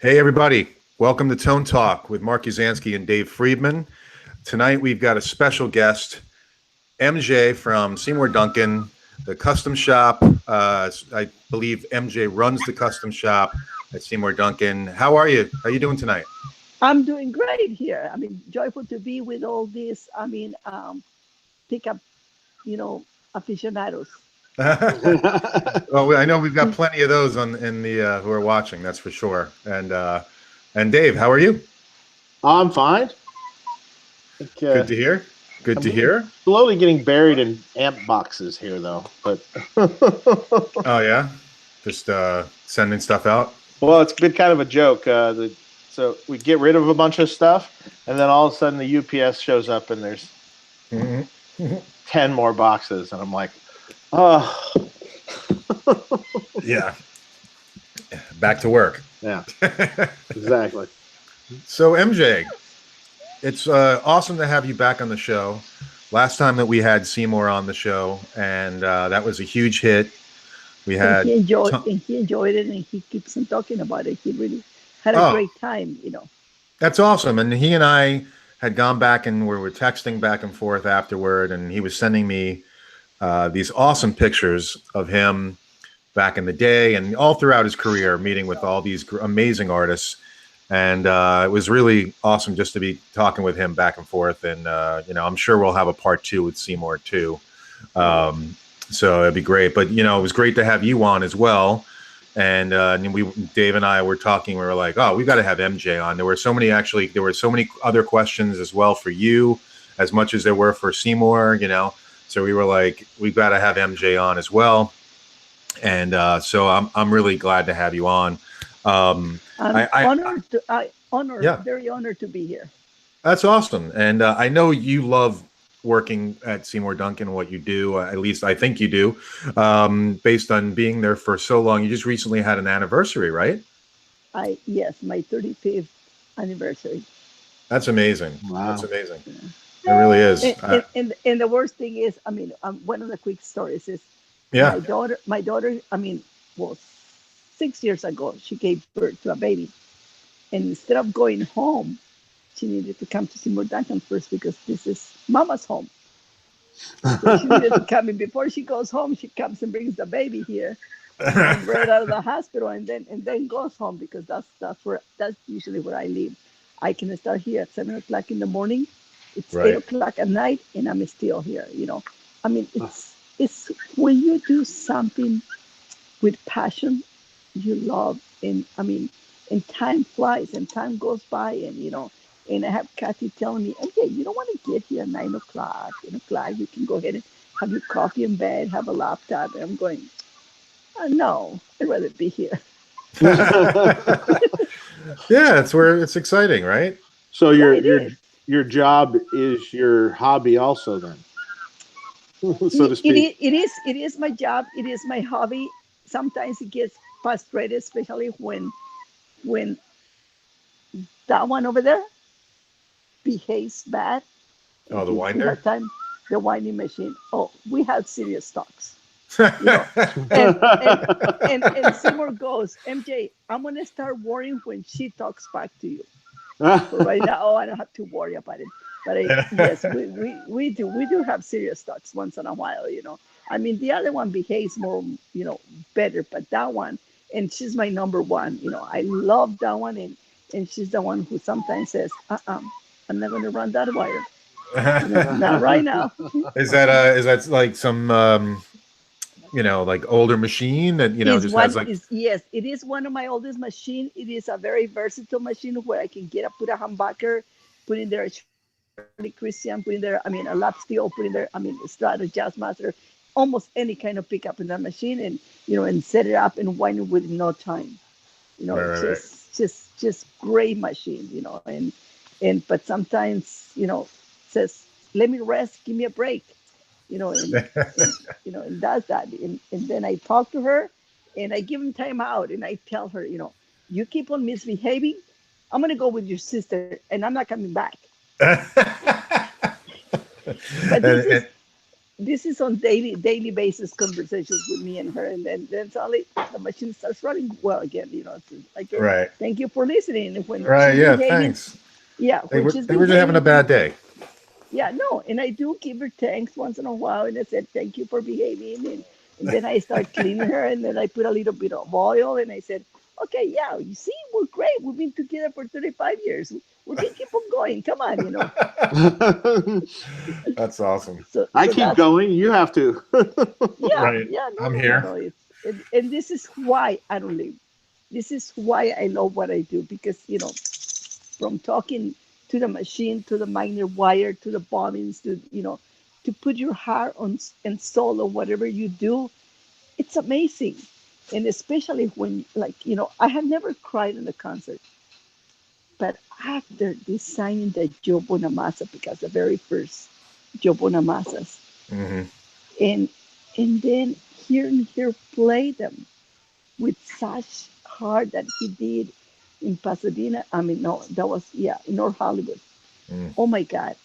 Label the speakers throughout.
Speaker 1: Hey, everybody. Welcome to Tone Talk with Mark Uzansky and Dave Friedman. Tonight, we've got a special guest, MJ from Seymour Duncan, the custom shop. I believe MJ runs the custom shop at Seymour Duncan. How are you? How are you doing tonight?
Speaker 2: I'm doing great here. Joyful to be with all these, pickup, you know, aficionados.
Speaker 1: Well, I know we've got plenty of those in the who are watching. That's for sure. And Dave, how are you?
Speaker 3: I'm fine.
Speaker 1: Good to hear. Good to hear.
Speaker 3: Slowly getting buried in amp boxes here, though. But
Speaker 1: Oh yeah, just sending stuff out.
Speaker 3: well, it's been kind of a joke. So we get rid of a bunch of stuff, and then all of a sudden the UPS shows up, and there's 10 more boxes, and I'm like, oh,
Speaker 1: Yeah. Back to work.
Speaker 3: yeah, exactly.
Speaker 1: So MJ, it's awesome to have you back on the show. Last time that we had Seymour on the show, and that was a huge hit. We
Speaker 2: And
Speaker 1: had
Speaker 2: he enjoyed it, and he keeps on talking about it. He really had a great time.
Speaker 1: That's awesome. And he and I had gone back and we were texting back and forth afterward, and he was sending me these awesome pictures of him back in the day and all throughout his career, meeting with all these amazing artists. And it was really awesome just to be talking with him back and forth. And, I'm sure we'll have a part 2 with Seymour too. So it'd be great. But, it was great to have you on as well. And Dave and I were talking, we were like, oh, we got to have MJ on. There were so many other questions as well for you, as much as there were for Seymour, So we were like, we've got to have MJ on as well. And so I'm really glad to have you on.
Speaker 2: I'm very honored to be here.
Speaker 1: That's awesome. And I know you love working at Seymour Duncan, what you do, at least I think you do, based on being there for so long. You just recently had an anniversary, right?
Speaker 2: Yes, my 35th anniversary.
Speaker 1: That's amazing.
Speaker 3: Wow.
Speaker 1: That's amazing. Yeah. It really is.
Speaker 2: And the worst thing is, one of the quick stories is,
Speaker 1: yeah,
Speaker 2: my daughter, well, 6 years ago, she gave birth to a baby. And instead of going home, she needed to come to Seymour Duncan first because this is mama's home. So she needed to come in before she goes home. She comes and brings the baby here, right out of the hospital, and then goes home because that's usually where I live. I can start here at 7 o'clock in the morning. It's
Speaker 1: Right.
Speaker 2: 8 o'clock at night, and I'm still here. It's when you do something with passion, you love, and time flies and time goes by, and I have Kathy telling me, okay, you don't want to get here at 9 o'clock, 10 o'clock. You can go ahead and have your coffee in bed, have a laptop. And I'm going, oh, no, I'd rather be here.
Speaker 1: Yeah, it's exciting, right?
Speaker 3: So
Speaker 2: Yeah,
Speaker 3: your job is your hobby, also, then, so to speak.
Speaker 2: It is my job. It is my hobby. Sometimes it gets frustrated, especially when that one over there behaves bad.
Speaker 1: Oh, the
Speaker 2: We
Speaker 1: winder.
Speaker 2: have time, the winding machine. Oh, we have serious talks. And Seymour goes, MJ, I'm gonna start worrying when she talks back to you. But right now, I don't have to worry about it. But yes, we do have serious talks once in a while. The other one behaves more, better, but that one, and she's my number one. I love that one, and she's the one who sometimes says, I'm not going to run that wire. Not right now.
Speaker 1: Is that like some like older machine that just has like
Speaker 2: Yes, it is one of my oldest machine. It is a very versatile machine where I can put a humbucker, put in there a Charlie Christian, put in there, a lap steel, put in there, a Strata Jazzmaster, almost any kind of pickup in that machine, and set it up and wind it within no time.
Speaker 1: Right.
Speaker 2: Just great machine, but sometimes, says, let me rest, give me a break, and does that. And then I talk to her and I give him time out and I tell her, you keep on misbehaving, I'm going to go with your sister and I'm not coming back. But this is on daily basis conversations with me and her, and then suddenly the machine starts running well again. So again,
Speaker 1: Right.
Speaker 2: thank you for listening. And when
Speaker 1: Right.
Speaker 2: she's
Speaker 1: Yeah.
Speaker 2: behaving,
Speaker 1: Thanks.
Speaker 2: yeah,
Speaker 1: They
Speaker 2: when
Speaker 1: were
Speaker 2: she's
Speaker 1: they were just having a
Speaker 2: behaving,
Speaker 1: bad day.
Speaker 2: yeah, no, and I do give her thanks once in a while, and I said thank you for behaving, and then I start cleaning her, and then I put a little bit of oil, and I said, okay, yeah, you see, we're great. We've been together for 35 years. We can keep on going. Come on.
Speaker 1: That's awesome.
Speaker 3: I
Speaker 2: So
Speaker 3: keep
Speaker 2: that's
Speaker 3: going. You have to.
Speaker 2: yeah,
Speaker 1: Right.
Speaker 2: yeah,
Speaker 1: I'm
Speaker 2: no.
Speaker 1: here.
Speaker 2: It's and this is why I don't leave. This is why I love what I do because from talking to the machine, to the magnet wire, to the bobbins, to put your heart on and soul on whatever you do, it's amazing. And especially when, like, I have never cried in a concert, but after designing the Joe Bonamassa, because the very first Joe Bonamassas,
Speaker 1: Hmm.
Speaker 2: and then hearing her play them with such heart that he did in Pasadena. I mean, no, that was, yeah, in North Hollywood.
Speaker 1: Mm.
Speaker 2: Oh my God.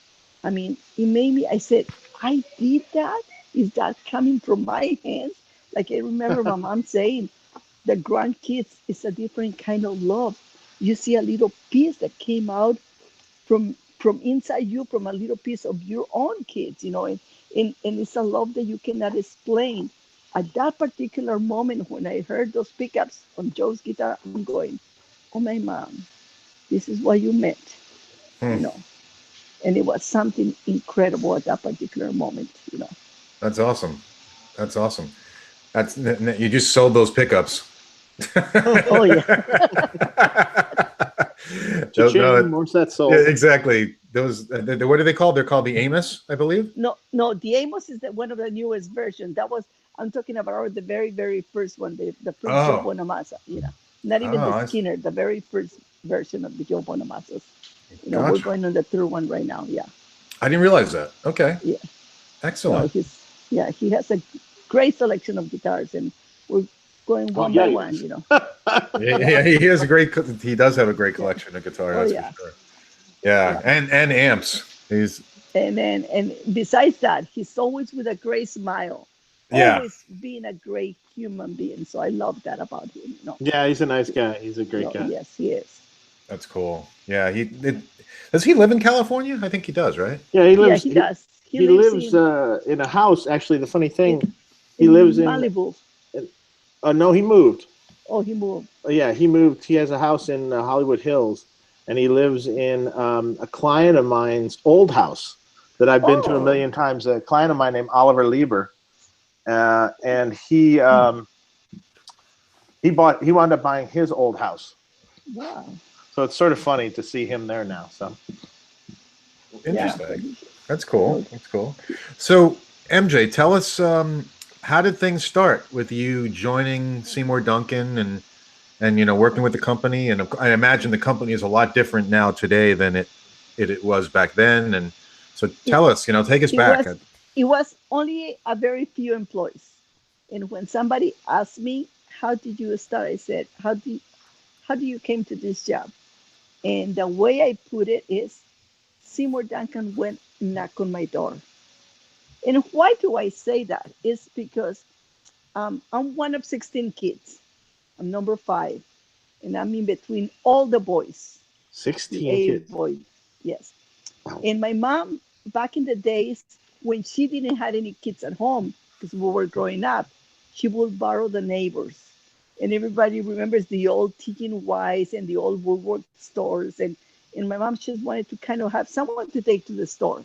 Speaker 2: I mean, it made me, I said, I did that? Is that coming from my hands? Like I remember my mom saying, the grandkids is a different kind of love. You see a little piece that came out from inside you, from a little piece of your own kids, and it's a love that you cannot explain. At that particular moment when I heard those pickups on Joe's guitar, I'm going, oh my mom, this is what you meant, you
Speaker 1: Hmm.
Speaker 2: know. And it was something incredible at that particular moment.
Speaker 1: That's awesome. That's awesome. You just sold those pickups.
Speaker 2: Oh yeah.
Speaker 1: No,
Speaker 3: Cha-ching, what's that
Speaker 1: yeah,
Speaker 3: soul?
Speaker 1: exactly. Those, what are they called? They're called the Amos, I believe.
Speaker 2: No, the Amos is one of the newest versions. I'm talking about the very, very first one, the first Joe
Speaker 1: Oh,
Speaker 2: Bonamassa. Not even the
Speaker 1: oh,
Speaker 2: Skinner, the very first version of the Joe Bonamassas. We're
Speaker 1: gotcha.
Speaker 2: going on the third one right now. Yeah,
Speaker 1: I didn't realize that. Okay,
Speaker 2: yeah. So
Speaker 1: excellent.
Speaker 2: he has a great selection of guitars, and we're going
Speaker 3: Oh
Speaker 2: one by
Speaker 3: yeah, he
Speaker 2: one.
Speaker 3: does.
Speaker 1: Yeah, yeah, he has a great. He does have a great
Speaker 2: Yeah.
Speaker 1: collection of guitar.
Speaker 2: Oh
Speaker 1: That's for
Speaker 2: yeah,
Speaker 1: sure. Yeah,
Speaker 2: yeah.
Speaker 1: and amps. He's
Speaker 2: And besides that, he's always with a great smile,
Speaker 1: yeah.
Speaker 2: always being a great human being. So I love that about him.
Speaker 3: Yeah, he's a nice guy. He's a great guy.
Speaker 2: Yes, he is.
Speaker 1: That's cool. Yeah, does he live in California? I think he does, right?
Speaker 3: Yeah, he
Speaker 2: Yeah,
Speaker 3: lives.
Speaker 2: he does. He
Speaker 3: He
Speaker 2: lives
Speaker 3: lives in a house. Actually, the funny
Speaker 2: in,
Speaker 3: thing, he lives
Speaker 2: in
Speaker 3: in.
Speaker 2: Malibu.
Speaker 3: No, he moved.
Speaker 2: Oh, he moved.
Speaker 3: Yeah, he moved. He has a house in Hollywood Hills, and he lives in a client of mine's old house that I've been to a
Speaker 2: Oh,
Speaker 3: million times. A client of mine named Oliver Lieber, and he wound up buying his old house.
Speaker 2: wow.
Speaker 3: So it's sort of funny to see him there now. So
Speaker 2: Yeah.
Speaker 1: Interesting. That's cool.
Speaker 2: So,
Speaker 1: That's cool. So, MJ, tell us, how did things start with you joining Seymour Duncan and working with the company? And I imagine the company is a lot different now today than it was back then. And so,
Speaker 2: it,
Speaker 1: tell us, take us
Speaker 2: it
Speaker 1: back.
Speaker 2: was it was only a very few employees. And when somebody asked me, how did you start? I said, how do you came to this job? And the way I put it is Seymour Duncan went knock on my door. And why do I say that? It's because I'm one of 16 kids. I'm number five, and I'm in between all the boys, the
Speaker 3: 16
Speaker 2: eight
Speaker 3: kids.
Speaker 2: boys. Yes. And my mom, back in the days when she didn't have any kids at home, because we were growing up, she would borrow the neighbors. And everybody remembers the old Tegan Wise and the old Woolworth stores. And my mom just wanted to kind of have someone to take to the store.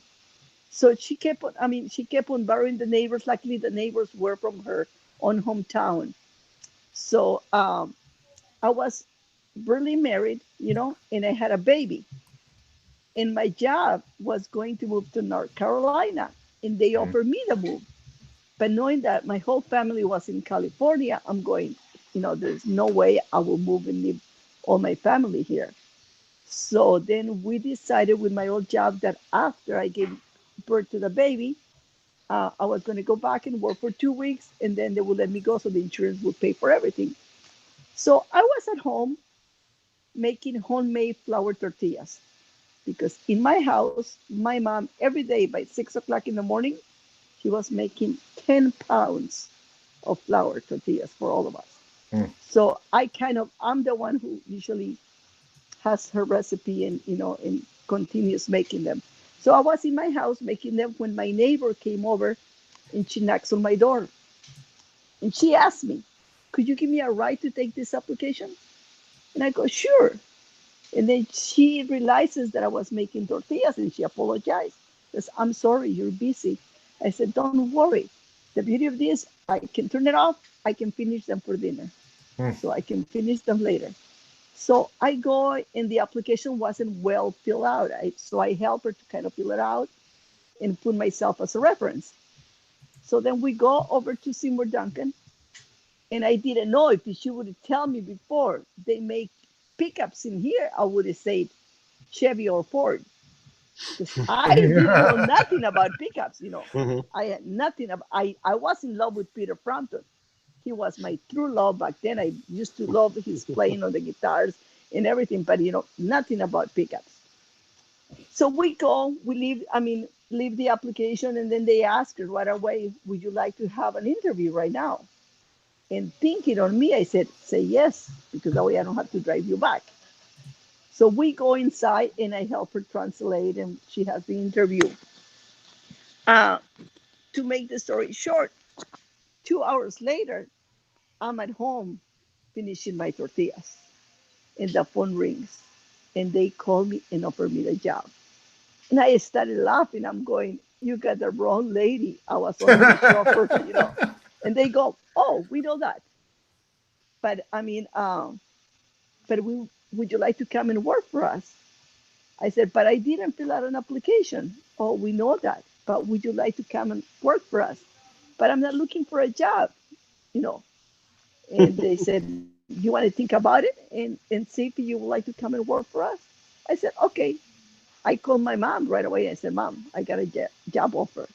Speaker 2: So she kept on borrowing the neighbors. Luckily, the neighbors were from her own hometown. So I was barely married, and I had a baby. And my job was going to move to North Carolina, and they
Speaker 1: Mhm.
Speaker 2: offered me the move. But knowing that my whole family was in California, I'm going, there's no way I will move and leave all my family here. So then we decided with my old job that after I gave birth to the baby, I was going to go back and work for 2 weeks, and then they would let me go, so the insurance would pay for everything. So I was at home making homemade flour tortillas because in my house, my mom every day by 6 o'clock in the morning, he was making 10 pounds of flour tortillas for all of us.
Speaker 1: Mm.
Speaker 2: So I'm the one who usually has her recipe and, and continues making them. So I was in my house making them when my neighbor came over and she knocks on my door. And she asked me, could you give me a ride to take this application? And I go, sure. And then she realizes that I was making tortillas and she apologized. Because I'm sorry, you're busy. I said, don't worry. The beauty of this, I can turn it off. I can finish them for dinner.
Speaker 1: Mm.
Speaker 2: So I can finish them later. So I go and the application wasn't well filled out. So I help her to kind of fill it out and put myself as a reference. So then we go over to Seymour Duncan. And I didn't know if she would tell me before they make pickups in here, I would have said Chevy or Ford. Because I didn't know nothing about pickups,
Speaker 3: Mhm.
Speaker 2: I had nothing. I was in love with Peter Frampton. He was my true love back then. I used to love his playing on the guitars and everything, but nothing about pickups. So we go, leave the application, and then they ask her right away, would you like to have an interview right now? And thinking on me, I said, say yes, because that way I don't have to drive you back. So we go inside and I help her translate, and she has the interview. Uh, to make the story short, 2 hours later, I'm at home finishing my tortillas, and the phone rings, and they call me and offer me the job. And I started laughing. I'm going, you got the wrong lady. I was only the chauffeur. And they go, oh, we know that. But would you like to come and work for us? I said, but I didn't fill out an application. Oh, we know that. But would you like to come and work for us? But I'm not looking for a job, you know. And they said, you want to think about it and see if you would like to come and work for us? I said, okay. I called my mom right away. I said, Mom, I got a job offer.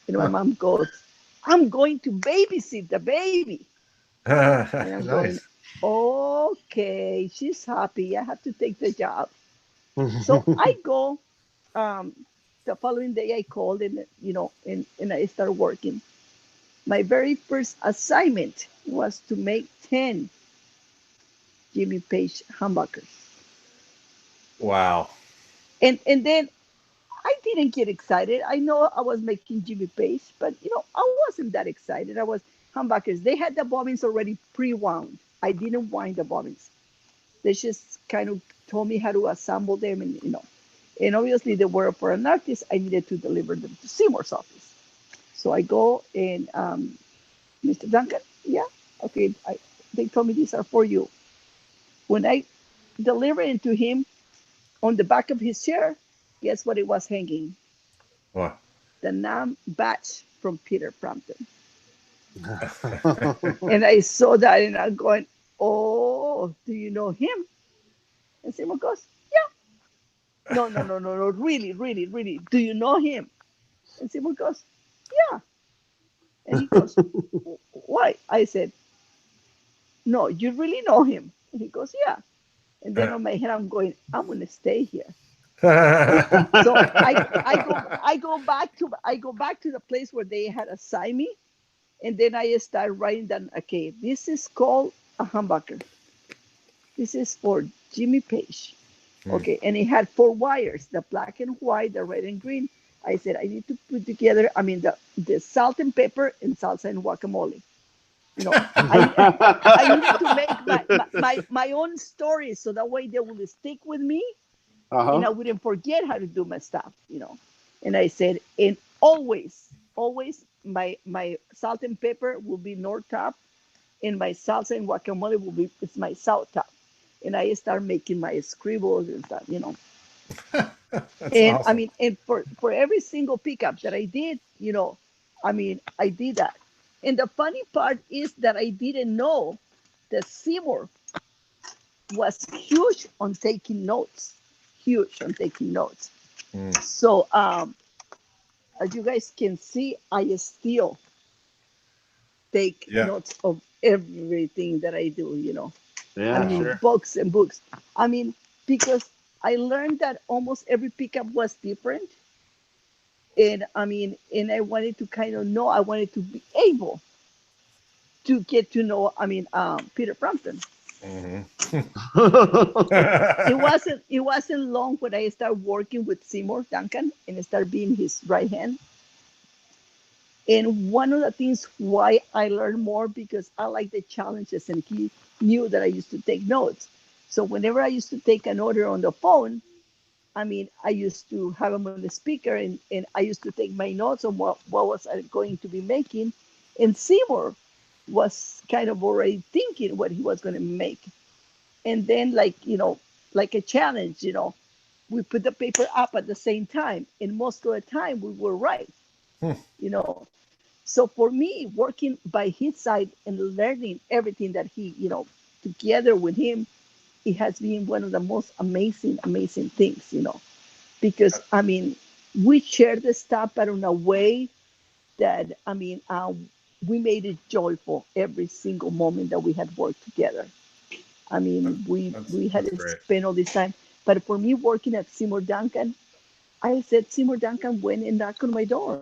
Speaker 2: And my mom goes, I'm going to babysit the baby. And I'm going,
Speaker 1: Nice.
Speaker 2: okay, she's happy. I have to take the job. So I go. Um, the following day, I called and I started working. My very first assignment was to make 10 Jimmy Page humbuckers.
Speaker 1: Wow.
Speaker 2: And then I didn't get excited. I know I was making Jimmy Page, but I wasn't that excited. I was humbuckers. They had the bobbins already pre-wound. I didn't wind the bobbins. They just kind of told me how to assemble them, and obviously they were for an artist. I needed to deliver them to Seymour's office. So I go and Mr. Duncan, yeah, okay. They told me these are for you. When I delivered it to him on the back of his chair, guess what it was hanging?
Speaker 1: Wow.
Speaker 2: The NAM badge from Peter Frampton. And I saw that and I'm going, oh, do you know him? And Seymour goes, yeah. No, really, really, really. Do you know him? And Seymour goes, yeah. And he goes, why? I said, no, you really know him? And he goes, yeah. And then on my head, I'm going, I'm going to stay here. So I go back to the place where they had assigned me, and then I start writing down. Okay, this is called a humbucker. This is for Jimmy Page. Okay, and it had 4 wires: the black and white, the red and green. I said I need to put together. The salt and pepper and salsa and guacamole. I needed to make my own stories so that way they will stick with me and I wouldn't forget how to do my stuff. And I said, and always, always my salt and pepper will be north top, and my salsa and guacamole will be it's my south top. And I start making my scribbles and stuff.
Speaker 1: That's
Speaker 2: And
Speaker 1: awesome.
Speaker 2: and for every single pickup that I did, I did that. And the funny part is that I didn't know that Seymour was huge on taking notes, huge on taking notes.
Speaker 1: Mm.
Speaker 2: So as you guys can see, I still take
Speaker 1: Yeah.
Speaker 2: notes of everything that I do.
Speaker 3: Yeah, sure.
Speaker 2: Books and books. I mean, because I learned that almost every pickup was different. And I mean, and I wanted to kind of know, I wanted to be able to get to know, I mean, Peter Frampton. It wasn't long when I started working with Seymour Duncan and I started being his right hand. And one of the things why I learned more because I like the challenges and he knew that I used to take notes. So whenever I used to take an order on the phone, I mean, I used to have him on the speaker and I used to take my notes on what was I going to be making. And Seymour was kind of already thinking what he was going to make. And then like, like a challenge, we put the paper up at the same time. And most of the time we were right, you know. So for me, working by his side and learning everything that he, together with him, it has been one of the most amazing, amazing things, because I mean, we share the stuff, but in a way that, I mean, we made it joyful every single moment that we had worked together. I mean, we had to spend all this time. But for me, working at Seymour Duncan, I said Seymour Duncan went and knocked on my door.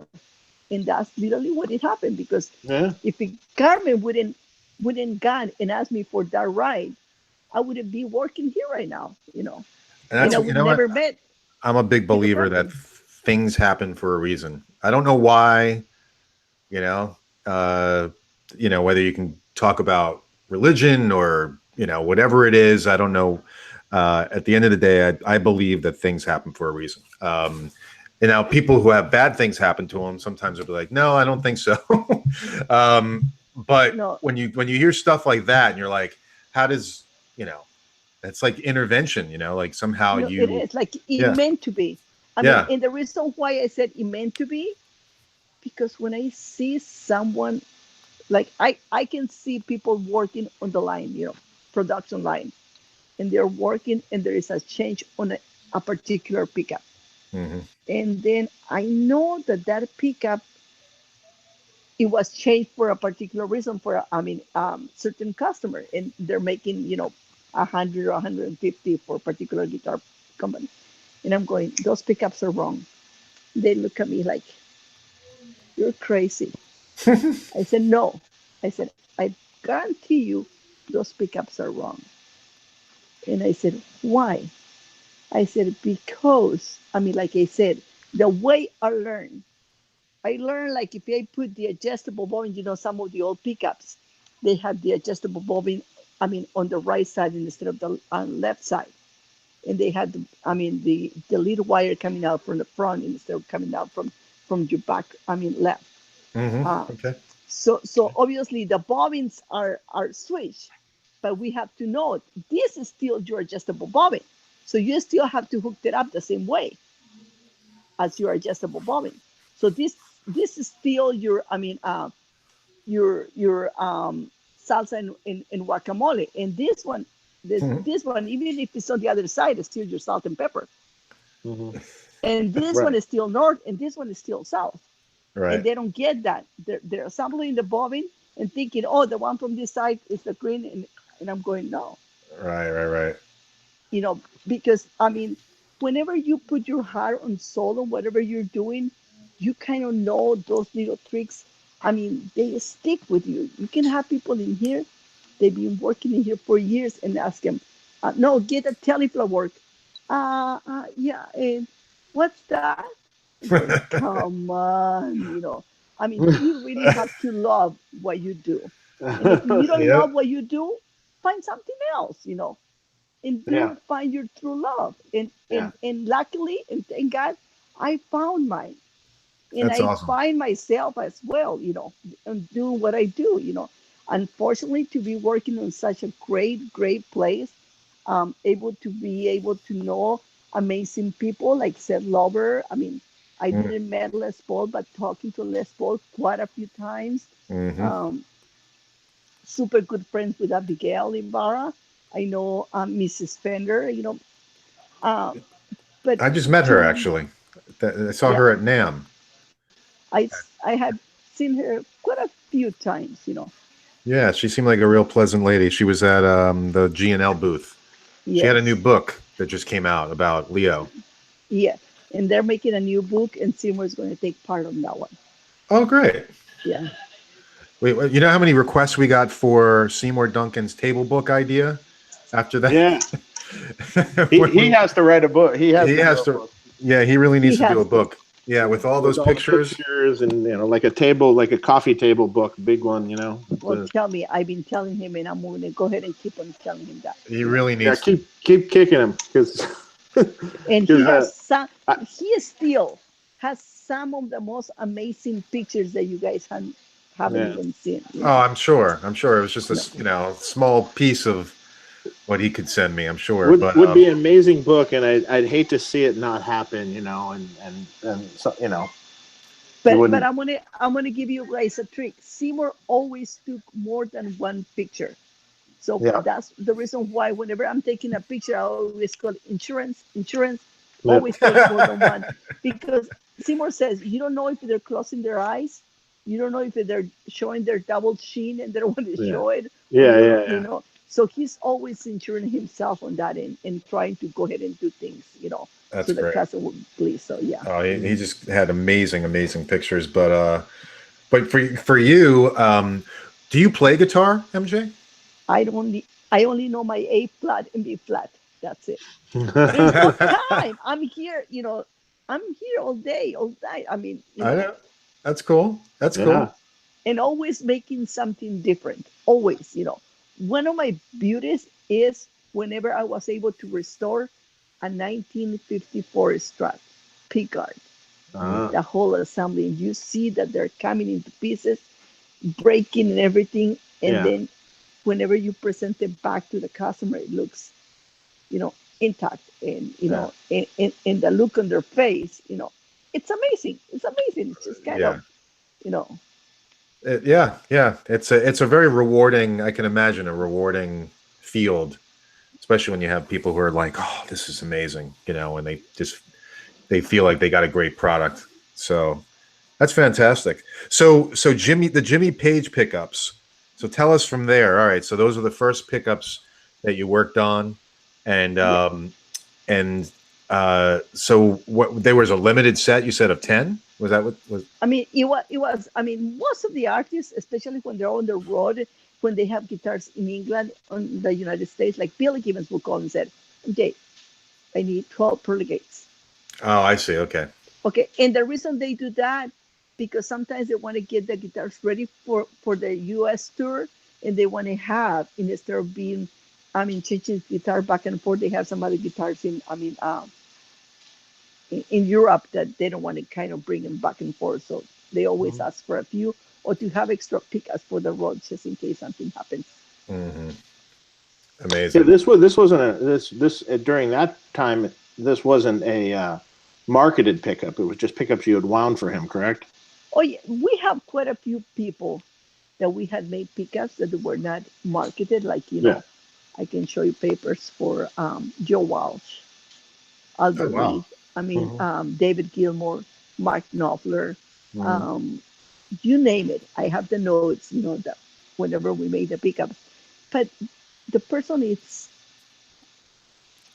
Speaker 2: And that's literally what it happened because if Carmen wouldn't gone and asked me for that ride, I wouldn't be working here right now,
Speaker 1: And that's,
Speaker 2: I would never met.
Speaker 1: I'm a big believer that things happen for a reason. I don't know why, whether you can talk about religion or, whatever it is, I don't know. At the end of the day, I believe that things happen for a reason. Now people who have bad things happen to them sometimes will be like, no, I don't think so. But
Speaker 2: No.
Speaker 1: when you hear stuff like that and you're like, how does, it's like intervention, like somehow
Speaker 2: No, it is like it meant to be. I mean, and the reason why I said it meant to be, because when I see someone, like I can see people working on the line, production line, and they're working and there is a change on a particular pickup. And then I know that pickup, it was changed for a particular reason for, certain customer, and they're making, 100 or 150 for a particular guitar company. And I'm going, those pickups are wrong. They look at me like, you're crazy. I said, no. I said, I guarantee you those pickups are wrong. And I said, why? I said, because, like I said, the way I learned like if I put the adjustable bobbin, some of the old pickups, they have the adjustable bobbin, on the right side instead of the left side. And they had, the little wire coming out from the front instead of coming out from your back, left.
Speaker 1: Okay.
Speaker 2: So obviously the bobbins are switched, but we have to know this is still your adjustable bobbin. So you still have to hook it up the same way as your adjustable bobbin. So this is still your salsa and guacamole. And this one, this one, even if it's on the other side, it's still your salt and pepper. And this one is still north, and this one is still south.
Speaker 1: Right.
Speaker 2: And they don't get that. They're assembling the bobbin and thinking, oh, the one from this side is the green, and I'm going, no.
Speaker 1: Right.
Speaker 2: Because whenever you put your heart and soul on whatever you're doing, you kind of know those little tricks. They stick with you. You can have people in here, they've been working in here for years, and ask them, no, get a teleflow work. Yeah, and what's that? Come on, you really have to love what you do. And if you don't love what you do, find something else, and find your true love. And luckily, and thank God, I found mine. And
Speaker 1: That's awesome.
Speaker 2: find myself as well, and doing what I do, Unfortunately, to be working on such a great, great place, able to know amazing people like Seth Lover. I didn't met Les Paul, but talking to Les Paul quite a few times. Super good friends with Abigail Ibarra. I know Mrs. Fender, but
Speaker 1: I just met her actually. I saw her at NAMM.
Speaker 2: I had seen her quite a few times,
Speaker 1: Yeah, she seemed like a real pleasant lady. She was at the G&L booth. Yes. She had a new book that just came out about Leo.
Speaker 2: Yeah. And they're making a new book, and Seymour is going to take part on that one.
Speaker 1: Oh, great.
Speaker 2: Yeah.
Speaker 1: Wait, you know how many requests we got for Seymour Duncan's table book idea after that?
Speaker 3: Yeah. He has to write a book. He has
Speaker 1: He
Speaker 3: to do
Speaker 1: has
Speaker 3: a
Speaker 1: to,
Speaker 3: book.
Speaker 1: yeah, he really
Speaker 2: He
Speaker 1: needs to do a
Speaker 2: has to.
Speaker 1: book. Yeah, with all
Speaker 3: With
Speaker 1: those
Speaker 3: all the
Speaker 1: pictures.
Speaker 3: pictures and like a table, like a coffee table book, big one,
Speaker 2: Well, tell me, I've been telling him, and I'm going to go ahead and keep on telling him that.
Speaker 1: He really
Speaker 3: yeah,
Speaker 1: needs to.
Speaker 3: keep kicking him because
Speaker 2: And he has some.
Speaker 3: I-
Speaker 2: He still has some of the most amazing pictures that you guys haven't
Speaker 3: Yeah.
Speaker 2: even seen.
Speaker 1: Oh, I'm sure. I'm sure it was just a
Speaker 2: No.
Speaker 1: small piece of what he could send me. I'm sure,
Speaker 3: would
Speaker 1: but
Speaker 3: would be an amazing book, and I'd hate to see it not happen, and so,
Speaker 2: But
Speaker 3: wouldn't.
Speaker 2: I'm gonna give you guys a trick. Seymour always took more than one picture. So
Speaker 3: Yeah.
Speaker 2: that's the reason why whenever I'm taking a picture, I always call insurance,
Speaker 3: Yeah.
Speaker 2: always take more than one. Because Seymour says you don't know if they're closing their eyes, you don't know if they're showing their double chin and they don't want to
Speaker 3: Yeah.
Speaker 2: show it.
Speaker 3: Yeah,
Speaker 2: or
Speaker 3: yeah,
Speaker 2: you
Speaker 3: yeah.
Speaker 2: know. So he's always insuring himself on that and trying to go ahead and do things,
Speaker 1: That's
Speaker 2: so the
Speaker 1: great.
Speaker 2: customer would please. So yeah.
Speaker 1: Oh, he just had amazing pictures. But for you, do you play guitar, MJ?
Speaker 2: I only know my A flat and B flat. That's it. There's no time. I'm here, I'm here all day, all night. I mean,
Speaker 1: I know. That's cool. That's
Speaker 3: Yeah.
Speaker 1: cool.
Speaker 2: and always making something different. Always. One of my beauties is whenever I was able to restore a 1954 Strat pickguard, the whole assembly, and you see that they're coming into pieces, breaking and everything, and
Speaker 3: Yeah.
Speaker 2: then whenever you present it back to the customer, it looks, intact, and and the look on their face, it's amazing. It's amazing. It's just kind
Speaker 1: Yeah.
Speaker 2: of, you know,
Speaker 1: Yeah. It's a very rewarding. I can imagine a rewarding field, especially when you have people who are like, "Oh, this is amazing," and they feel like they got a great product. So that's fantastic. So the Jimmy Page pickups. So tell us from there. All right. So those are the first pickups that you worked on, and
Speaker 2: yeah.
Speaker 1: so what? There was a limited set. You said of 10. Was that what was?
Speaker 2: I mean, it was. I mean, most of the artists, especially when they're on the road, when they have guitars in England, on the United States, like Billy Gibbons will call and said, "Okay, I need 12 pearly gates."
Speaker 1: Oh, I see. Okay.
Speaker 2: Okay, and the reason they do that, because sometimes they want to get the guitars ready for the U.S. tour, and they want to have, instead of being, changing guitar back and forth, they have some other guitars in Europe that they don't want to kind of bring them back and forth. So they always ask for a few, or to have extra pickups for the road just in case something happens.
Speaker 1: Mm-hmm.
Speaker 3: Yeah,
Speaker 1: Amazing.
Speaker 3: this wasn't this during that time. This wasn't a marketed pickup. It was just pickups you had wound for him, correct?
Speaker 2: Oh yeah, we have quite a few people that we had made pickups that were not marketed. Like,
Speaker 3: Yeah.
Speaker 2: I can show you papers for Joe Walsh,
Speaker 1: Oh,
Speaker 2: Albert
Speaker 1: wow.
Speaker 2: Reed. I mean,
Speaker 3: Mhm.
Speaker 2: David Gilmour, Mark Knopfler,
Speaker 3: Mhm.
Speaker 2: you name it. I have the notes, that whenever we made the pickups. But the person is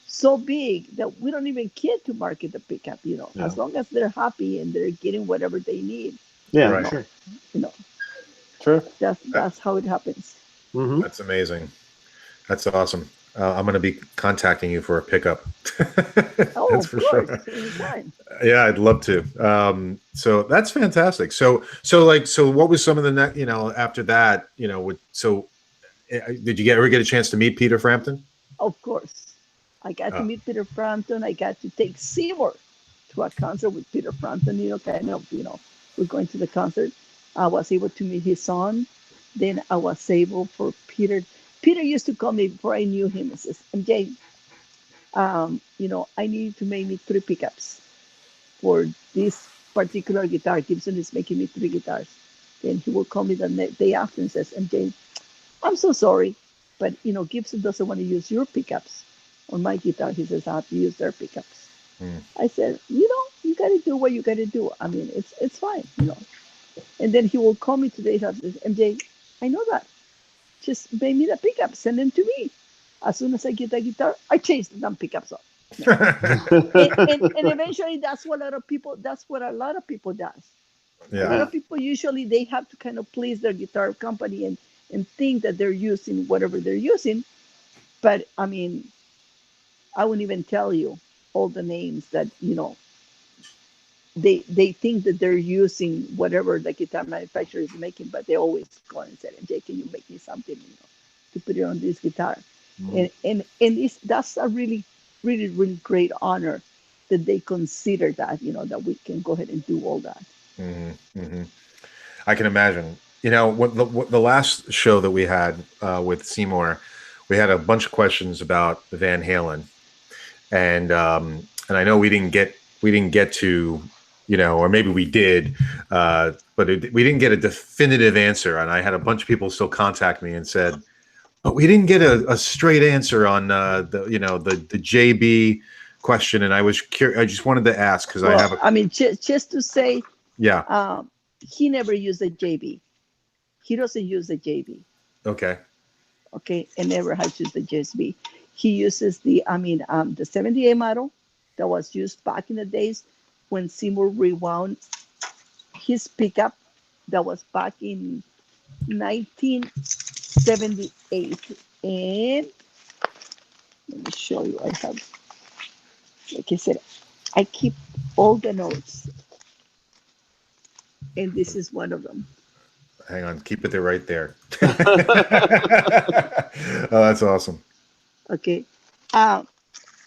Speaker 2: so big that we don't even care to market the pickup,
Speaker 3: Yeah.
Speaker 2: as long as they're happy and they're getting whatever they need,
Speaker 3: Yeah,
Speaker 1: Right.
Speaker 3: sure.
Speaker 2: you know,
Speaker 3: Sure.
Speaker 2: that's how it happens.
Speaker 3: Mm-hmm.
Speaker 1: That's amazing. That's awesome. I'm going to be contacting you for a pickup.
Speaker 2: Oh,
Speaker 1: That's
Speaker 2: of
Speaker 1: for
Speaker 2: course,
Speaker 1: sure.
Speaker 2: anytime.
Speaker 1: Yeah, I'd love to. So that's fantastic. So what was some of the after that, did you ever get a chance to meet Peter Frampton?
Speaker 2: Of course. I got to
Speaker 1: Oh,
Speaker 2: meet Peter Frampton. I got to take Seymour to a concert with Peter Frampton, kind of, we're going to the concert. I was able to meet his son. Then I was able for Peter. Peter used to call me before I knew him and says, MJ, I need to make me 3 pickups for this particular guitar. Gibson is making me 3 guitars. Then he will call me the day after and says, MJ, I'm so sorry, but Gibson doesn't want to use your pickups on my guitar. He says I have to use their pickups. I said, you got to do what you got to do. I mean, it's fine. And then he will call me today and says, MJ, I know that. Just make me the pickups, send them to me. As soon as I get the guitar, I change the damn pickups up. And eventually that's what a lot of people does. A lot
Speaker 1: Yeah.
Speaker 2: of people usually they have to kind of please their guitar company and think that they're using whatever they're using. But I mean, I wouldn't even tell you all the names that they think that they're using whatever the guitar manufacturer is making, but they always call and say, "Jay, can you make me something, to put it on this guitar?"
Speaker 1: Mhm.
Speaker 2: And that's a really, really, really great honor that they consider that that we can go ahead and do all that.
Speaker 1: Mhm. Mhm. I can imagine. What the last show that we had with Seymour, we had a bunch of questions about Van Halen, and I know we didn't get to, or maybe we did, but we didn't get a definitive answer. And I had a bunch of people still contact me and said, but we didn't get a straight answer on the JB question. And I was curious. I just wanted to ask because I
Speaker 2: Well,
Speaker 1: have a
Speaker 2: I mean, just to say,
Speaker 1: yeah.
Speaker 2: he never used a JB. He doesn't use the JB.
Speaker 1: Okay.
Speaker 2: Okay, and never has used the JSB. He uses the 78 model that was used back in the days when Seymour rewound his pickup that was back in 1978. And let me show you. I have, like I said, I keep all the notes, and this is one of them.
Speaker 1: Hang on, keep it there, right there. Oh, that's awesome.
Speaker 2: Okay. Um,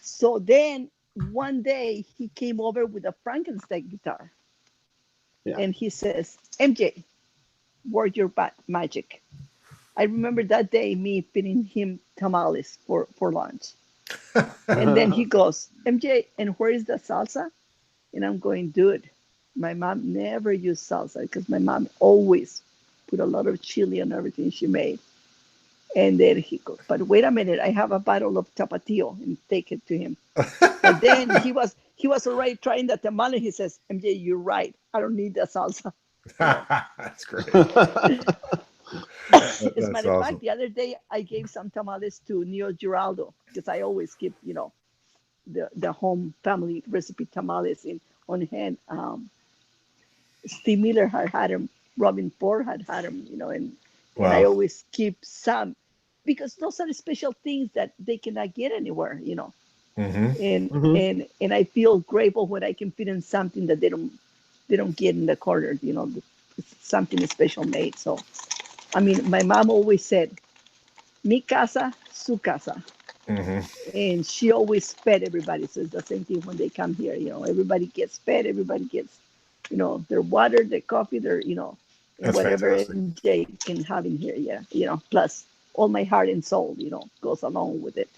Speaker 2: so then one day he came over with a Frankenstein guitar.
Speaker 3: Yeah.
Speaker 2: And he says, "MJ, work your magic." I remember that day me feeding him tamales for lunch. And then he goes, "MJ, and where is the salsa?" And I'm going, "Dude, my mom never used salsa because my mom always put a lot of chili on everything she made." And then he goes, "But wait a minute, I have a bottle of tapatio," and take it to him. But then he was already trying the tamale. He says, "MJ, you're right. I don't need the salsa."
Speaker 1: That's great.
Speaker 2: As a
Speaker 1: That's
Speaker 2: matter of fact,
Speaker 1: awesome.
Speaker 2: the other day I gave some tamales to Neo Giraldo because I always keep, the home family recipe tamales in on hand. Steve Miller had him, Robin Ford had him, and I
Speaker 1: Wow.
Speaker 2: always keep some because those are special things that they cannot get anywhere.
Speaker 1: Hmm.
Speaker 2: And
Speaker 3: Mhm.
Speaker 2: and I feel grateful when I can fit in something that they don't get in the corner. It's something special made. So I mean, my mom always said, "Mi casa, su casa,"
Speaker 1: Hmm.
Speaker 2: and she always fed everybody. So it's the same thing when they come here. Everybody gets fed. Everybody gets, their water, their coffee, and
Speaker 1: That's
Speaker 2: whatever
Speaker 1: fantastic.
Speaker 2: MJ can have in here. Yeah, plus all my heart and soul, goes along with it.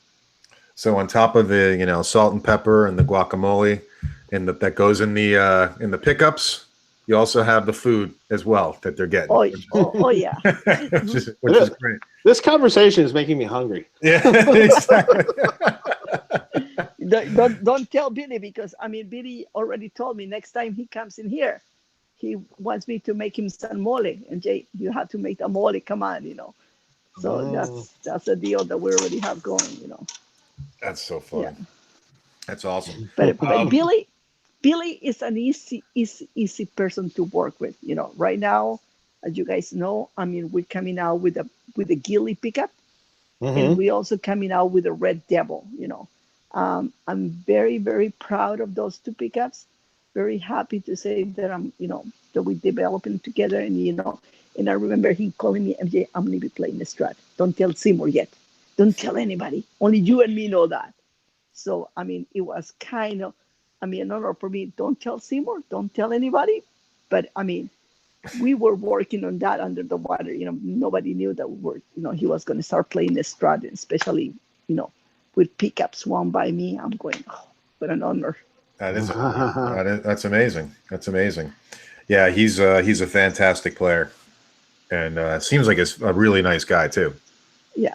Speaker 1: So on top of the, salt and pepper and the guacamole and that goes in the pickups, you also have the food as well that they're getting,
Speaker 2: Oh, oh yeah.
Speaker 1: which is great.
Speaker 3: This conversation is making me hungry.
Speaker 1: Yeah, exactly.
Speaker 2: Don't tell Billy because I mean Billy already told me next time he comes in here, he wants me to make him some mole. And Jay, you have to make the mole. Come on. So
Speaker 3: Mm.
Speaker 2: that's a deal that we already have going.
Speaker 1: That's so
Speaker 2: Yeah.
Speaker 1: funny. That's awesome.
Speaker 2: But
Speaker 1: Um,
Speaker 2: Billy is an easy person to work with. Right now, as you guys know, I mean we're coming out with a Gilly pickup, and
Speaker 3: Mhm.
Speaker 2: we also coming out with a Red Devil. I'm very very proud of those two pickups. Very happy to say that that we developing together, and I remember he calling me, "MJ, I'm gonna be playing the Strat. Don't tell Seymour yet. Don't tell anybody. Only you and me know that." So I mean, it was kind of, an honor for me. Don't tell Seymour. Don't tell anybody. But I mean, we were working on that under the water. Nobody knew that he was going to start playing the Strat, especially, you know, with pickups won by me. I'm going, oh, what an honor.
Speaker 1: that is amazing. That's amazing. That's amazing. Yeah, he's a fantastic player, and seems like a really nice guy too.
Speaker 2: Yeah.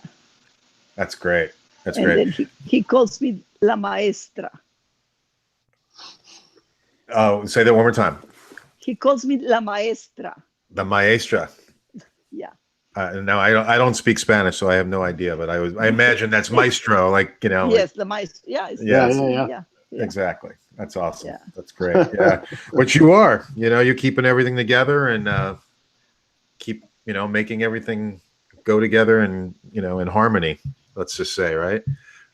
Speaker 1: That's great. That's
Speaker 2: And
Speaker 1: great.
Speaker 2: then he calls me La Maestra.
Speaker 1: Oh, say that one more time.
Speaker 2: He calls me La Maestra.
Speaker 1: The maestra.
Speaker 2: Yeah.
Speaker 1: No, I don't speak Spanish, so I have no idea. But I imagine that's maestro, like like
Speaker 2: Yes, the maestro. Yeah, it's
Speaker 3: Yeah,
Speaker 1: yes,
Speaker 3: yeah,
Speaker 2: maestro.
Speaker 3: yeah.
Speaker 2: Yeah, yeah,
Speaker 1: exactly. That's awesome.
Speaker 2: yeah.
Speaker 1: That's great. Yeah, which you are. You're keeping everything together and keep making everything go together and in harmony. Let's just say, right?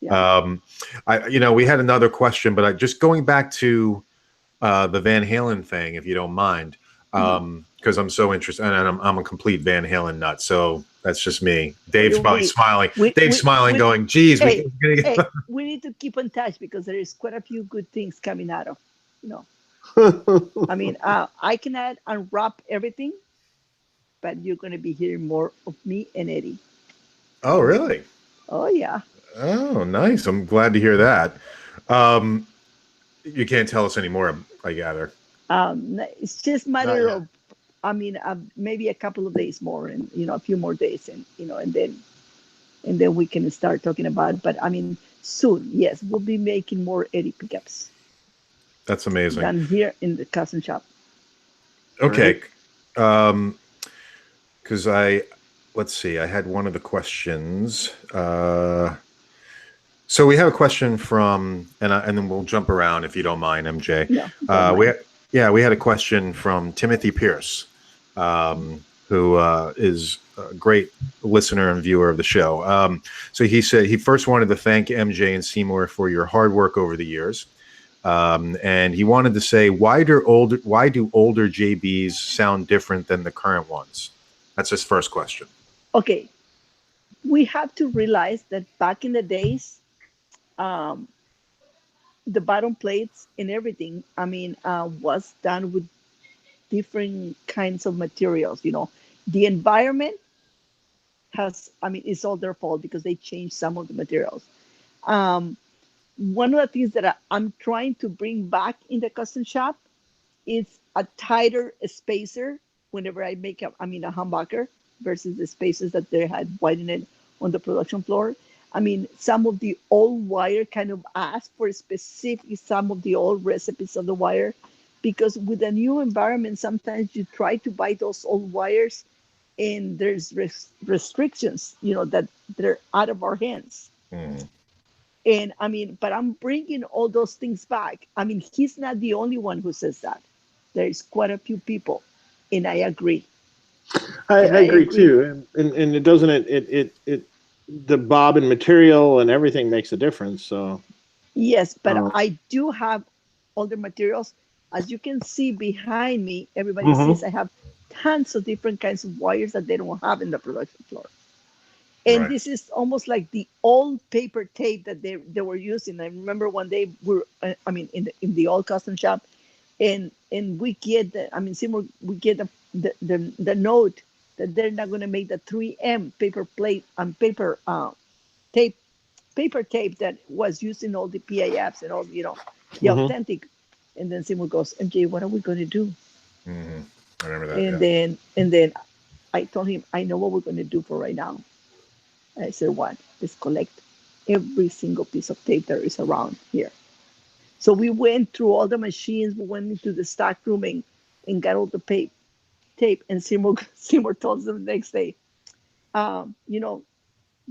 Speaker 2: Yeah.
Speaker 1: Um, we had another question, but just going back to the Van Halen thing, if you don't mind,
Speaker 2: Mhm.
Speaker 1: because I'm so interested, and I'm a complete Van Halen nut. So that's just me.
Speaker 2: What
Speaker 1: Dave's
Speaker 2: do
Speaker 1: probably
Speaker 2: we?
Speaker 1: smiling.
Speaker 2: We
Speaker 1: Dave's
Speaker 2: we
Speaker 1: smiling,
Speaker 2: we.
Speaker 1: going, "Geez, we."
Speaker 2: Hey, hey, we need to keep in touch because there is quite a few good things coming out of. You know, I mean, I cannot unwrap everything, but you're going to be hearing more of me and Eddie.
Speaker 1: Oh, really?
Speaker 2: Oh yeah.
Speaker 1: Oh, nice. I'm glad to hear that. Um, you can't tell us anymore, I gather.
Speaker 2: It's just
Speaker 3: Not
Speaker 2: matter
Speaker 3: yet.
Speaker 2: of, I mean, maybe a couple of days more, and a few more days, and and then we can start talking about it. But I mean, soon, yes, we'll be making more Eddie pickups
Speaker 1: That's amazing.
Speaker 2: down here in the custom shop.
Speaker 1: Okay.
Speaker 3: Great.
Speaker 1: Um, because let's see, I had one of the questions. So we have a question from, and then we'll jump around if you don't mind, MJ.
Speaker 2: No, don't
Speaker 1: We
Speaker 2: mind.
Speaker 1: yeah, we had a question from Timothy Pierce, who is a great listener and viewer of the show. So he said he first wanted to thank MJ and Seymour for your hard work over the years. And he wanted to say, why do older JBs sound different than the current ones? That's his first question.
Speaker 2: Okay, we have to realize that back in the days, um, the bottom plates and everything, I mean, was done with different kinds of materials. The environment has, I mean, it's all their fault because they changed some of the materials. Um, One of the things that I'm trying to bring back in the custom shop is a tighter spacer whenever I make a humbucker versus the spacers that they had widened on the production floor. I mean, some of the old wire kind of ask for specific some of the old recipes of the wire because with a new environment, sometimes you try to buy those old wires and there's restrictions, that they're out of our hands.
Speaker 1: Mm.
Speaker 2: And I mean, but I'm bringing all those things back. I mean, he's not the only one who says that. There's quite a few people, and I agree. And
Speaker 3: I
Speaker 2: I
Speaker 3: agree
Speaker 2: agree.
Speaker 3: too, and it doesn't it the bobbin material and everything makes a difference. So,
Speaker 2: Yes, but
Speaker 3: uh,
Speaker 2: I do have all the materials. As you can see behind me, everybody sees
Speaker 3: mhm.
Speaker 2: I have tons of different kinds of wires that they don't have in the production floor. And
Speaker 1: Right.
Speaker 2: this is almost like the old paper tape that they were using. I remember one day I mean, in the old custom shop, and we get Seymour, we get the note that they're not going to make the 3M paper plate and tape paper tape that was used in all the PAFs and all the
Speaker 3: Mhm.
Speaker 2: authentic. And then Seymour goes, MJ, what are we going to do?
Speaker 1: Hmm. I remember that.
Speaker 2: And
Speaker 1: Yeah.
Speaker 2: then I told him, I know what we're going to do for right now. I said, what? Let's collect every single piece of tape there is around here. So we went through all the machines. We went into the stock room and got all the tape. And Seymour told them the next day, um, you know,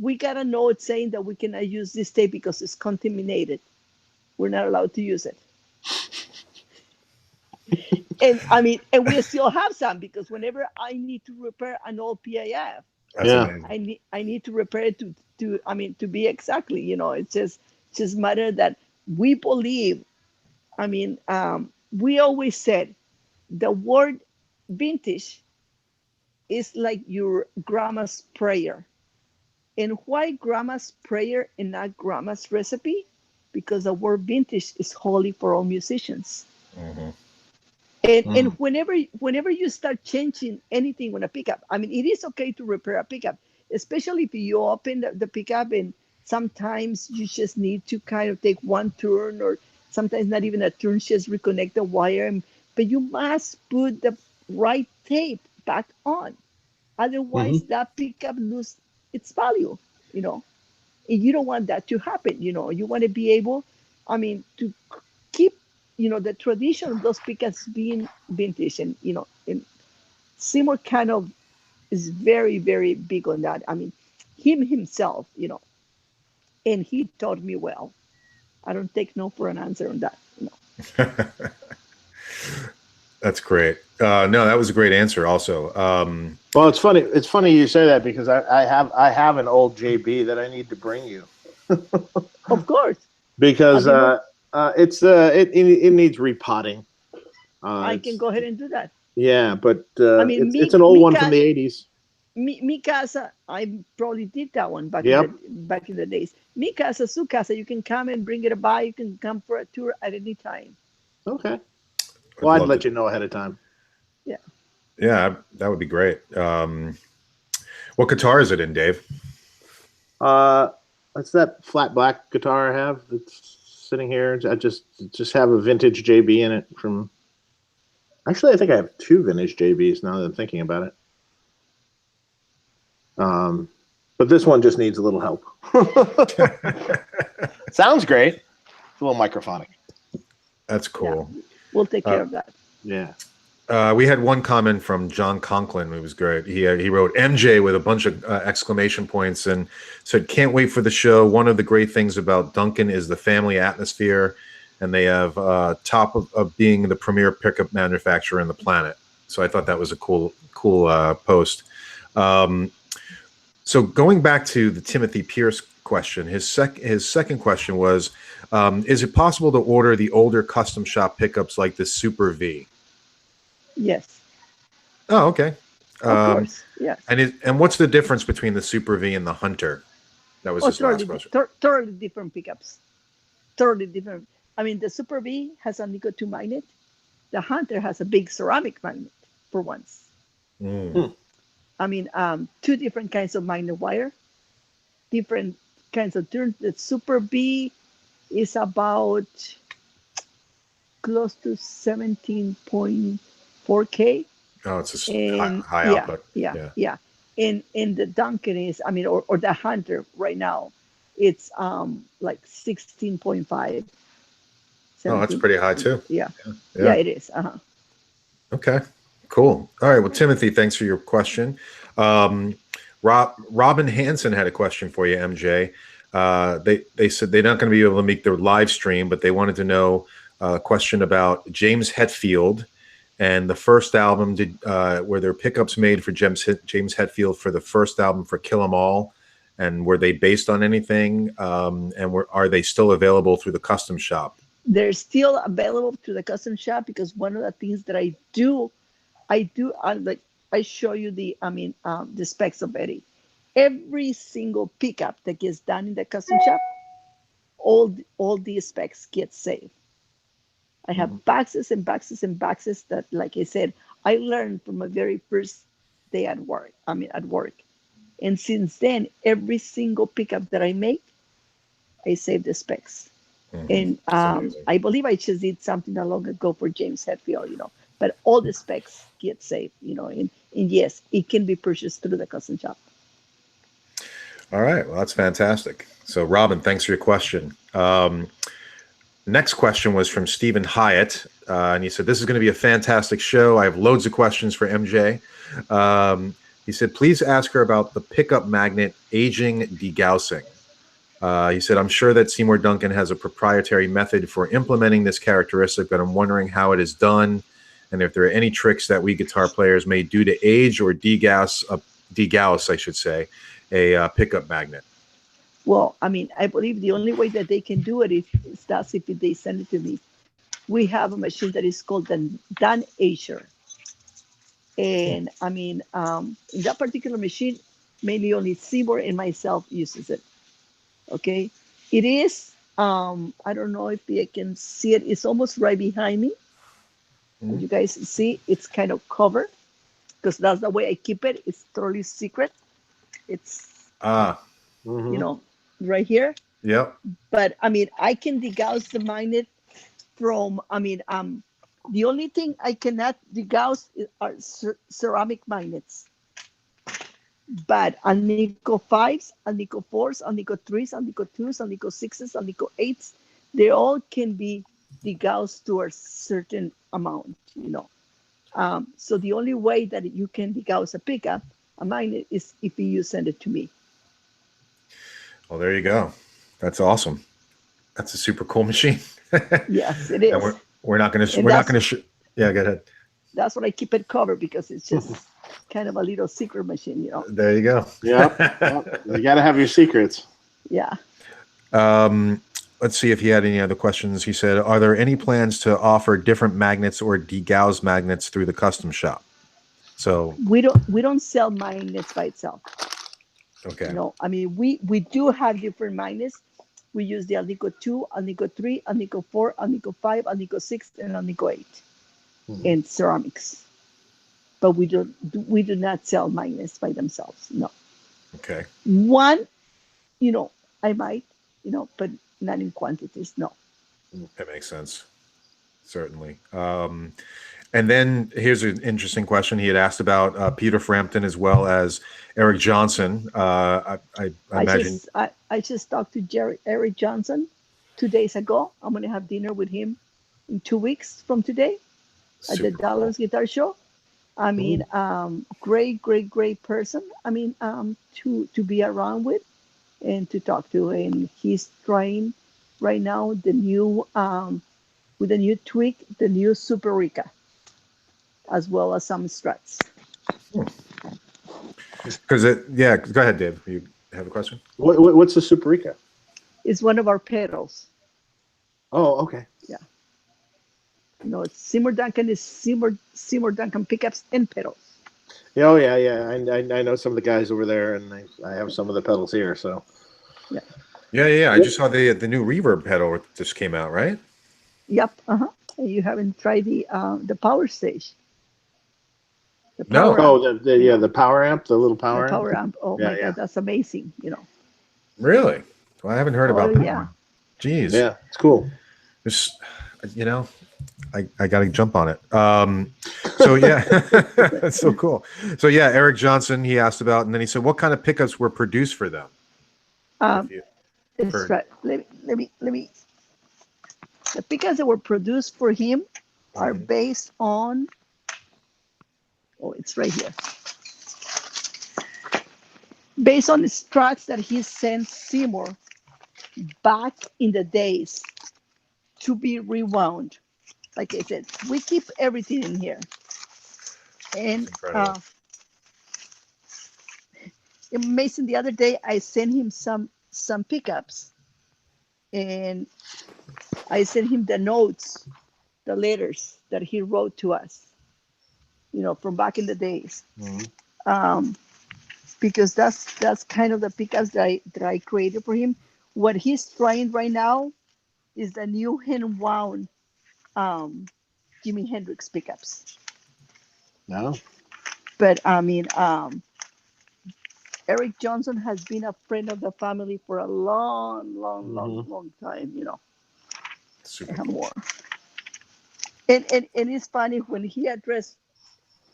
Speaker 2: we got a note saying that we cannot use this tape because it's contaminated. We're not allowed to use it. And I mean, and we still have some because whenever I need to repair an old PIF,
Speaker 1: That's
Speaker 3: Yeah.
Speaker 1: amazing.
Speaker 2: I need to repair it to be exactly. It's just matter that we believe. We always said the word vintage is like your grandma's prayer. And why grandma's prayer and not grandma's recipe? Because the word vintage is holy for all musicians.
Speaker 1: Hmm.
Speaker 2: And
Speaker 3: Mm.
Speaker 2: whenever you start changing anything on a pickup, I mean, it is okay to repair a pickup, especially if you open the pickup and sometimes you just need to kind of take one turn or sometimes not even a turn, just reconnect the wire. But you must put the right tape back on. Otherwise,
Speaker 3: Mhm.
Speaker 2: that pickup lose its value, you know. And you don't want that to happen, You want to be able, to keep, the tradition of those pickups being vintage and Seymour kind of is very, very big on that. I mean, him himself, and he taught me well. I don't take no for an answer on that.
Speaker 1: That's great. No, that was a great answer also.
Speaker 3: Well, it's funny. It's funny you say that because I have an old JB that I need to bring you.
Speaker 2: Of course.
Speaker 3: Because it needs repotting.
Speaker 2: I can go ahead and do that.
Speaker 3: Yeah, but
Speaker 2: I mean,
Speaker 3: it's an old one from the 80s.
Speaker 2: Mi casa, I probably did that one back
Speaker 3: Yep.
Speaker 2: back in the days. Mi casa, su casa, you can come and bring it by. You can come for a tour at any time.
Speaker 3: Okay. Well, I'd let you know ahead of time.
Speaker 2: Yeah.
Speaker 1: Yeah, that would be great. What guitar is it in, Dave?
Speaker 3: That's that flat black guitar I have that's sitting here. I just have a vintage JB in it from. Actually, I think I have 2 vintage JBs now that I'm thinking about it. But this one just needs a little help. Sounds great. It's a little microphonic.
Speaker 1: That's cool.
Speaker 2: Yeah. We'll take care of that.
Speaker 3: Yeah.
Speaker 1: We had one comment from John Conklin, who was great. He wrote MJ with a bunch of exclamation points and said, "Can't wait for the show. One of the great things about Duncan is the family atmosphere, and they have top of being the premier pickup manufacturer in the planet." So I thought that was a cool post. So going back to the Timothy Pierce question, his second question was, is it possible to order the older custom shop pickups like the Super V?
Speaker 2: Yes.
Speaker 1: Oh, okay.
Speaker 2: Of course. Yes.
Speaker 1: And what's the difference between the Super V and the Hunter? That was his last question.
Speaker 2: Totally different pickups. Totally different. I mean, the Super V has a nickel 2 magnet. The Hunter has a big ceramic magnet for once. I mean, 2 different kinds of magnet wire, different kinds of turns. The Super V is about close to 17.4K.
Speaker 1: Oh, it's a high output.
Speaker 2: Yeah. And the Duncan is, I mean, or the Hunter right now, it's like 16.5.
Speaker 1: Oh, that's pretty high too.
Speaker 2: Yeah, it is.
Speaker 1: Okay, cool. All right. Well, Timothy, thanks for your question. Robin Hansen had a question for you, MJ. They said they're not going to be able to make their live stream, but they wanted to know a question about James Hetfield and the first album. Were there pickups made for James Hetfield for the first album for Kill 'Em All, and were they based on anything? And are they still available through the custom shop?
Speaker 2: They're still available through the custom shop because one of the things that I show you the specs of Eddie. Every single pickup that gets done in the custom shop, all the specs get saved. I have boxes and boxes and boxes that, like I said, I learned from my very first day at work. And since then, every single pickup that I make, I save the specs. And I believe I just did something not long ago for James Hetfield, but all the specs get saved, and yes, it can be purchased through the custom shop.
Speaker 1: All right. Well, that's fantastic. So, Robin, thanks for your question. Next question was from Stephen Hyatt, and he said, "This is going to be a fantastic show. I have loads of questions for MJ." He said, "Please ask her about the pickup magnet aging degaussing." He said, "I'm sure that Seymour Duncan has a proprietary method for implementing this characteristic, but I'm wondering how it is done and if there are any tricks that we guitar players may do to age or degauss, I should say, a pickup magnet."
Speaker 2: Well, I mean, I believe the only way that they can do it is that's if they send it to me. We have a machine that is called the Dan Ager. And I mean, in that particular machine, mainly only Seymour and myself uses it. Okay. It is, I don't know if you can see it. It's almost right behind me. As you guys see, it's kind of covered because that's the way I keep it. It's totally secret. It's, right here.
Speaker 1: Yep.
Speaker 2: But I mean, I can degauss the magnet from, the only thing I cannot degauss are ceramic magnets. But Alnico 5s, Alnico 4s, Alnico 3s, Alnico 2s, Alnico 6s, Alnico 8s, they all can be degaussed to a certain amount, So the only way that you can degauss a pickup A magnet is if you send it to me.
Speaker 1: Well, there you go. That's awesome. That's a super cool machine.
Speaker 2: Yes, it
Speaker 1: And
Speaker 2: is.
Speaker 1: we're not going to
Speaker 2: And
Speaker 1: we're not going to yeah, go ahead.
Speaker 2: that's what I keep it covered because it's just kind of a little secret machine, you know.
Speaker 1: There you go.
Speaker 3: Yeah. You got to have your secrets.
Speaker 2: Yeah.
Speaker 1: Let's see if he had any other questions. He said, "Are there any plans to offer different magnets or degauss magnets through the custom shop?" So
Speaker 2: We don't sell magnets by itself.
Speaker 1: okay.
Speaker 2: You know, I mean, we do have different magnets. We use the Alnico 2, Alnico 3, Alnico 4, Alnico 5, Alnico 6, and Alnico 8 in ceramics. But we do not sell magnets by themselves. No.
Speaker 1: Okay.
Speaker 2: One, you know, I might, you know, but not in quantities. No.
Speaker 1: That makes sense. Certainly. And then here's an interesting question. He had asked about Peter Frampton as well as Eric Johnson. I imagine.
Speaker 2: I just talked to Eric Johnson 2 days ago. I'm going to have dinner with him in 2 weeks from today at the
Speaker 1: Super
Speaker 2: Dallas Guitar Show. I mean, great person. I mean, to be around with and to talk to. And he's trying right now the new with the new tweak, the new Super Rica, as well as some struts.
Speaker 1: Because yeah, go ahead, Dave. You have a question?
Speaker 3: What's the Super Rica?
Speaker 2: It's one of our pedals.
Speaker 3: Oh, okay.
Speaker 2: Yeah. You know, it's Seymour Duncan is Seymour Duncan pickups and pedals.
Speaker 3: Oh, yeah. I know some of the guys over there, and I have some of the pedals here. So.
Speaker 1: Yeah. I just saw the new reverb pedal just came out, right?
Speaker 2: Yep. And you haven't tried the Power Stage. The
Speaker 1: No.
Speaker 2: power amp,
Speaker 3: The power amp, the little power
Speaker 2: the
Speaker 3: amp.
Speaker 2: power amp. Oh my God, that's amazing. You know.
Speaker 1: Really? Well, I haven't heard about that
Speaker 2: yeah.
Speaker 1: one. Jeez.
Speaker 3: Yeah, it's cool.
Speaker 1: This, you know, I got to jump on it. So yeah, that's so cool. So yeah, Eric Johnson, he asked about, and then he said, what kind of pickups were produced for them?
Speaker 2: It's right. Let me. The pickups that were produced for him are based on. Oh, it's right here. Based on the struts that he sent Seymour back in the days to be rewound. Like I said, we keep everything in here. And amazing, the other day I sent him some pickups, and I sent him the notes, the letters that he wrote to us, you know, from back in the days. Because that's kind of the pickups that I created for him. What he's trying right now is the new hand wound Jimi Hendrix pickups.
Speaker 3: No.
Speaker 2: But I mean, Eric Johnson has been a friend of the family for a long time, you know.
Speaker 1: Super
Speaker 2: And
Speaker 1: cool.
Speaker 2: more. And it's funny when he addressed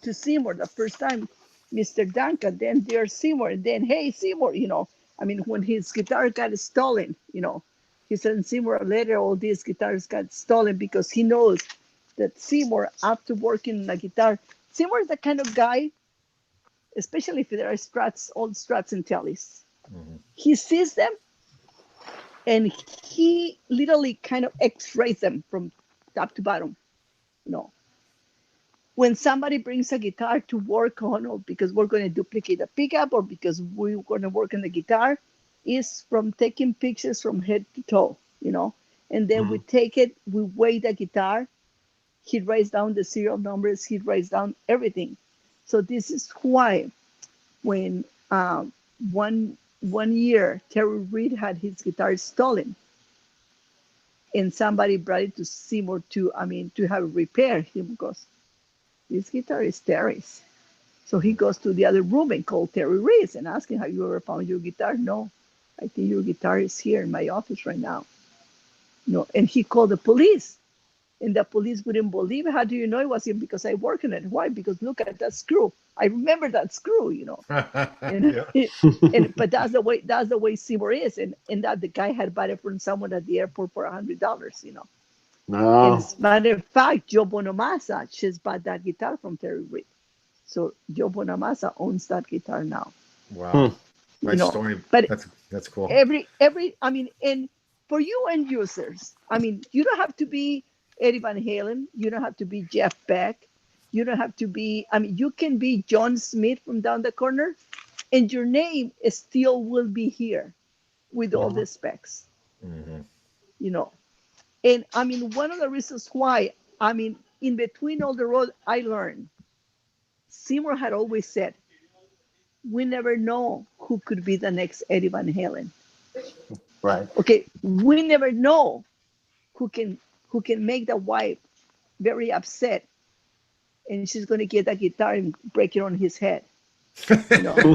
Speaker 2: to Seymour the first time, Mr. Duncan, then dear Seymour, and then hey Seymour, you know. I mean, when his guitar got stolen, you know, he sent Seymour a letter. All these guitars got stolen because he knows that Seymour, after working on a guitar, Seymour is the kind of guy, especially if there are struts, old struts and tellies. He sees them and he literally kind of x-rays them from top to bottom. You know, when somebody brings a guitar to work on, or because we're going to duplicate a pickup, or because we're going to work on the guitar, is from taking pictures from head to toe, you know, and then we take it, we weigh the guitar. He writes down the serial numbers. He writes down everything. So this is why when one year Terry Reid had his guitar stolen, and somebody brought it to Seymour to have it repaired, he goes, this guitar is Terry's. So he goes to the other room and called Terry Reid and asked him, have you ever found your guitar? No, I think your guitar is here in my office right now. No, and he called the police. And the police wouldn't believe it. How do you know it was him? Because I work on it. Why? Because look at that screw. I remember that screw, you know. But that's the way Seymour is. And that the guy had bought it from someone at the airport for $100, you know.
Speaker 3: No.
Speaker 2: And as a matter of fact, Joe Bonamassa just bought that guitar from Terry Reid. So Joe Bonamassa owns that guitar now.
Speaker 1: Wow. Nice story.
Speaker 2: But
Speaker 1: that's cool.
Speaker 2: I mean, and for you end users, I mean, you don't have to be Eddie Van Halen. You don't have to be Jeff Beck. You don't have to be, I mean, you can be John Smith from down the corner, and your name still will be here with all the specs, you know. And I mean, one of the reasons why, I mean, in between all the road, I learned, Seymour had always said, we never know who could be the next Eddie Van Halen.
Speaker 3: Right.
Speaker 2: Okay, we never know who can make the wife very upset, and she's going to get that guitar and break it on his head. You know?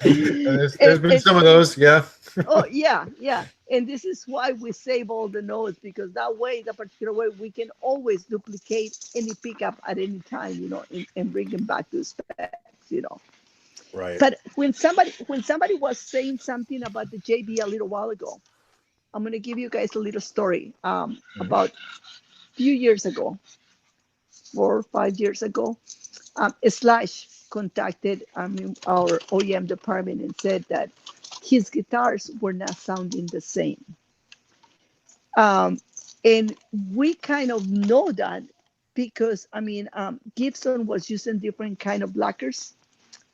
Speaker 1: There's been some of those, yeah.
Speaker 2: Oh yeah, yeah. And this is why we save all the notes, because that way, the particular way, we can always duplicate any pickup at any time, you know, and bring them back to specs, you know.
Speaker 1: Right.
Speaker 2: But when somebody was saying something about the JB a little while ago, I'm going to give you guys a little story. About a few years ago, 4 or 5 years ago, Slash contacted our OEM department and said that his guitars were not sounding the same. And we kind of know that because, I mean, Gibson was using different kind of lacquers,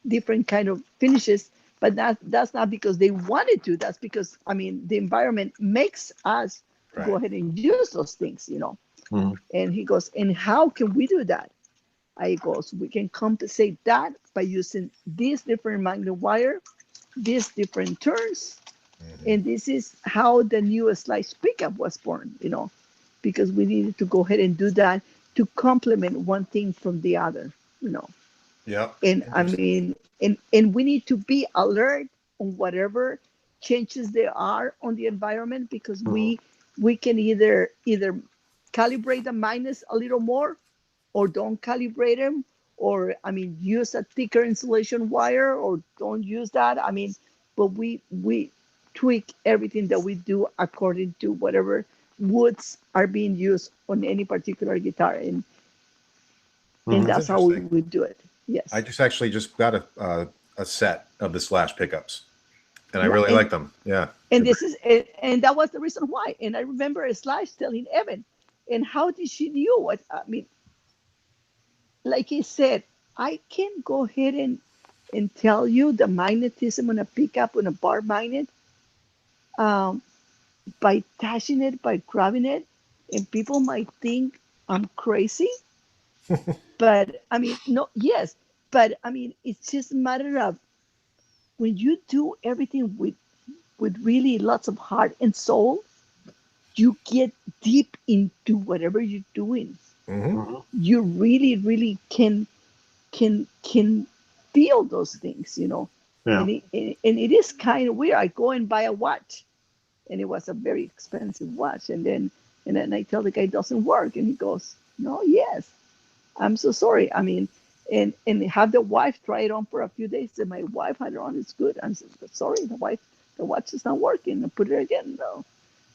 Speaker 2: different kind of finishes, but that's not because they wanted to. That's because, I mean, the environment makes us go ahead and use those things, you know. And he goes, and how can we do that? I goes, we can compensate that by using this different magnet wire, these different turns, and this is how the new Slash pickup was born, you know, because we needed to go ahead and do that to complement one thing from the other, you know.
Speaker 1: Yeah.
Speaker 2: And I mean, and we need to be alert on whatever changes there are on the environment, because we can either calibrate the magnets a little more, or don't calibrate them, or I mean, use a thicker insulation wire, or don't use that. I mean, but we tweak everything that we do according to whatever woods are being used on any particular guitar, and that's how we would do it. Yes.
Speaker 1: I actually just got a set of the Slash pickups, and I really like them. Yeah.
Speaker 2: And and that was the reason why. And I remember Slash telling Evan, and how did she knew what I mean? Like he said, I can go ahead and tell you the magnetism on a pickup on a bar magnet by touching it, by grabbing it, and people might think I'm crazy. But I mean, no, yes, but I mean, it's just a matter of when you do everything with really lots of heart and soul, you get deep into whatever you're doing. You really, really can feel those things, you know.
Speaker 3: Yeah.
Speaker 2: And it is kind of weird. I go and buy a watch, and it was a very expensive watch, and then I tell the guy it doesn't work, and he goes, "No, yes, I'm so sorry." I mean, and have the wife try it on for a few days, and my wife had it on. It's good. I'm so sorry, the watch is not working. And put it again. No.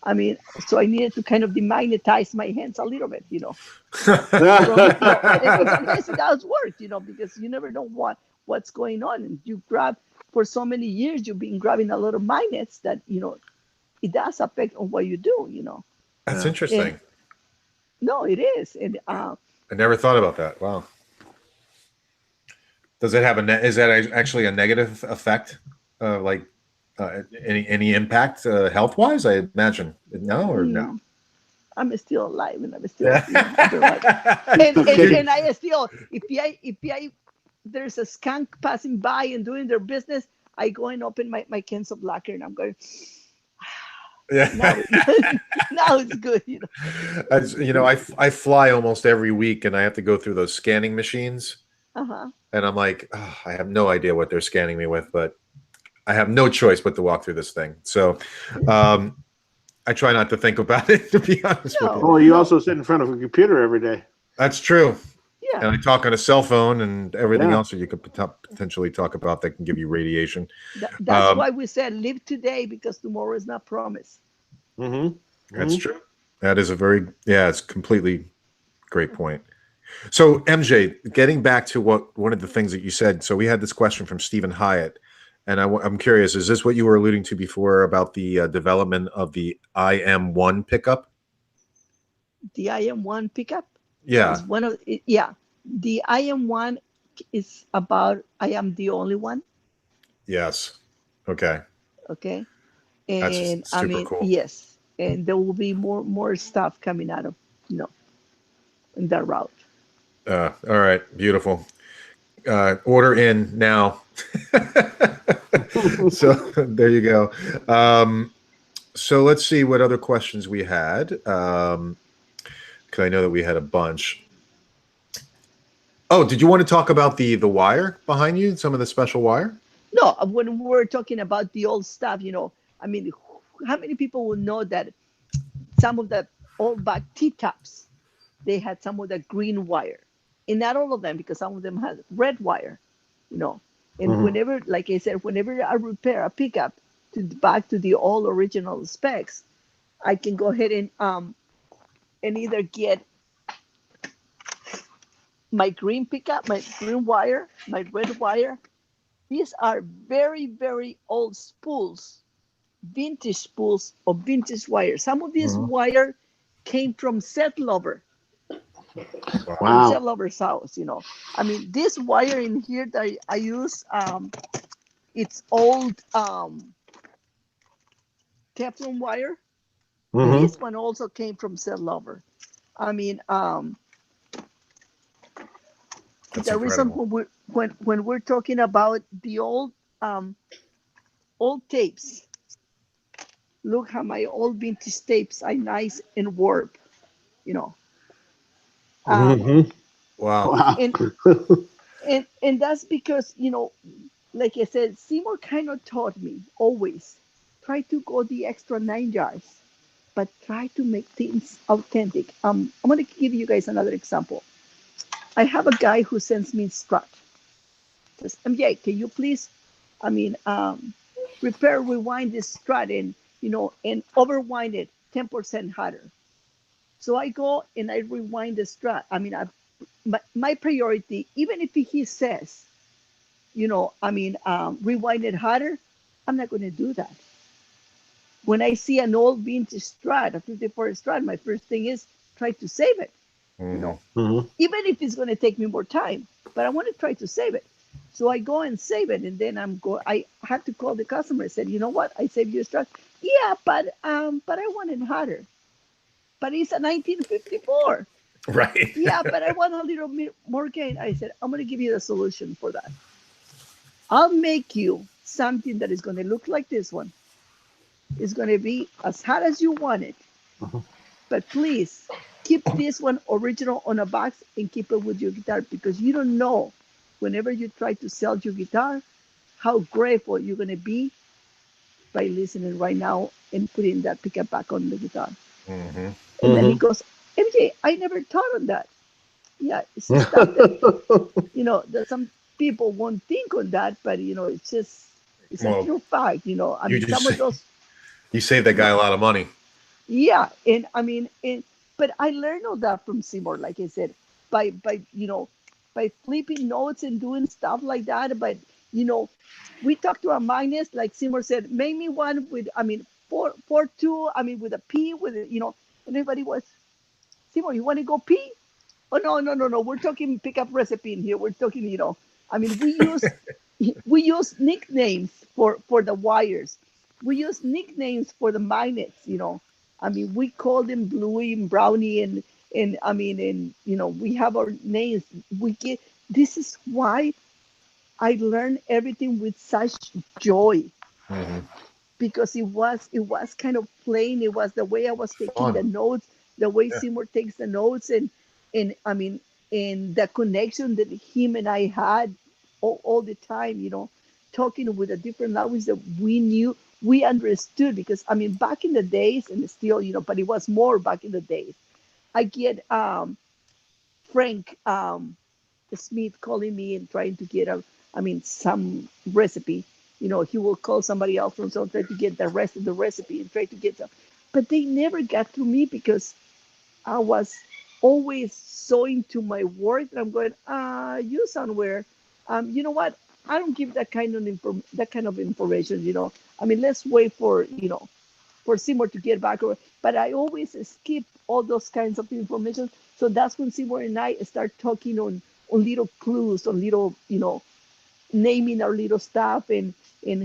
Speaker 2: I mean, so I needed to kind of demagnetize my hands a little bit, you know. And sometimes it does work, you know, because you never know what's going on. And you grab, for so many years, you've been grabbing a lot of magnets that, you know, it does affect on what you do, you know.
Speaker 1: That's interesting.
Speaker 2: No, it is. And
Speaker 1: I never thought about that. Wow. Does it have is that actually a negative effect? Like any impact health wise? I imagine no or no.
Speaker 2: I'm still alive, and I'm still alive. And I still, if I there's a skunk passing by and doing their business, I go and open my cans of lacquer, and I'm going.
Speaker 1: Yeah.
Speaker 2: Now it's good, you know.
Speaker 1: As, you know, I fly almost every week, and I have to go through those scanning machines. And I'm like, oh, I have no idea what they're scanning me with, but I have no choice but to walk through this thing. So I try not to think about it, to be honest with you.
Speaker 3: Oh, you also sit in front of a computer every day.
Speaker 1: That's true.
Speaker 2: Yeah.
Speaker 1: And I talk on a cell phone and everything else that you could potentially talk about that can give you radiation.
Speaker 2: That's why we said live today, because tomorrow is not promised.
Speaker 1: That's true. That is it's completely great point. So MJ, getting back to one of the things that you said. So we had this question from Stephen Hyatt, and I'm curious: is this what you were alluding to before about the development of the IM1 pickup?
Speaker 2: The IM1 pickup
Speaker 1: Yeah.
Speaker 2: is one of yeah. The IM1 is about I am the only one.
Speaker 1: Yes. Okay.
Speaker 2: Okay,
Speaker 1: That's
Speaker 2: and I
Speaker 1: super
Speaker 2: mean
Speaker 1: cool.
Speaker 2: yes, and there will be more stuff coming out of you know in that route.
Speaker 1: All right. Beautiful. Order in now. So there you go. So let's see what other questions we had. Because I know that we had a bunch. Oh, did you want to talk about the wire behind you? Some of the special wire?
Speaker 2: No, when we're talking about the old stuff, I mean, how many people will know that some of the old back T-tops, they had some of the green wire, and not all of them, because some of them had red wire, you know. And whenever, like I said, whenever I repair a pickup to back to the all original specs, I can go ahead and either get my green pickup, my green wire, my red wire. These are very, very old spools, vintage spools of vintage wire. Some of this wire came from set lover, from
Speaker 3: Wow.
Speaker 2: set lover's house. I mean, this wire in here that I use, it's old Teflon wire.
Speaker 3: Mm-hmm.
Speaker 2: This one also came from set lover. I mean,
Speaker 1: That's
Speaker 2: the reason
Speaker 1: incredible.
Speaker 2: when we're talking about the um, old tapes, look how my old vintage tapes are nice and warped. You know, um,
Speaker 3: Mm-hmm.
Speaker 1: Wow.
Speaker 3: Wow.
Speaker 2: and and that's because like I said, Seymour kind of taught me always try to go the extra 9 yards, but try to make things authentic. I'm gonna give you guys another example. I have a guy who sends me strut. Says, MJ, can you please, I mean, repair, rewind this strut and overwind it 10% harder. So I go and I rewind the strut. I mean, my priority, even if he says, rewind it harder, I'm not going to do that. When I see an old vintage Strat, a 54 Strat, my first thing is try to save it, you
Speaker 1: Hmm.
Speaker 2: know,
Speaker 3: Mm-hmm.
Speaker 2: even if it's going to take me more time, but I want to try to save it. So I go and save it, and then I had to call the customer and said, you know what, I saved you a Strat. Yeah, but I want it harder. But it's a 1954.
Speaker 1: Right.
Speaker 2: Yeah, but I want a little bit more gain. I said, I'm going to give you the solution for that. I'll make you something that is going to look like this one. It's going to be as hard as you want it. But please keep this one original on a box and keep it with your guitar, because you don't know whenever you try to sell your guitar how grateful you're going to be by listening right now and putting that pickup back on the guitar.
Speaker 1: Hmm.
Speaker 2: And then he
Speaker 3: Mm-hmm.
Speaker 2: goes, MJ, I never thought on that. Yeah, it's just stuff that, that some people won't think on that, but, it's a
Speaker 1: Well,
Speaker 2: true fact. I
Speaker 1: you
Speaker 2: mean, some of
Speaker 1: just
Speaker 2: those,
Speaker 1: you saved that
Speaker 2: you
Speaker 1: guy
Speaker 2: know,
Speaker 1: a lot of money.
Speaker 2: yeah. And I mean, but I learned all that from Seymour, like I said, by flipping notes and doing stuff like that. But, you know, we talked to our Magnus, like Seymour said, make me one with, I mean, 4-2, I mean, with a P, and everybody was, Seymour, you want to go P? Oh, no, no, no, no. We're talking pickup recipe in here. We're talking, I mean, we use nicknames for the wires. We use nicknames for the magnets. I mean, we call them Bluey and Brownie and I mean, and we have our names. We get This is why I learned everything with such joy,
Speaker 1: Hmm.
Speaker 2: because it was kind of plain. It was the way I was taking the
Speaker 1: Fun.
Speaker 2: notes, the way
Speaker 1: Yeah.
Speaker 2: Seymour takes the notes, and I mean, and the connection that him and I had all the time. Talking with a different language that we understood. Because I mean, back in the days, and still, but it was more back in the days. I get Frank Smith calling me and trying to get some recipe. He will call somebody else from some, try to get the rest of the recipe and try to get some. But they never got to me because I was always so into my work that I'm going, you sound weird. You know what? I don't give that kind of information. I mean, let's wait for for Seymour to get back. But I always skip all those kinds of information. So that's when Seymour and I start talking on little clues, on little naming our little stuff and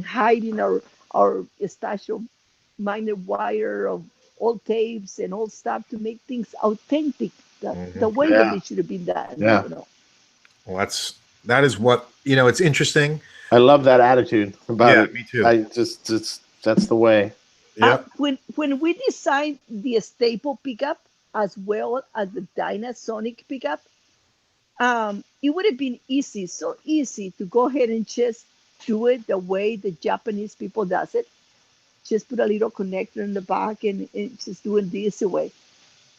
Speaker 2: hiding our stash of minor wire of old tapes and old stuff to make things authentic, the way that
Speaker 3: Yeah.
Speaker 2: they should have been done.
Speaker 3: Yeah.
Speaker 1: Well, that is what it's interesting.
Speaker 3: I love that attitude about it.
Speaker 1: Me too.
Speaker 3: That's the way.
Speaker 1: Yeah.
Speaker 2: When we designed the staple pickup as well as the Dynasonic pickup, it would have been so easy to go ahead and just do it the way the Japanese people does it. Just put a little connector in the back and just do it this way.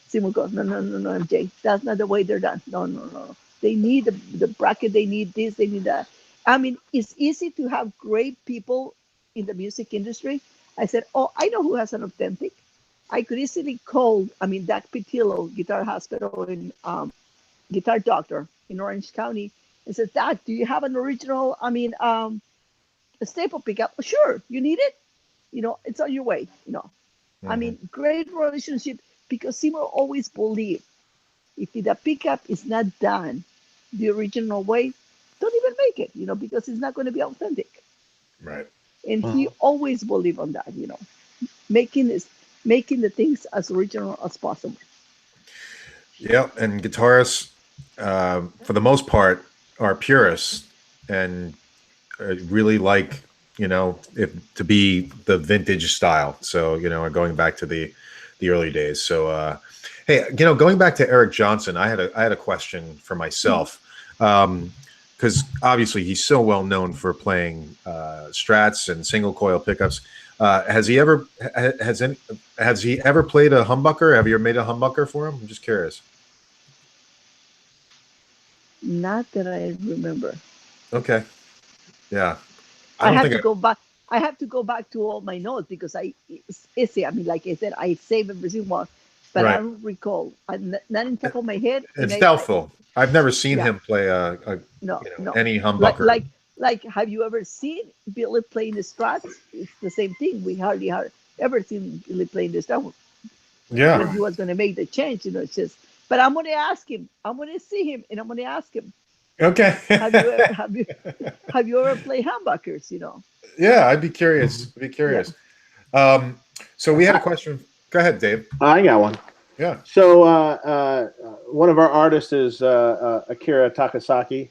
Speaker 2: Simon goes, no, MJ, that's not the way they're done. No. They need the bracket, they need this, they need that. I mean, it's easy to have great people in the music industry. I said, oh, I know who has an authentic. I could easily call, Doc Pitillo, Guitar Hospital and Guitar Doctor in Orange County, and said, Doc, do you have an original, a staple pickup? Sure, you need it? It's on your way, great relationship, because Seymour always believed if the pickup is not done the original way, don't even make it, because it's not going to be authentic.
Speaker 1: Right.
Speaker 2: And he always believed on that, making the things as original as possible.
Speaker 1: Yeah, and guitarists, for the most part, are purists and really like it to be the vintage style. So going back to the early days. So hey, going back to Eric Johnson, I had a question for myself, because obviously he's so well known for playing Strats and single coil pickups. Has he ever played a humbucker? Have you ever made a humbucker for him? I'm just curious.
Speaker 2: Not that I remember.
Speaker 1: Okay. Yeah.
Speaker 2: I have to go back to all my notes, because like I said, I save every single one, but
Speaker 1: Right.
Speaker 2: I don't recall. Not in top of my head.
Speaker 1: It's doubtful. I've never seen him play
Speaker 2: no.
Speaker 1: any humbucker.
Speaker 2: Like, have you ever seen Billy playing the Strats? It's the same thing. We hardly ever seen Billy playing the Strats.
Speaker 1: Yeah.
Speaker 2: When he was going to make the change, it's just. But I'm going to ask him. I'm going to see him, and I'm going to ask him.
Speaker 1: Okay.
Speaker 2: have you ever played humbuckers?
Speaker 1: Yeah, I'd be curious. Yeah. So we had a question. Go ahead, Dave.
Speaker 3: I got one.
Speaker 1: Yeah.
Speaker 3: So one of our artists is Akira Takasaki,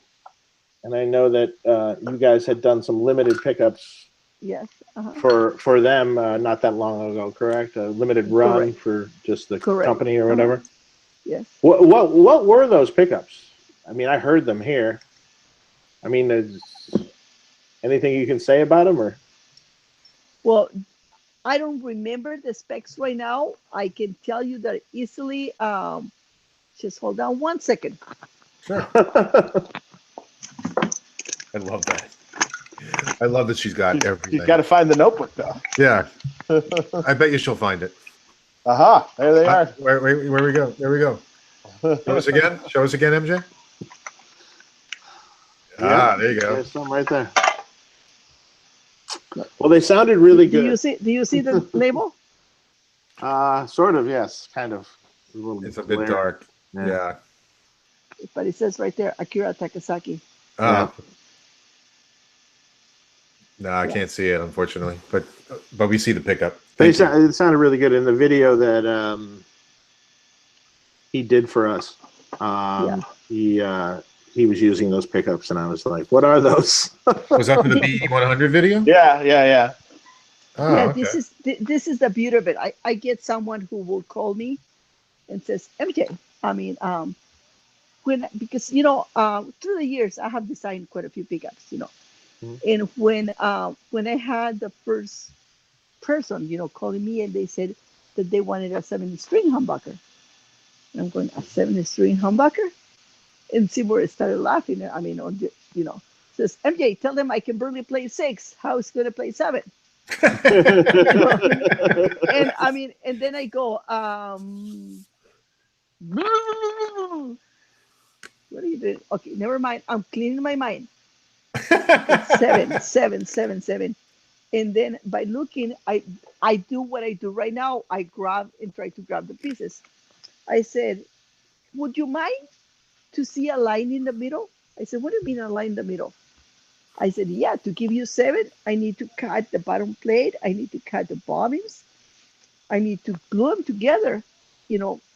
Speaker 3: and I know that you guys had done some limited pickups.
Speaker 2: Yes.
Speaker 3: For them not that long ago, correct? A limited run for just the company or whatever.
Speaker 2: Yes.
Speaker 3: What were those pickups? I heard them here. Anything you can say about them, or?
Speaker 2: Well, I don't remember the specs right now. I can tell you that easily. Just hold on 1 second.
Speaker 1: Sure. I love that. I love that she's got everything.
Speaker 3: She's got to find the notebook, though.
Speaker 1: Yeah. I bet you she'll find it.
Speaker 3: Aha! There they are.
Speaker 1: Where we go? There we go. Show us again, MJ.
Speaker 3: Yeah,
Speaker 1: there you go.
Speaker 3: There's some right there. Well, they sounded really good.
Speaker 2: Do you see the label?
Speaker 3: Sort of, yes. Kind of.
Speaker 1: It's a bit dark. Yeah.
Speaker 2: But it says right there, Akira Takasaki.
Speaker 1: No, I can't see it, unfortunately. But we see the pickup.
Speaker 3: It sounded really good in the video that he did for us. He was using those pickups, and I was like, "What are those?"
Speaker 1: Was that for the BE100 video?
Speaker 3: Yeah.
Speaker 1: Oh,
Speaker 2: yeah,
Speaker 1: okay.
Speaker 2: this is the beauty of it. I get someone who will call me and says, MJ, because through the years I have designed quite a few pickups, and when I had the first person, calling me, and they said that they wanted a 7-string humbucker, and I'm going, a 7-string humbucker? And Seymour started laughing. Says, MJ, tell them I can barely play 6. How is going to play 7? And then I go, What are you doing? Okay, never mind. I'm cleaning my mind. It's 7, 7, 7, 7. And then by looking, I do what I do right now. I grab and try to grab the pieces. I said, would you mind to see a line in the middle? I said, what do you mean a line in the middle? I said, yeah, to give you 7, I need to cut the bottom plate. I need to cut the bobbins. I need to glue them together,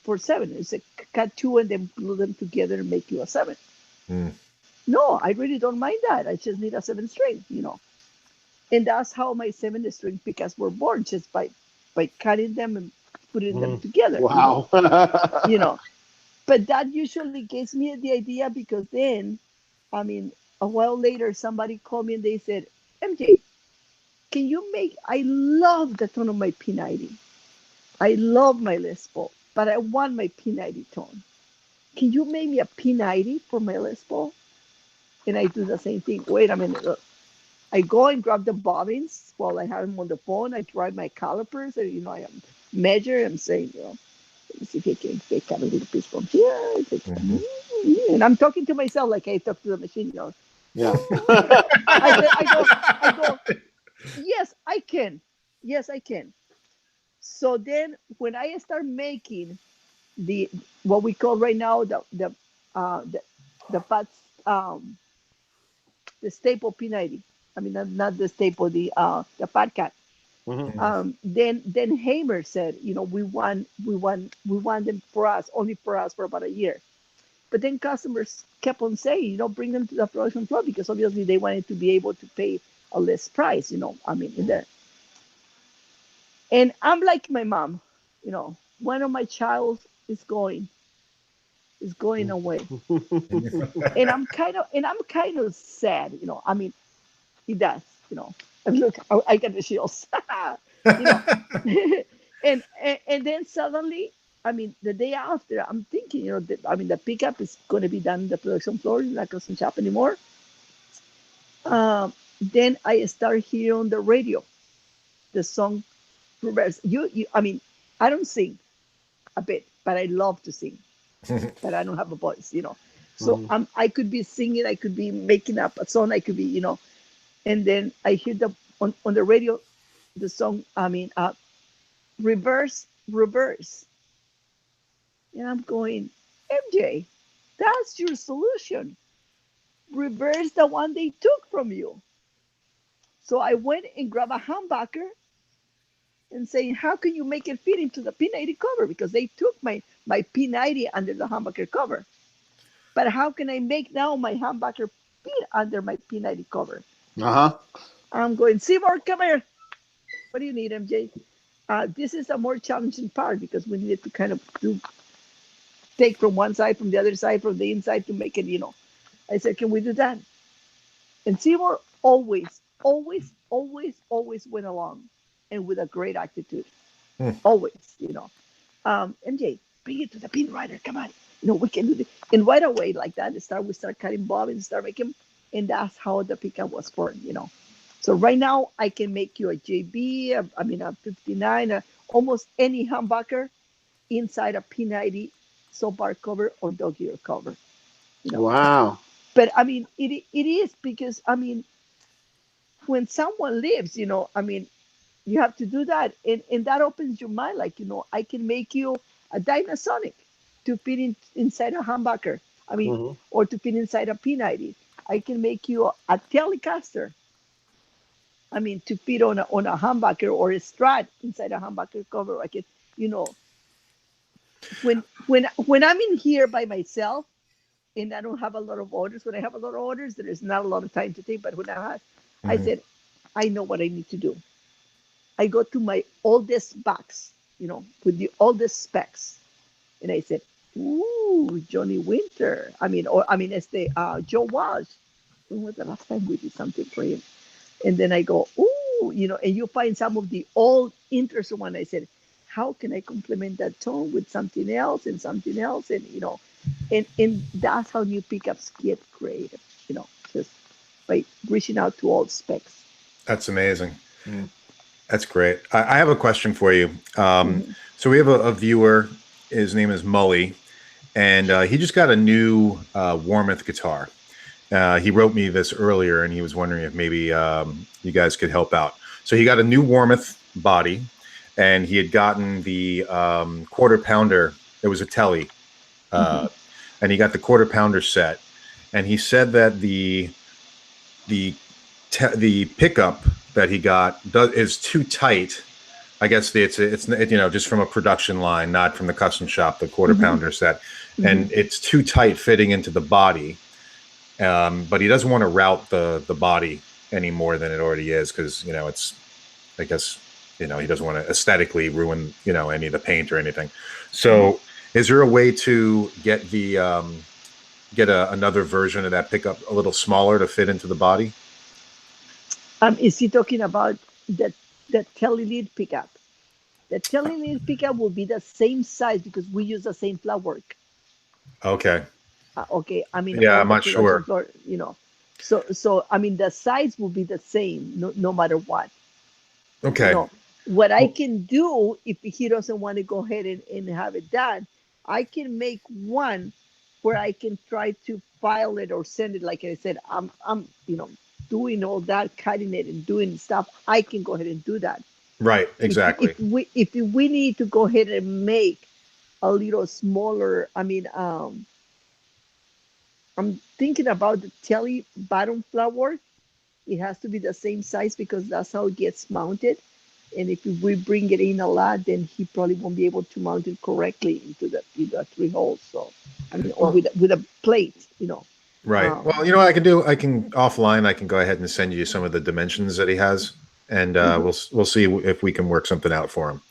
Speaker 2: for 7. It's a cut 2 and then glue them together and make you a 7.
Speaker 1: Mm.
Speaker 2: No, I really don't mind that. I just need a 7 string. And that's how my 7 string pickups were born, just by cutting them and putting them together.
Speaker 3: Wow.
Speaker 2: But that usually gives me the idea, because then, a while later, somebody called me and they said, MJ, can you make, I love the tone of my P90. I love my Les Paul, but I want my P90 tone. Can you make me a P90 for my Les Paul? And I do the same thing. Wait a minute. Look. I go and grab the bobbins while I have them on the phone. I try my calipers, and I am measure. I'm saying, let me see if I can pick up a little piece from here. And I'm talking to myself like I talk to the machine.
Speaker 3: Yeah.
Speaker 2: I go. Yes, I can. Yes, I can. So then, when I start making what we call right now the fats, the staple P90. Not the staple, the fat cat. Then Hamer said, we want them for us, only for us, for about a year. But then customers kept on saying, bring them to the production floor, because obviously they wanted to be able to pay a less price. And I'm like my mom, one of my child is going away. And I'm kind of sad, he does, And look, I got the chills. And then suddenly, the day after, I'm thinking, the pickup is going to be done in the production floor, it's not going to shop anymore. Then I start hearing on the radio the song Reverse. I don't sing a bit, but I love to sing. But I don't have a voice, So I could be singing, I could be making up a song, I could be, and then I hear on the radio the song, reverse, reverse. And I'm going, MJ, that's your solution. Reverse the one they took from you. So I went and grabbed a humbucker and saying, how can you make it fit into the P90 cover? Because they took my P90 under the humbucker cover. But how can I make now my humbucker fit under my P90 cover? I'm going, Seymour, come here. What do you need, MJ? This is a more challenging part, because we needed to kind of take from one side, from the other side, from the inside to make it, I said, can we do that? And Seymour always went along, and with a great attitude. Always, MJ, bring it to the pin rider. Come on. We can do this. And right away, like that, we start cutting bobbins, start making, and that's how the pickup was born, So right now, I can make you a JB, a 59, almost any humbucker inside a P90 soap bar cover or dog ear cover.
Speaker 3: Wow.
Speaker 2: But it is because, when someone leaves, you have to do that. And that opens your mind. Like, I can make you a Dynasonic to fit inside a humbucker. Or to fit inside a P90. I can make you a Telecaster. To fit on a humbucker, or a Strat inside a humbucker cover. I can, when I'm in here by myself and I don't have a lot of orders, when I have a lot of orders, there is not a lot of time to think. But when I said, I know what I need to do. I go to my oldest box, with the oldest specs. And I said, ooh, Johnny Winter. It's the Joe Walsh. When was the last time we did something for him? And then I go, ooh, and you find some of the old interesting one. I said, how can I complement that tone with something else and something else? And, and that's how new pickups get creative, just by reaching out to old specs.
Speaker 1: That's amazing. That's great. I have a question for you. So we have a viewer. His name is Mully, and he just got a new Warmoth guitar. He wrote me this earlier, and he was wondering if maybe you guys could help out. So he got a new Warmoth body, and he had gotten the quarter pounder. It was a Telly, and he got the quarter pounder set. And he said that the pickup that he got is too tight. I guess it's just from a production line, not from the custom shop, the quarter pounder set, and it's too tight fitting into the body. But he doesn't want to route the body any more than it already is, because it's, I guess, he doesn't want to aesthetically ruin any of the paint or anything. So is there a way to get another version of that pickup a little smaller to fit into the body?
Speaker 2: Is he talking about the Telly pickup? The Telly pickup will be the same size because we use the same flat work.
Speaker 1: Okay.
Speaker 2: Okay. I mean,
Speaker 1: yeah, I'm not sure.
Speaker 2: Floor, so I mean, the size will be the same no matter what.
Speaker 1: Okay.
Speaker 2: What I can do, if he doesn't want to go ahead and have it done, I can make one where I can try to file it or send it. Like I said, I'm doing all that, cutting it and doing stuff. I can go ahead and do that.
Speaker 1: Right, exactly.
Speaker 2: If we need to go ahead and make a little smaller, I mean, I'm thinking about the Telly bottom flat work. It has to be the same size because that's how it gets mounted. And if we bring it in a lot, then he probably won't be able to mount it correctly into the 3 holes. So, I mean, with a plate,
Speaker 1: Right. Well, I can offline. I can go ahead and send you some of the dimensions that he has, and we'll see if we can work something out for him.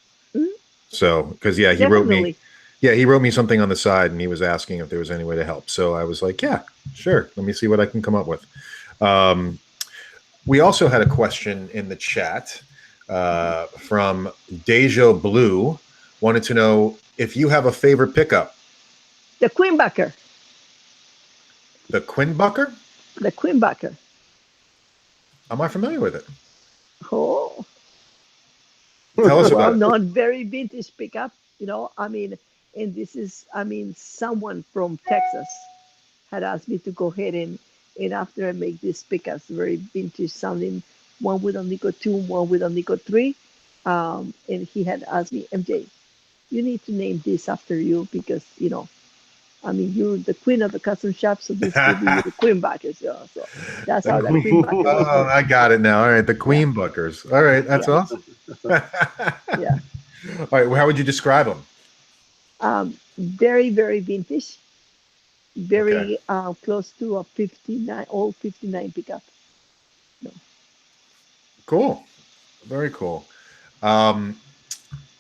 Speaker 1: So, because he wrote me something on the side, and he was asking if there was any way to help. So I was like, yeah, sure. Let me see what I can come up with. We also had a question in the chat from Deja Blue. Wanted to know if you have a favorite pickup.
Speaker 2: The Queenbacker.
Speaker 1: The Queenbacker?
Speaker 2: The Queenbacker.
Speaker 1: Am I familiar with it?
Speaker 2: Oh.
Speaker 1: Tell us about it.
Speaker 2: Well-known, very vintage pickup. I mean, and this is, someone from Texas had asked me to go ahead and after I make these pickups, very vintage sounding, one with a Nico 2, one with a Nico 3. And he had asked me, MJ, you need to name this after you because, you're the queen of the custom shop, so this will be the Queenbackers. So that's how the Queenbacker was.
Speaker 1: Oh, I got it now. All right, the Queenbackers. All right, that's awesome.
Speaker 2: Yeah.
Speaker 1: All right, well, how would you describe them?
Speaker 2: Very, very vintage. Very close to a 59 pickup.
Speaker 1: Cool. Very cool. All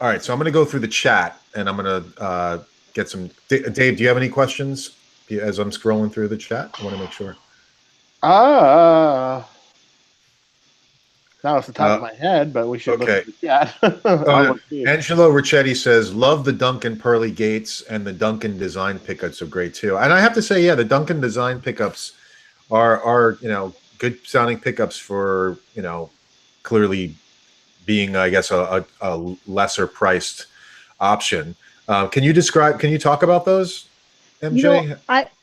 Speaker 1: right, so I'm going to go through the chat, and I'm going to get some. Dave, do you have any questions as I'm scrolling through the chat? I want to make sure.
Speaker 3: Not off the top of my head, but we should look at the chat.
Speaker 1: Angelo Ricchetti says, love the Duncan Pearly Gates, and the Duncan design pickups are great too. And I have to say, the Duncan design pickups are good sounding pickups for, clearly being, I guess, a lesser priced option. Can you talk about those, MJ?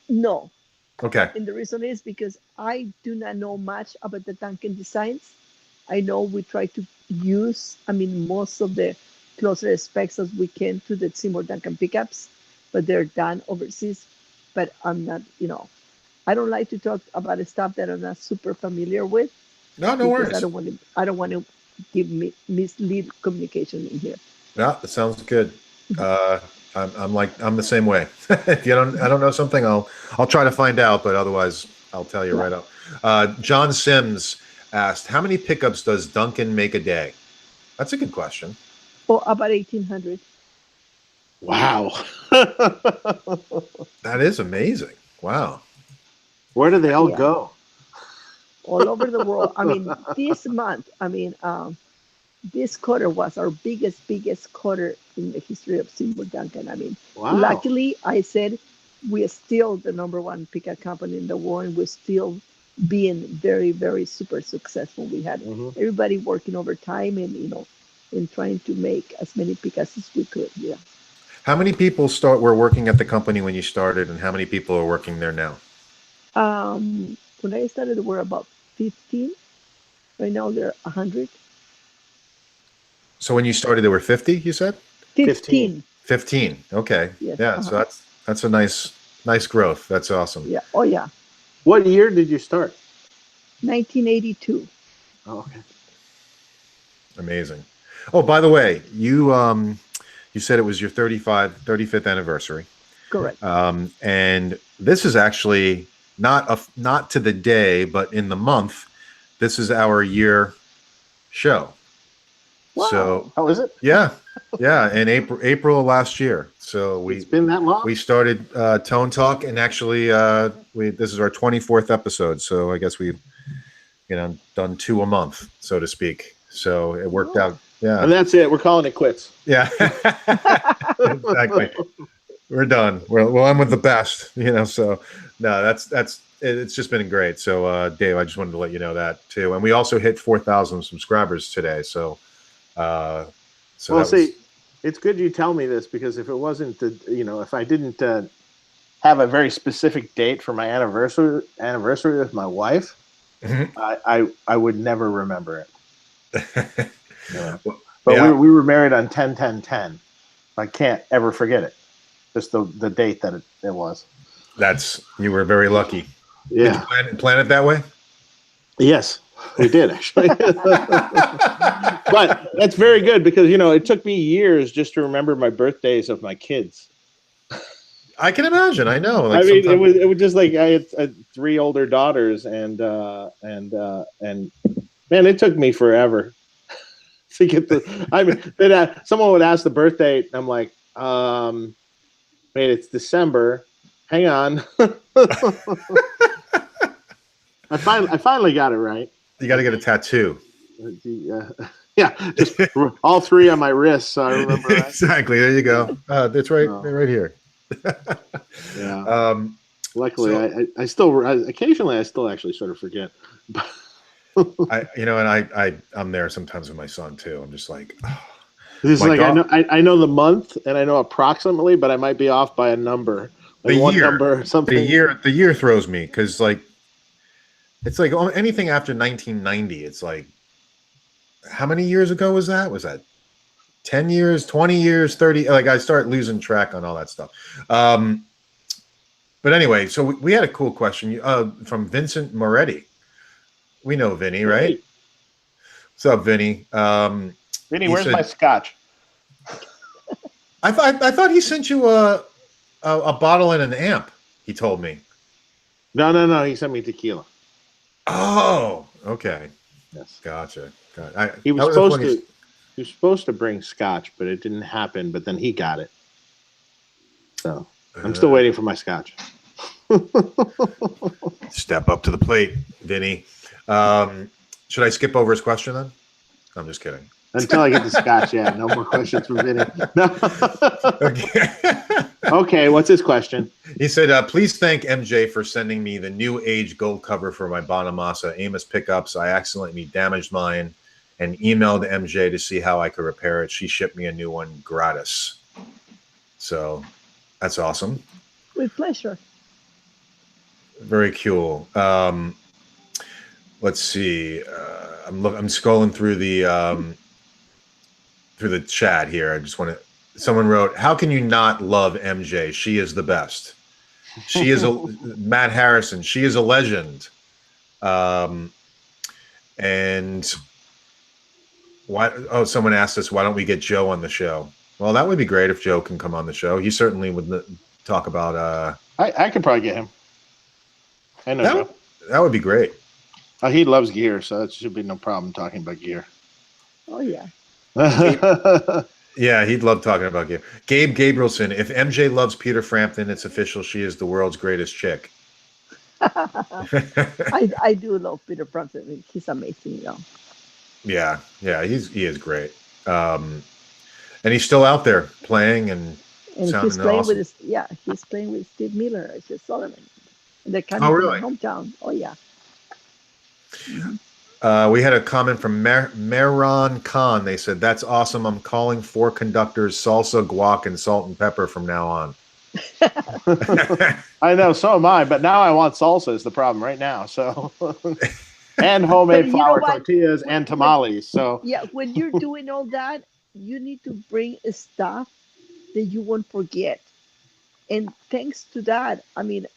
Speaker 2: No.
Speaker 1: Okay.
Speaker 2: And the reason is because I do not know much about the Duncan designs. I know we try to use, most of the closer specs as we can to the Seymour Duncan pickups, but they're done overseas. But I'm not, I don't like to talk about stuff that I'm not super familiar with.
Speaker 1: No worries.
Speaker 2: I don't want to give mislead communication in here.
Speaker 1: No, that sounds good. I'm the same way. If I don't know something, I'll try to find out, but otherwise I'll tell you right up. John Sims asked, how many pickups does Duncan make a day? That's a good question.
Speaker 2: Oh, about 1,800.
Speaker 3: Wow.
Speaker 1: That is amazing. Wow.
Speaker 3: Where do they all go?
Speaker 2: All over the world. This month, this quarter was our biggest quarter in the history of Seymour Duncan.
Speaker 3: Wow.
Speaker 2: Luckily, I said we are still the number one pickup company in the world, and we're still being very, very super successful. We had everybody working overtime and, and trying to make as many pickups as we could. Yeah.
Speaker 1: How many people were working at the company when you started, and how many people are working there now?
Speaker 2: When I started, there were about 15. Right now, there are 100.
Speaker 1: So when you started, there were 50, you said?
Speaker 3: 15.
Speaker 2: 15.
Speaker 1: 15. Okay.
Speaker 2: Yes.
Speaker 1: Yeah. So that's a nice growth. That's awesome.
Speaker 2: Yeah. Oh, yeah.
Speaker 3: What year did you start?
Speaker 2: 1982.
Speaker 3: Oh, okay.
Speaker 1: Amazing. Oh, by the way, you said it was your 35th anniversary.
Speaker 2: Correct.
Speaker 1: And this is actually not to the day, but in the month. This is our year show.
Speaker 2: Wow.
Speaker 1: So
Speaker 3: How is it?
Speaker 1: yeah, in April of last year. So
Speaker 3: It's been that long.
Speaker 1: we started Tone Talk, and actually this is our 24th episode. So I guess we've done 2 a month, so to speak. So it worked out. Yeah,
Speaker 3: And that's it. We're calling it quits.
Speaker 1: yeah, exactly. We're done. Well, I'm with the best, So no, it's just been great. So Dave, I just wanted to let you know that too. And we also hit 4,000 subscribers today. So
Speaker 3: it's good you tell me this, because if it wasn't if I didn't have a very specific date for my anniversary with my wife, I would never remember it. But we were married on 10/10/10. I can't ever forget it. Just the date that it was.
Speaker 1: You were very lucky.
Speaker 3: Yeah.
Speaker 1: Did you plan it that way?
Speaker 3: Yes, we did actually. But that's very good, because it took me years just to remember my birthdays of my kids.
Speaker 1: I can imagine. I know.
Speaker 3: I mean, it was just like I had 3 older daughters, and man, it took me forever to get the. I mean, then someone would ask the birth date, and I'm like, wait, it's December. Hang on. I finally got it right.
Speaker 1: You got to get a tattoo.
Speaker 3: Yeah, just all 3 on my wrists, so I remember that.
Speaker 1: Exactly. There you go. That's right. Right here.
Speaker 3: Yeah. Luckily, I still occasionally actually sort of forget.
Speaker 1: I'm there sometimes with my son too. I'm just like,
Speaker 3: this is like I know the month, and I know approximately, but I might be off by a number, like one number or something.
Speaker 1: The year throws me, because it's like anything after 1990. It's like, how many years ago was that? Was that 10 years, 20 years, 30? Like, I start losing track on all that stuff. But anyway, so we had a cool question from Vincent Moretti. We know Vinny, right? What's up, Vinny?
Speaker 3: Vinny, where's my scotch?
Speaker 1: I thought he sent you a bottle and an amp. He told me.
Speaker 3: No. He sent me tequila.
Speaker 1: Oh, okay.
Speaker 3: Yes.
Speaker 1: Gotcha.
Speaker 3: He was supposed to bring scotch, but it didn't happen. But then he got it. So I'm still waiting for my scotch.
Speaker 1: Step up to the plate, Vinny. Should I skip over his question then? I'm just kidding.
Speaker 3: Until I get the scotch, yeah. No more questions from Vinny. No.
Speaker 1: Okay.
Speaker 3: Okay, what's his question?
Speaker 1: He said, please thank MJ for sending me the new age gold cover for my Bonamassa Amos pickups. I accidentally damaged mine and emailed MJ to see how I could repair it. She shipped me a new one gratis. So that's awesome.
Speaker 2: With pleasure.
Speaker 1: Very cool. Let's see. I'm scrolling through the chat here. I just want to. Someone wrote, "How can you not love MJ? She is the best. She is a Matt Harrison. She is a legend." And why? Oh, someone asked us, "Why don't we get Joe on the show?" Well, that would be great if Joe can come on the show. He certainly would talk about.
Speaker 3: I could probably get him. I know Joe.
Speaker 1: That would be great.
Speaker 3: He loves gear, so it should be no problem talking about gear.
Speaker 2: Oh yeah.
Speaker 1: Yeah, he'd love talking about gear. Gabe Gabrielson, if MJ loves Peter Frampton, it's official. She is the world's greatest chick.
Speaker 2: I do love Peter Frampton. He's amazing,
Speaker 1: Yeah, he is great. And he's still out there playing and
Speaker 2: he's playing awesome. He's playing with Steve Miller as his Solomon. They're coming from my hometown. Oh yeah.
Speaker 1: Mm-hmm. We had a comment from Mehran Khan. They said, "That's awesome. I'm calling 4 conductors salsa, guac, and salt and pepper from now on."
Speaker 3: I know, so am I, but now I want salsa is the problem right now. So, and
Speaker 2: But
Speaker 3: homemade
Speaker 2: you know
Speaker 3: flour
Speaker 2: what?
Speaker 3: tortillas and
Speaker 2: When
Speaker 3: tamales. So,
Speaker 2: yeah, when you're doing all that, you need to bring stuff that you won't forget. And thanks to that, I mean,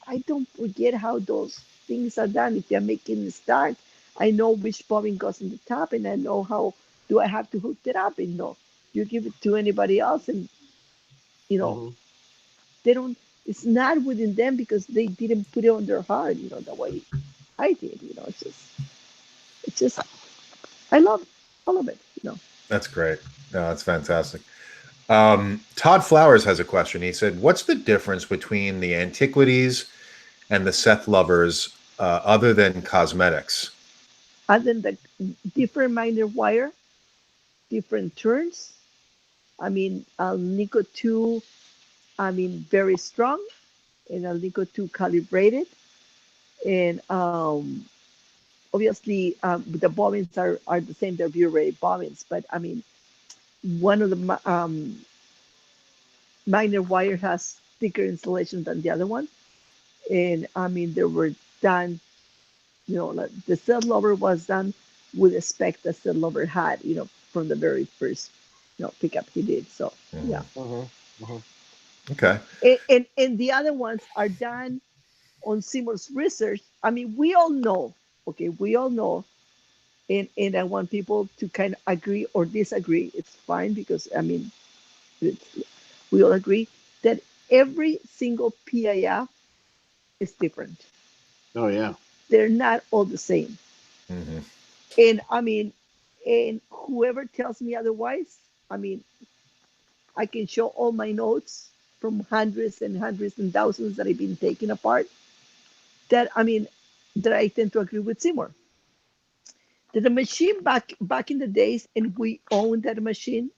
Speaker 2: I don't forget how those things are done. If they're making the start, I know which bobbin goes in the top, and I know how do I have to hook it up. And no, you give it to anybody else, and you know
Speaker 3: mhm.
Speaker 2: they don't. It's not within them because they didn't put it on their heart. The way I did. It's just I love all of it.
Speaker 1: That's great. No, that's fantastic. Todd Flowers has a question. He said, "What's the difference between the antiquities and the Seth lovers, other than cosmetics?"
Speaker 2: Other than the different minor wire, different turns. I mean, Nico 2, I mean, very strong, and Nico 2 calibrated. And obviously, the bobbins are the same, they're view ray bobbins, but I mean, one of the minor wire has thicker insulation than the other one. And I mean, they were done, like the Set Lover was done with the spec that Set Lover had, from the very first, pickup he did. So, yeah.
Speaker 1: Mhm.
Speaker 3: Mhm. Mhm.
Speaker 1: Okay.
Speaker 2: And the other ones are done on Seymour's research. I mean, we all know, okay, we all know, and I want people to kind of agree or disagree. It's fine because, I mean, it's, we all agree that every single PIF is different.
Speaker 3: Oh yeah.
Speaker 2: They're not all the same.
Speaker 1: Hmm.
Speaker 2: And I mean, and whoever tells me otherwise, I mean, I can show all my notes from hundreds and hundreds and thousands that I've been taken apart. That I mean, that I tend to agree with Seymour. That the machine back in the days, and we owned that machine,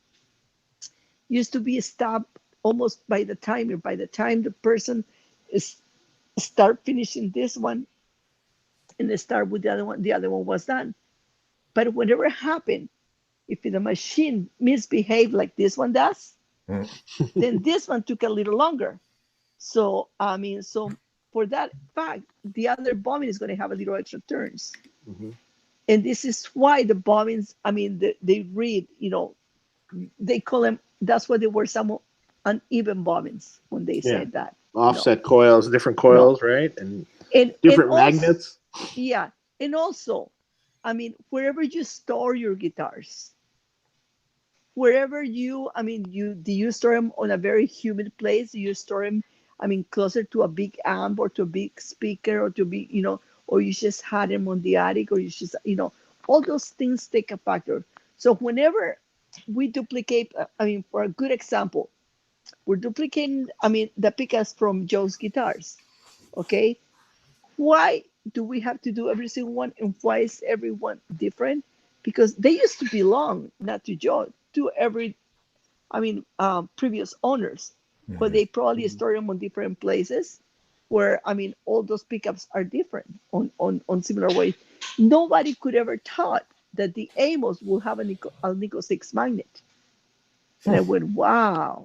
Speaker 2: used to be stopped almost by the timer. By the time the person is start finishing this one and they start with the other one was done. But whatever happened, if the machine misbehaved like this one does, then this one took a little longer. So I mean, so for that fact, the other bobbin is going to have a little extra turns.
Speaker 3: Mhm.
Speaker 2: And this is why the bobbins, I mean, they read, they call them, that's why they were some uneven bobbins when they
Speaker 3: Yeah.
Speaker 2: said that,
Speaker 3: Offset coils, different
Speaker 2: you know.
Speaker 3: coils, right? And
Speaker 2: And
Speaker 3: different
Speaker 2: also,
Speaker 3: magnets.
Speaker 2: yeah, and also, I mean, wherever you store your guitars, wherever I mean, do you store them on a very humid place? Do you store them, I mean, closer to a big amp or to a big speaker or to be, or you just had them on the attic or you just, all those things take a factor. So whenever we duplicate, I mean, for a good example, we're duplicating, I mean, the pickups from Joe's guitars, okay? Why do we have to do every single one and why is everyone different? Because they used to belong, not to Joe, to every previous owners, but
Speaker 1: Hmm.
Speaker 2: they probably store them on different places where, I mean, all those pickups are different on similar ways. Nobody could ever thought that the Amos will have a Nico 6 magnet. And I went, wow,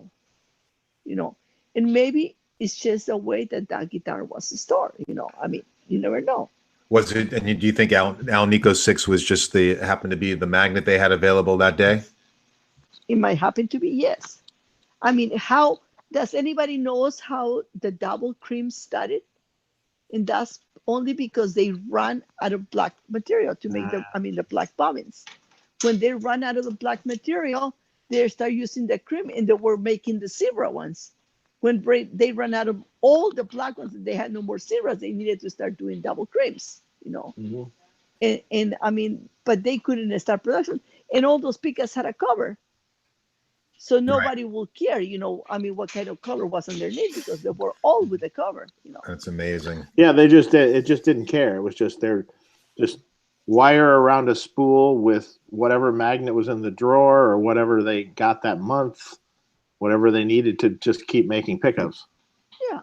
Speaker 2: you know, and maybe it's just the way that that guitar was stored, I mean, you never know.
Speaker 1: Was it? And do you think Al Nico 6 was just happened to be the magnet they had available that day?
Speaker 2: It might happen to be, yes. I mean, how does anybody knows how the double cream started? And that's only because they run out of black material to make the black bobbins. When they run out of the black material, they start using the cream and they were making the zebra ones. When they run out of all the black ones and they had no more zebras, they needed to start doing double creams.
Speaker 3: Mhm.
Speaker 2: And I mean, but they couldn't start production. And all those pickups had a cover. So
Speaker 1: Right.
Speaker 2: nobody will care, I mean, what kind of color was underneath because they were all with the cover.
Speaker 1: That's amazing.
Speaker 3: Yeah, it just didn't care. It was just they're just wire around a spool with whatever magnet was in the drawer or whatever they got that month, whatever they needed to just keep making pickups.
Speaker 2: Yeah.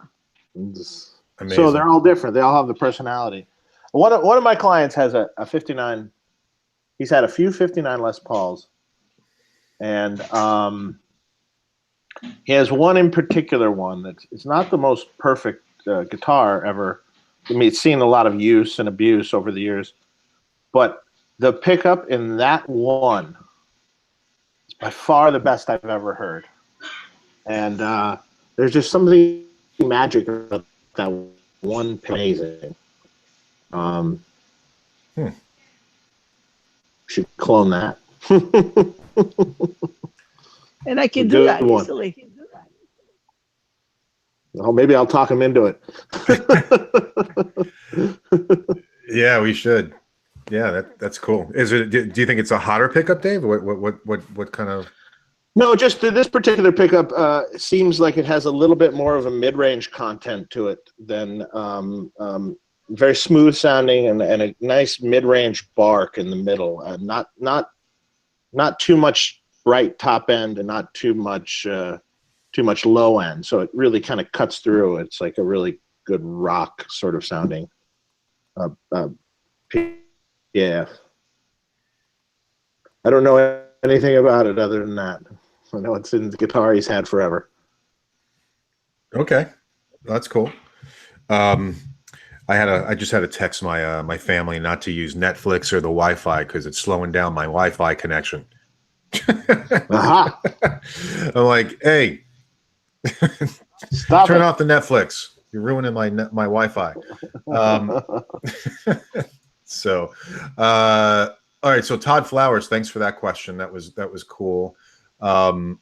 Speaker 3: So they're
Speaker 1: Amazing.
Speaker 3: all different. They all have the personality. One of my clients has a 59. He's had a few 59 Les Pauls, and he has one in particular one that's it's not the most perfect guitar ever. I mean, it's seen a lot of use and abuse over the years, but the pickup in that one is by far the best I've ever heard. And there's just something magic about that one. Amazing. Should clone that.
Speaker 2: And I can do that easily.
Speaker 3: Oh, maybe I'll talk him into it.
Speaker 1: Yeah, we should. Yeah, that's cool. Is it? Do you think it's a hotter pickup, Dave? What kind of?
Speaker 3: No, just this particular pickup seems like it has a little bit more of a mid-range content to it than very smooth sounding and a nice mid-range bark in the middle. Not too much bright top end and not too much low end. So it really kind of cuts through. It's like a really good rock sort of sounding. Yeah. I don't know anything about it other than that. I know it's in the guitar he's had forever.
Speaker 1: Okay, that's cool. I just had to text my my family not to use Netflix or the Wi-Fi because it's slowing down my Wi-Fi connection.
Speaker 3: Aha!
Speaker 1: I'm like, hey,
Speaker 3: Stop
Speaker 1: turn
Speaker 3: it.
Speaker 1: off the Netflix. You're ruining my Wi-Fi. So, all right. So Todd Flowers, thanks for that question. That was cool. Let's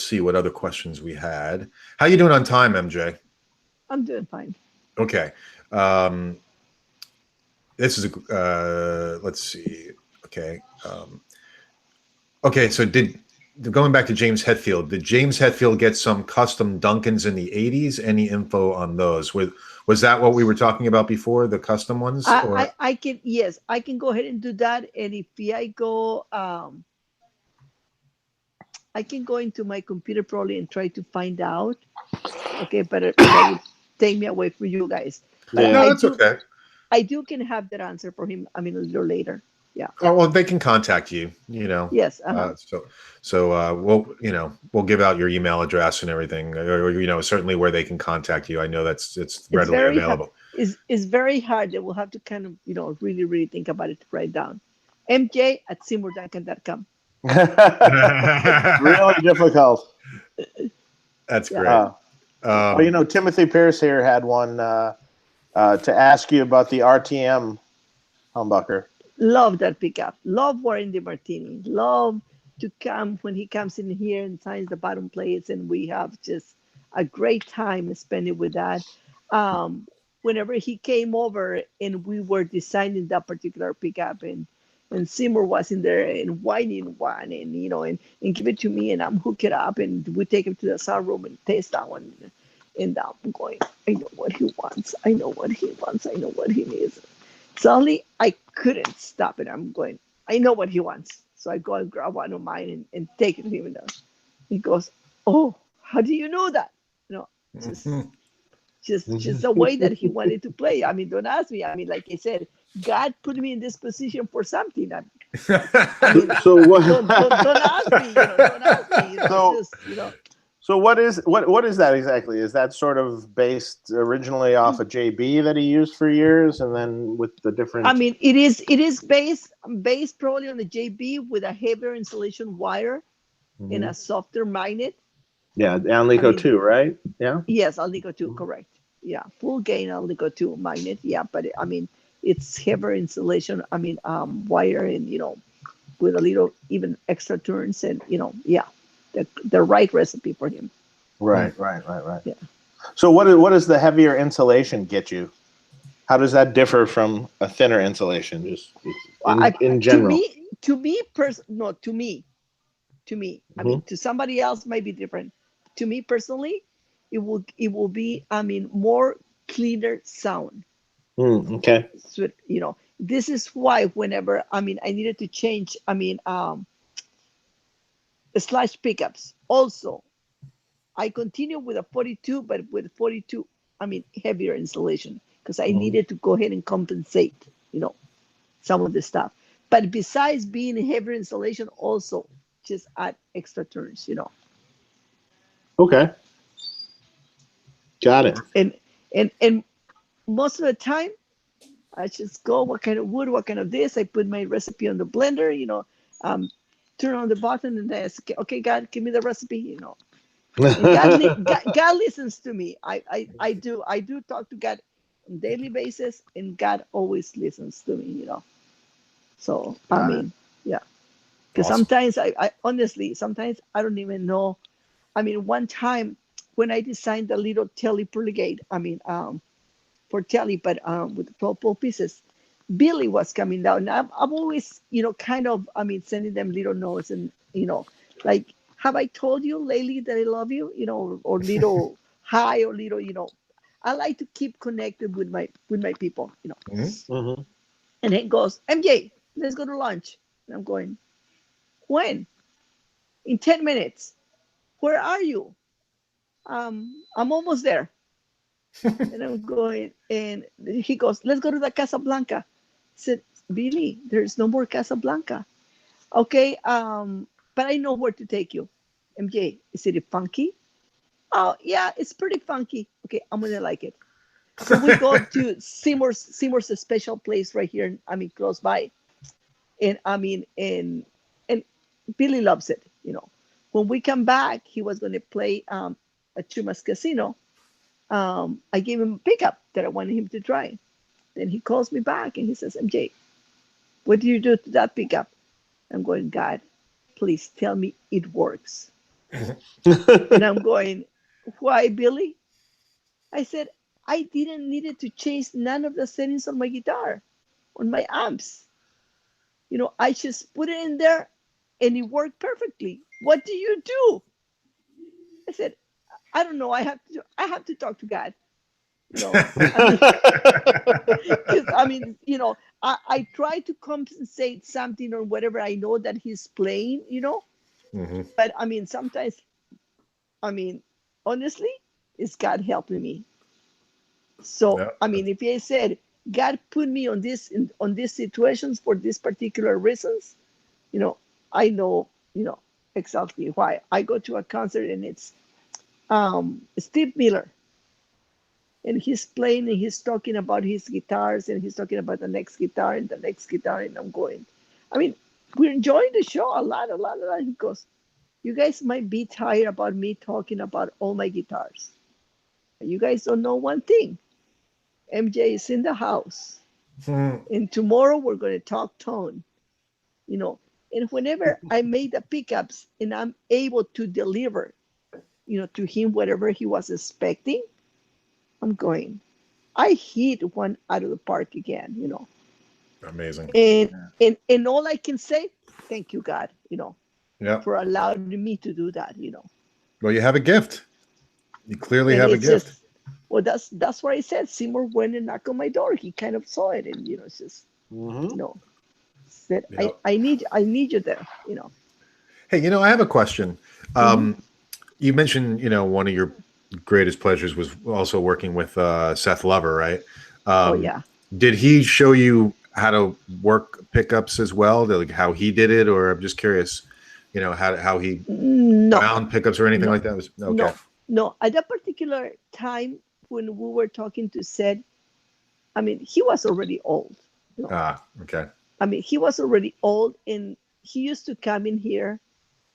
Speaker 1: see what other questions we had. How you doing on time, MJ?
Speaker 2: I'm doing fine.
Speaker 1: Okay. This is let's see. Okay. Okay. So going back to James Hetfield, did James Hetfield get some custom Duncans in the 80s? Any info on those? Was that what we were talking about before, the custom ones?
Speaker 2: I can, yes, I can go ahead and do that. And if I go, I can go into my computer probably and try to find out. Okay, but that would take me away from you guys. But
Speaker 3: Yeah.
Speaker 1: No, that's okay.
Speaker 2: I can have that answer for him. I mean, a little later. Yeah.
Speaker 1: Oh, well, they can contact you. You know.
Speaker 2: Yes.
Speaker 1: So we'll give out your email address and everything, or certainly where they can contact you. I know it's readily available.
Speaker 2: It's very hard. They will have to kind of really really think about it to write down. MJ@SeymourDuncan.com.
Speaker 3: Really difficult.
Speaker 1: That's great.
Speaker 3: But Timothy Pierce here had one to ask you about the RTM humbucker.
Speaker 2: Love that pickup. Love Warren DeMartini. Love to come when he comes in here and signs the bottom plates, and we have just a great time spending with that. Whenever he came over and we were designing that particular pickup, and Seymour was in there and whining one, and give it to me, and I'm hook it up, and we take him to the sound room and taste that one, and I'm going, I know what he wants. I know what he wants. I know what he needs. Suddenly, I couldn't stop it. I'm going, I know what he wants. So I go and grab one of mine and take it to him. And he goes, oh, how do you know that? Just the way that he wanted to play. I mean, don't ask me. I mean, like I said, God put me in this position for something. I mean,
Speaker 3: So what?
Speaker 2: Don't ask me. Don't ask me.
Speaker 3: So what is that exactly? Is that sort of based originally off of JB that he used for years, and then with the different?
Speaker 2: I mean, it is based probably on the JB with a heavier insulation wire and a softer magnet.
Speaker 3: Yeah, Alnico 2, right? Yeah.
Speaker 2: Yes, Alnico 2, correct. Yeah, full gain Alnico 2 magnet. Yeah, but I mean, it's heavier insulation. I mean, wire and with a little even extra turns and yeah. The right recipe for him.
Speaker 3: Right.
Speaker 2: Yeah.
Speaker 3: So what does the heavier insulation get you? How does that differ from a thinner insulation? Just in general.
Speaker 2: To me, I mean, to somebody else might be different. To me personally, it will be, I mean, more cleaner sound.
Speaker 3: Okay.
Speaker 2: So this is why whenever I needed to change, slash pickups. Also, I continue with a 42, but with 42, heavier insulation. because I needed to go ahead and compensate, some of the stuff. But besides being a heavy installation, also just add extra turns.
Speaker 3: Okay. Got it.
Speaker 2: And most of the time, I just go, what kind of wood, what kind of this. I put my recipe on the blender, turn on the button, and I say, okay, God, give me the recipe, And God listens to me. I do talk to God on a daily basis, and God always listens to me. So yeah. Because
Speaker 1: Awesome.
Speaker 2: sometimes I honestly, sometimes I don't even know. One time when I designed the little telly brigade, for telly, but with the 12 pole pieces, Billy was coming down. I'm always, kind of, sending them little notes and, like, have I told you lately that I love you, or little hi, or little. I like to keep connected with my people.
Speaker 3: Mhm.
Speaker 2: And he goes, MJ, let's go to lunch. And I'm going, when? In 10 minutes. Where are you? I'm almost there. And I'm going, and he goes, let's go to the Casablanca. I said, Billy, there's no more Casablanca. Okay, but I know where to take you. MJ, is it funky? Oh, yeah, it's pretty funky. Okay, I'm gonna like it. So we go to Seymour's a special place right here, close by. And Billy loves it. When we come back, he was gonna play at Chuma's Casino. I gave him a pickup that I wanted him to try. Then he calls me back and he says, MJ, what do you do to that pickup? I'm going, God, please tell me it works. And I'm going, why, Billy? I said, I didn't need it to change none of the settings on my guitar, on my amps. I just put it in there and it worked perfectly. What do you do? I said, I don't know. I have to talk to God. I mean, because I try to compensate something or whatever I know that he's playing.
Speaker 1: Mhm.
Speaker 2: But sometimes, honestly, it's God helping me. So
Speaker 1: Yeah.
Speaker 2: if I said God put me on these situations for these particular reasons, you know, I know, exactly why. I go to a concert and it's Steve Miller, and he's playing and he's talking about his guitars and he's talking about the next guitar and the next guitar, and I'm going, we're enjoying the show a lot, a lot, a lot. He goes, you guys might be tired about me talking about all my guitars. You guys don't know one thing. MJ is in the house,
Speaker 1: Mhm.
Speaker 2: and tomorrow we're going to talk tone, you know. And whenever I made the pickups and I'm able to deliver, to him whatever he was expecting, I'm going, I hit one out of the park again.
Speaker 1: Amazing.
Speaker 2: And all I can say, thank you, God,
Speaker 1: Yeah.
Speaker 2: for allowing me to do that.
Speaker 1: Well, you have a gift. You clearly
Speaker 2: And
Speaker 1: have a
Speaker 2: it's
Speaker 1: gift.
Speaker 2: just, well, that's what I said. Seymour went and knocked on my door. He kind of saw it, and it's just,
Speaker 3: Mhm.
Speaker 2: you know, said,
Speaker 1: Yeah.
Speaker 2: I need you there.
Speaker 1: Hey, I have a question.
Speaker 2: Hmm.
Speaker 1: You mentioned, one of your greatest pleasures was also working with Seth Lover, right?
Speaker 2: Oh
Speaker 1: Um,
Speaker 2: yeah.
Speaker 1: did he show you how to work pickups as well? Like how he did it, or I'm just curious, how he
Speaker 2: No,
Speaker 1: found pickups or anything
Speaker 2: no,
Speaker 1: like that? Okay.
Speaker 2: no. At that particular time when we were talking to Seth, he was already old. You know,
Speaker 1: Ah, okay.
Speaker 2: he was already old, and he used to come in here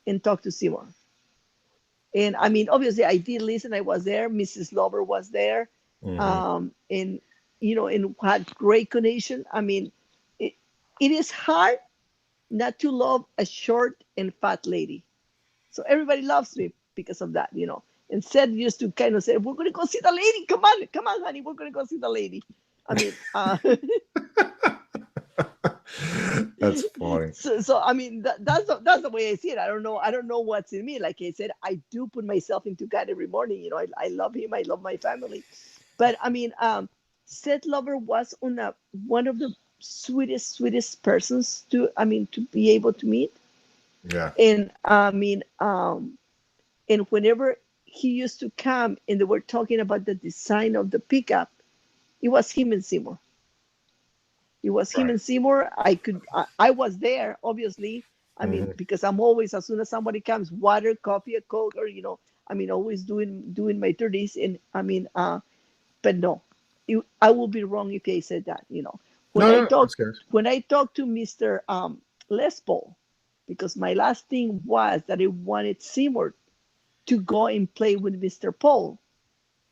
Speaker 2: and talk to Seymour. And obviously, I did listen. I was there. Mrs. Lover was there,
Speaker 1: Hmm.
Speaker 2: and and had great connection. It, it is hard not to love a short and fat lady. So everybody loves me because of that. And Seth used to kind of say, "We're going to go see the lady. Come on, honey. We're going to go see the lady." I mean,
Speaker 1: That's funny.
Speaker 2: that's the way I see it. I don't know what's in me. Like I said, I do put myself into God every morning. I love him. I love my family. But Seth Lover was one of the sweetest persons to be able to meet.
Speaker 1: Yeah.
Speaker 2: And and whenever he used to come and they were talking about the design of the pickup, it was him and Seymour. It was him and Seymour. I was there, obviously. I mean, because I'm always, as soon as somebody comes, water, coffee, a Coke, or, I mean, always doing my 30s. And I mean, but no, I will be wrong if I said that, When
Speaker 1: No, that's good.
Speaker 2: when I talked to Mr. Les Paul, because my last thing was that I wanted Seymour to go and play with Mr. Paul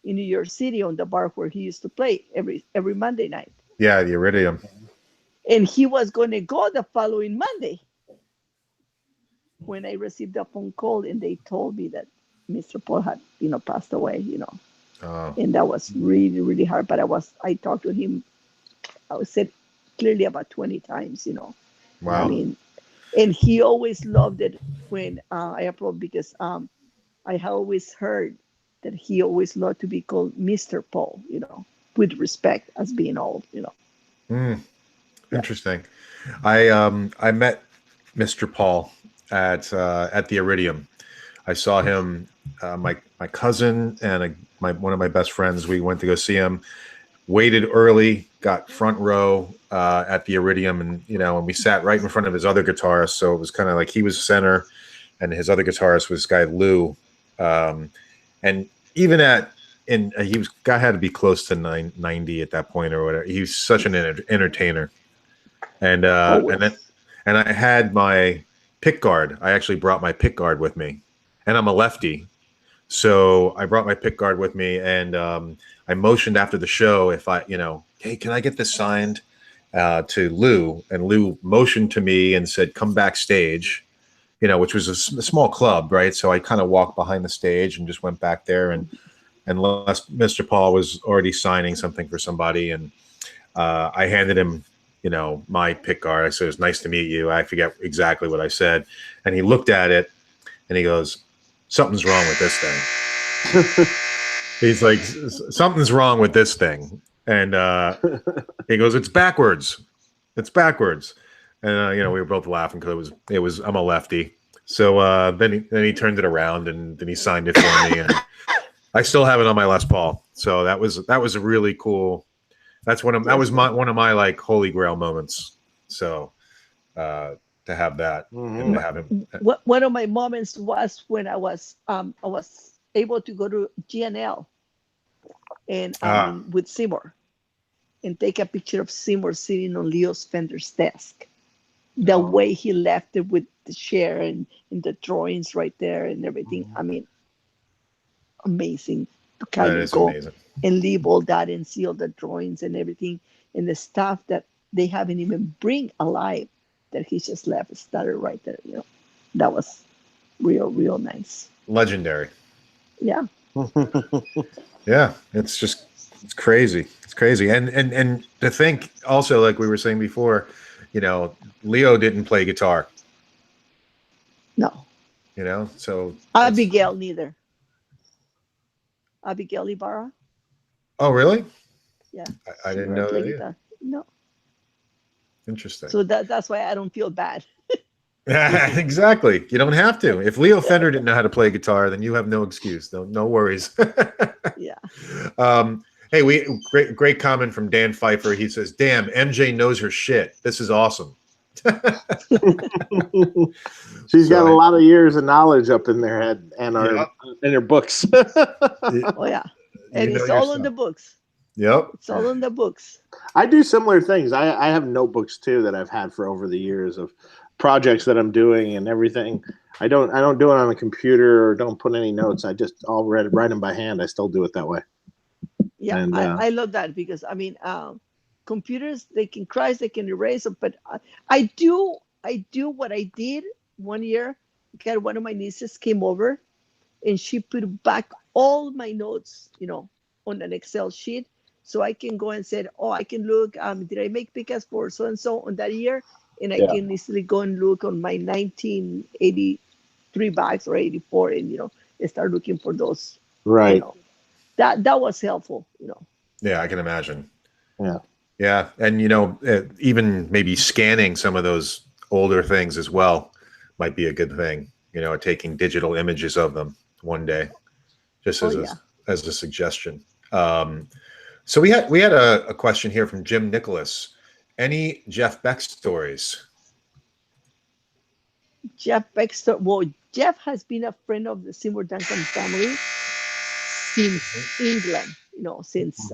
Speaker 2: in New York City on the bar where he used to play every Monday night.
Speaker 1: Yeah, the Iridium.
Speaker 2: And he was going to go the following Monday, when I received a phone call and they told me that Mr. Paul had, passed away,
Speaker 1: Oh.
Speaker 2: And that was really, really hard. But I talked to him, I would say clearly about 20 times,
Speaker 1: Wow.
Speaker 2: I mean, and he always loved it when I approached, because I have always heard that he always loved to be called Mr. Paul, with respect, as being old,
Speaker 1: Interesting. I met Mr. Paul at the Iridium. I saw him, my cousin and one of my best friends. We went to go see him. Waited early, got front row at the Iridium, and we sat right in front of his other guitarist. So it was kind of like he was center, and his other guitarist was this guy Lou. And even had to be close to 90 at that point or whatever. He was such an entertainer. And I had my pick guard. I actually brought my pick guard with me, and I'm a lefty, so I brought my pick guard with me, and I motioned after the show if hey, can I get this signed to Lou? And Lou motioned to me and said, "Come backstage," which was a small club, right? So I kind of walked behind the stage and just went back there, and Mr. Paul was already signing something for somebody, and I handed him my pick guard. I said, "It's nice to meet you." I forget exactly what I said. And he looked at it and he goes, "Something's wrong with this thing." He's like, "Something's wrong with this thing." And he goes, "It's backwards. It's backwards." And, we were both laughing because I'm a lefty. So then he turned it around and then he signed it for me. And I still have it on my Les Paul. So that was a really cool. That was one of my like holy grail moments. So to have that and to have him.
Speaker 2: One of my moments was when I was able to go to GNL and with Seymour and take a picture of Seymour sitting on Leo's Fender's desk. The way he left it with the chair and the drawings right there and everything. I mean, amazing to kind of go
Speaker 1: amazing.
Speaker 2: And leave all that and see all the drawings and everything and the stuff that they haven't even bring alive that he just left started right there. That was real, real nice.
Speaker 1: Legendary.
Speaker 2: Yeah.
Speaker 1: Yeah, it's crazy. It's crazy. And to think also, like we were saying before, Leo didn't play guitar.
Speaker 2: No.
Speaker 1: So
Speaker 2: Abigail neither. Abigail Ibarra.
Speaker 1: Oh, really?
Speaker 2: Yeah.
Speaker 1: I didn't know that
Speaker 2: either. No.
Speaker 1: Interesting.
Speaker 2: So that's why I don't feel bad.
Speaker 1: Exactly. You don't have to. If Leo Fender didn't know how to play guitar, then you have no excuse. No worries.
Speaker 2: Yeah.
Speaker 1: Hey, great comment from Dan Pfeiffer. He says, "Damn, MJ knows her shit. This is awesome."
Speaker 3: She's got a lot of years of knowledge up in their head and in her books.
Speaker 2: Oh yeah, and it's all in the books.
Speaker 1: Yep,
Speaker 2: it's all in the books.
Speaker 3: I do similar things. I have notebooks too that I've had for over the years of projects that I'm doing and everything. I don't do it on a computer or don't put any notes. I just all write them by hand. I still do it that way.
Speaker 2: Yeah, and, I love that because I mean, computers, they can crash, they can erase it, but I do what I did one year. One of my nieces came over and she put back all my notes, on an Excel sheet, so I can go and say, oh, I can look, did I make pickups for so and so on that year, and I can easily go and look on my 1983 bags or 84, and start looking for those.
Speaker 3: Right.
Speaker 2: That was helpful.
Speaker 1: Yeah, I can imagine.
Speaker 3: Yeah.
Speaker 1: Yeah, and even maybe scanning some of those older things as well might be a good thing. Taking digital images of them one day, just as a suggestion. So we had a question here from Jim Nicholas. Any Jeff Beck stories?
Speaker 2: Jeff Baxter. Well, Jeff has been a friend of the Seymour Duncan family since England. Since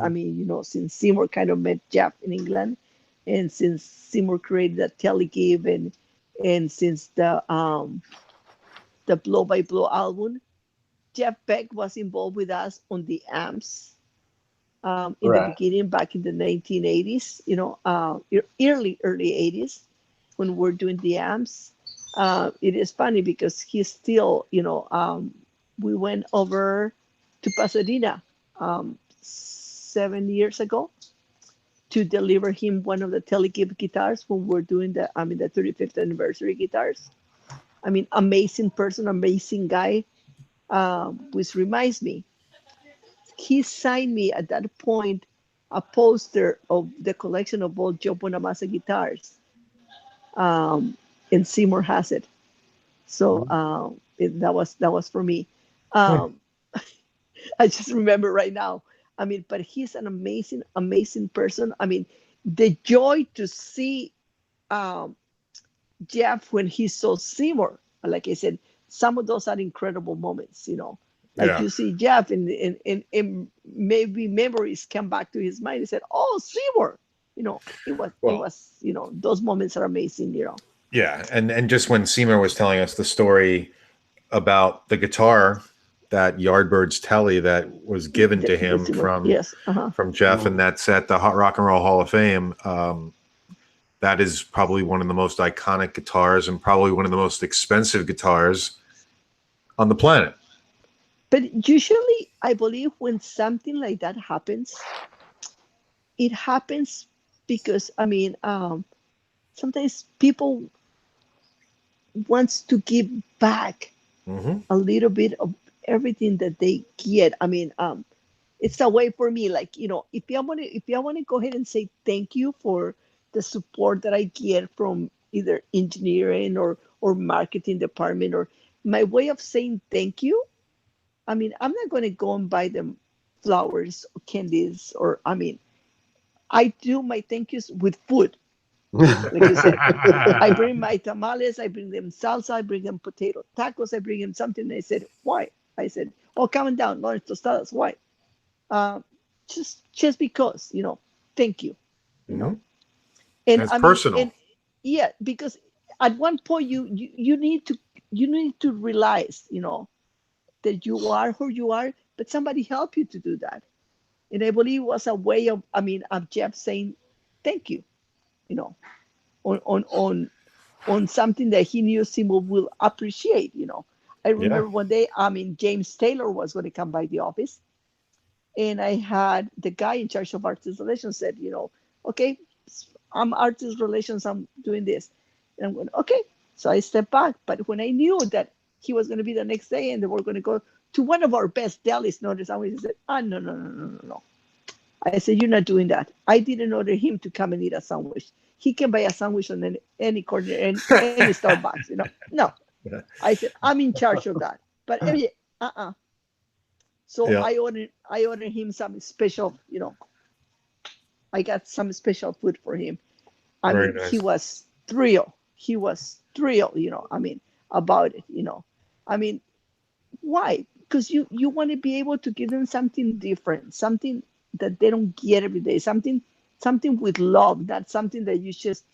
Speaker 2: since Seymour kind of met Jeff in England, and since Seymour created the Telegive, and since the Blow by Blow album, Jeff Beck was involved with us on the amps in the beginning, back in the 1980s. Early 80s, when we're doing the amps. It is funny because he's still, we went over to Pasadena 7 years ago to deliver him one of the Telegive guitars when we're doing the 35th anniversary guitars. Amazing person, amazing guy, which reminds me, he signed me at that point a poster of the collection of all Joe Bonamassa guitars. And Seymour has it. So that was for me. I just remember right now. But he's an amazing, amazing person. The joy to see Jeff when he saw Seymour, like I said, some of those are incredible moments, you see Jeff and maybe memories come back to his mind. He said, "Oh, Seymour," it was, those moments are amazing,
Speaker 1: Yeah, and just when Seymour was telling us the story about the guitar, that Yardbirds Telly that was given to him from Jeff, and that's at the Rock and Roll Hall of Fame. That is probably one of the most iconic guitars and probably one of the most expensive guitars on the planet.
Speaker 2: But usually, I believe when something like that happens, it happens because sometimes people wants to give back a little bit of everything that they get. It's a way for me, like, if I want to go ahead and say thank you for the support that I get from either engineering or marketing department, or my way of saying thank you. I'm not going to go and buy them flowers or candies, or I do my thank yous with food. Like you said, I bring my tamales, I bring them salsa, I bring them potato tacos, I bring them something. They said, "Why?" I said, "Oh, coming down, Lawrence Tostadas." Why? Just because, thank you, And
Speaker 1: it's personal.
Speaker 2: And yeah, because at one point you need to realize, that you are who you are, but somebody helped you to do that. And I believe it was a way of Jeff saying thank you, on something that he knew Seymour will appreciate. I remember one day, James Taylor was going to come by the office, and I had the guy in charge of artist relations said, "Okay, I'm artist relations, I'm doing this." And I'm going, "Okay." So I stepped back. But when I knew that he was going to be the next day and they were going to go to one of our best delis, notice I said, no. I said, "You're not doing that. I didn't order him to come and eat a sandwich. He can buy a sandwich on any corner, any Starbucks, No. I said, I'm in charge of that. But So I ordered him some special, I got some special food for him.
Speaker 1: Nice.
Speaker 2: He was thrilled. About it, why? Because you want to be able to give them something different, something that they don't get every day, something with love, not something that you just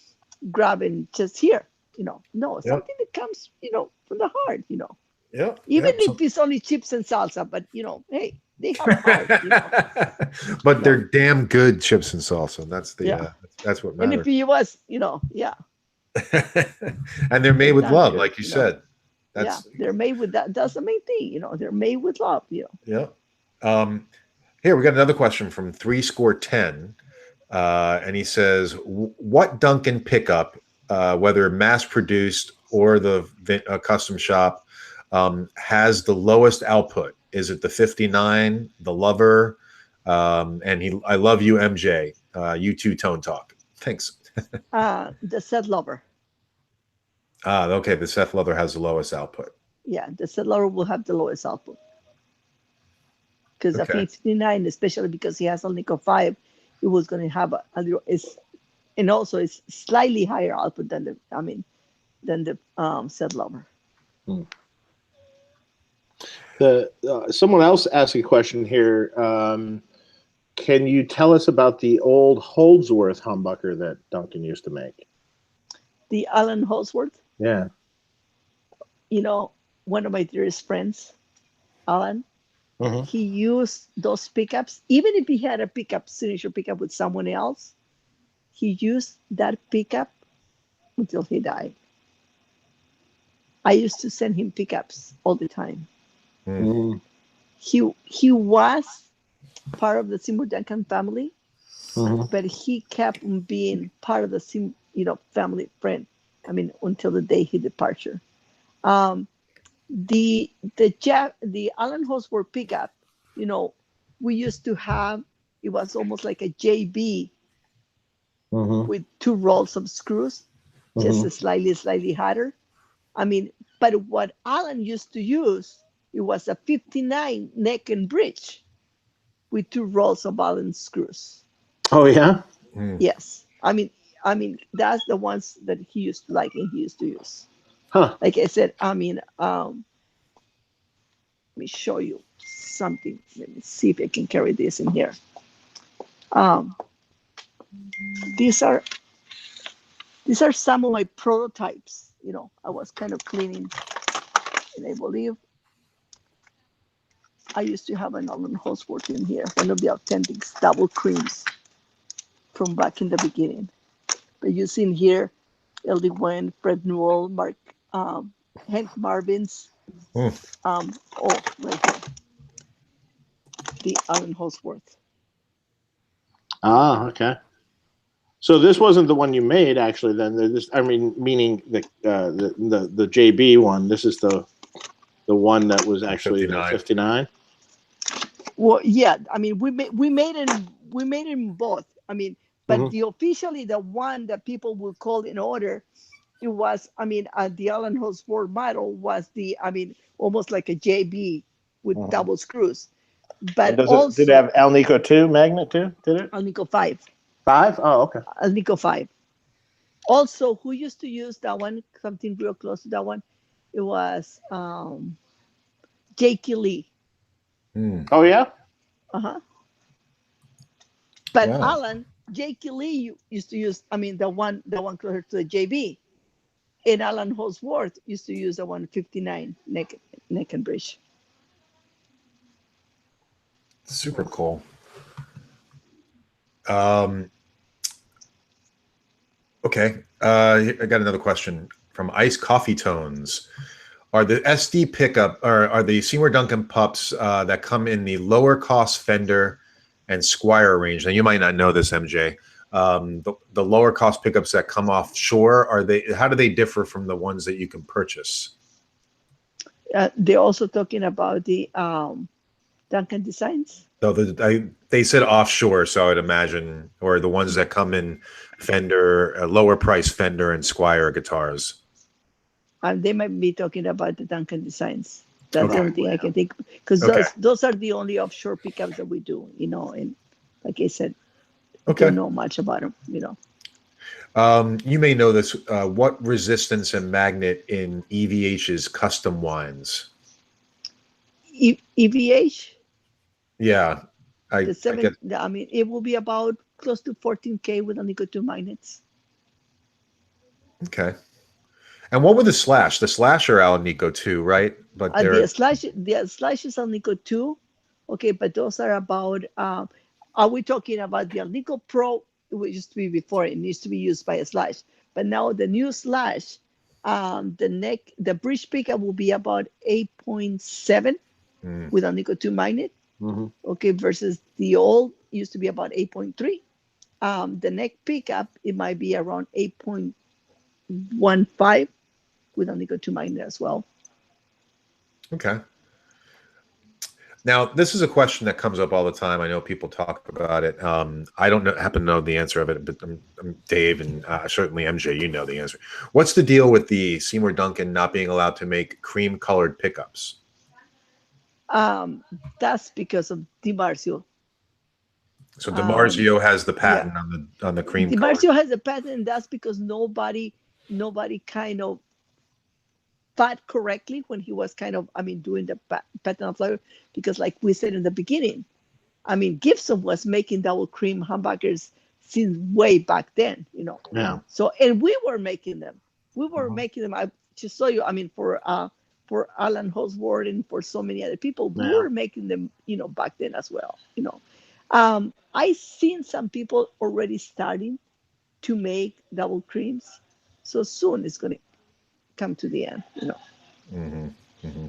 Speaker 2: grab and just hear, no, something that comes, from the heart, even if it's only chips and salsa, but hey, they have heart,
Speaker 1: But they're damn good chips and salsa. That's that's what matters.
Speaker 2: And if he was,
Speaker 1: and they're made with love, like you said.
Speaker 2: They're made with that. That's the main thing, they're made with love,
Speaker 1: Yeah. Here we got another question from 310, and he says, "What Duncan pickup, whether mass produced or the custom shop, has the lowest output? Is it the 59, the Lover, and I love you, MJ, U2 Tone Talk? Thanks."
Speaker 2: The Set Lover.
Speaker 1: Okay, the Seth Lover has the lowest output.
Speaker 2: Yeah, the Set Lover will have the lowest output. because the 59, especially because he has a Alnico 5, it was going to have a little, and also it's slightly higher output than the Set Lover.
Speaker 3: Someone else asked a question here. Can you tell us about the old Holdsworth humbucker that Duncan used to make?
Speaker 2: The Alan Holdsworth?
Speaker 3: Yeah.
Speaker 2: You know, one of my dearest friends, Alan, he used those pickups. Even if he had a signature pickup with someone else, he used that pickup until he died. I used to send him pickups all the time. He was part of the Seymour Duncan family, but he kept being part of the family friend. I mean, until the day he departure. The Alan Holdsworth pickup, we used to have. It was almost like a JB with 2 rolls of screws, just slightly harder. I mean, but what Alan used to use, it was a 59 neck and bridge with 2 rolls of Allen screws.
Speaker 3: Oh yeah.
Speaker 2: Yes, I mean that's the ones that he used to like and he used to use. Like I said, let me show you something. Let me see if I can carry this in here. These are some of my prototypes. I was kind of cleaning, and I believe I used to have an Alan Holdsworth in here, one of the authentic double creams from back in the beginning. But you see in here, L.D. Wayne, Fred Newell, Hank Marvin's, right here, the Alan Holdsworth.
Speaker 3: Ah, okay. So this wasn't the one you made, actually. Then meaning the JB one. This is the one that was actually 59.
Speaker 2: Well, yeah. I mean, we made it both. I mean, but officially the one that people will call in order, it was. I mean, the Alan Holdsworth model was almost like a JB with double screws. But
Speaker 3: did it have Alnico 2 magnet too? Did it?
Speaker 2: Alnico 5.
Speaker 3: 5? Oh, okay.
Speaker 2: Alnico 5. Also, who used to use that one? Something real close to that one. It was Jakey Lee.
Speaker 3: Oh yeah.
Speaker 2: But Alan, Jakey Lee used to use. I mean, the one closer to the JB, and Alan Holdsworth used to use the 159 neck and bridge.
Speaker 1: Super cool. Okay. I got another question from Ice Coffee Tones. Are the SD pickup, or are the Seymour Duncan pups that come in the lower cost Fender and Squire range? Now you might not know this, MJ. The lower cost pickups that come offshore, how do they differ from the ones that you can purchase?
Speaker 2: They're also talking about the Duncan designs.
Speaker 1: So they said offshore, so I'd imagine, or the ones that come in Fender, lower price Fender and Squire guitars.
Speaker 2: They might be talking about the Duncan designs. That's the only thing I can think, because those are the only offshore pickups that we do, and like I said, don't know much about them,
Speaker 1: You may know this. What resistance and magnet in EVH's custom wines?
Speaker 2: EVH?
Speaker 1: Yeah.
Speaker 2: It will be about close to 14K with Alnico 2 magnets.
Speaker 1: Okay. And what were the Slash? The Slash are Alnico 2, right? But
Speaker 2: the Slash is Alnico 2. Okay, but those are about. Are we talking about the Alnico Pro? It used to be before. It needs to be used by a Slash, but now the new Slash, the bridge pickup will be about 8.7 with Alnico 2 magnet. Okay, versus the old used to be about 8.3. The neck pickup, it might be around 8.15 with Alnico 2 magnet as well.
Speaker 1: Okay. Now, this is a question that comes up all the time. I know people talk about it. I don't happen to know the answer of it, but I'm Dave, and certainly MJ, you know the answer. What's the deal with the Seymour Duncan not being allowed to make cream-colored pickups?
Speaker 2: That's because of DiMarzio.
Speaker 1: So DiMarzio has the
Speaker 2: Yeah.
Speaker 1: patent on the cream color.
Speaker 2: DiMarzio has a patent, and that's because nobody kind of thought correctly when he was kind of, doing the patent on flavor. Because, like we said in the beginning, Gibson was making double cream hamburgers since way back then,
Speaker 3: Yeah.
Speaker 2: So, and we were making them. We were making them. I just saw you. For Alan Holsworth and for so many other people, we were making them, back then as well. I seen some people already starting to make double creams, so soon it's going to come to the end.
Speaker 1: Mm-hmm. Mm-hmm.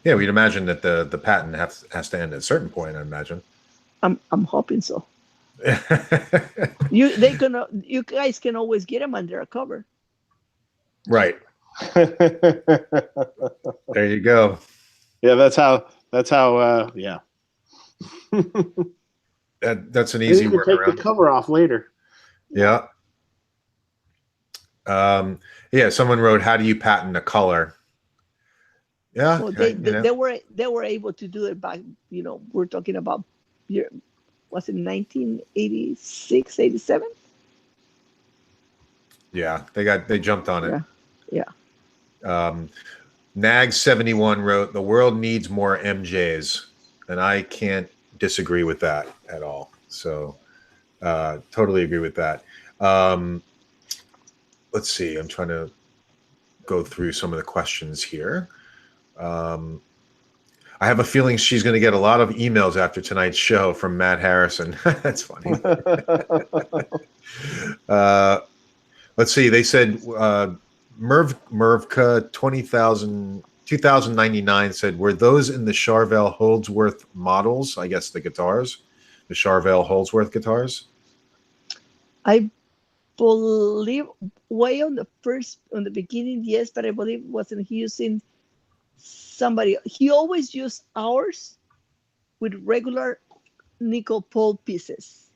Speaker 1: Yeah, we'd imagine that the patent has to end at a certain point. I imagine.
Speaker 2: I'm hoping so. You guys can always get them under a cover.
Speaker 1: Right. There you go.
Speaker 3: Yeah, that's how. Yeah.
Speaker 1: That's an easy
Speaker 3: workaround. Take the cover off later.
Speaker 1: Yeah. Yeah. Someone wrote, "How do you patent a color?" Yeah.
Speaker 2: Well, they were able to do it back. We're talking about was it 1986, 87?
Speaker 1: Yeah, they jumped on it.
Speaker 2: Yeah.
Speaker 1: Nag71 wrote, "The world needs more MJs," and I can't disagree with that at all. So, totally agree with that. Let's see. I'm trying to go through some of the questions here. I have a feeling she's going to get a lot of emails after tonight's show from Matt Harrison. That's funny. Let's see. They said Mervka 2099 said, "Were those in the Charvel Holdsworth models?" I guess the guitars, the Charvel Holdsworth guitars.
Speaker 2: I believe way on the beginning, yes, but I believe wasn't he using somebody? He always used ours with regular nickel pole pieces.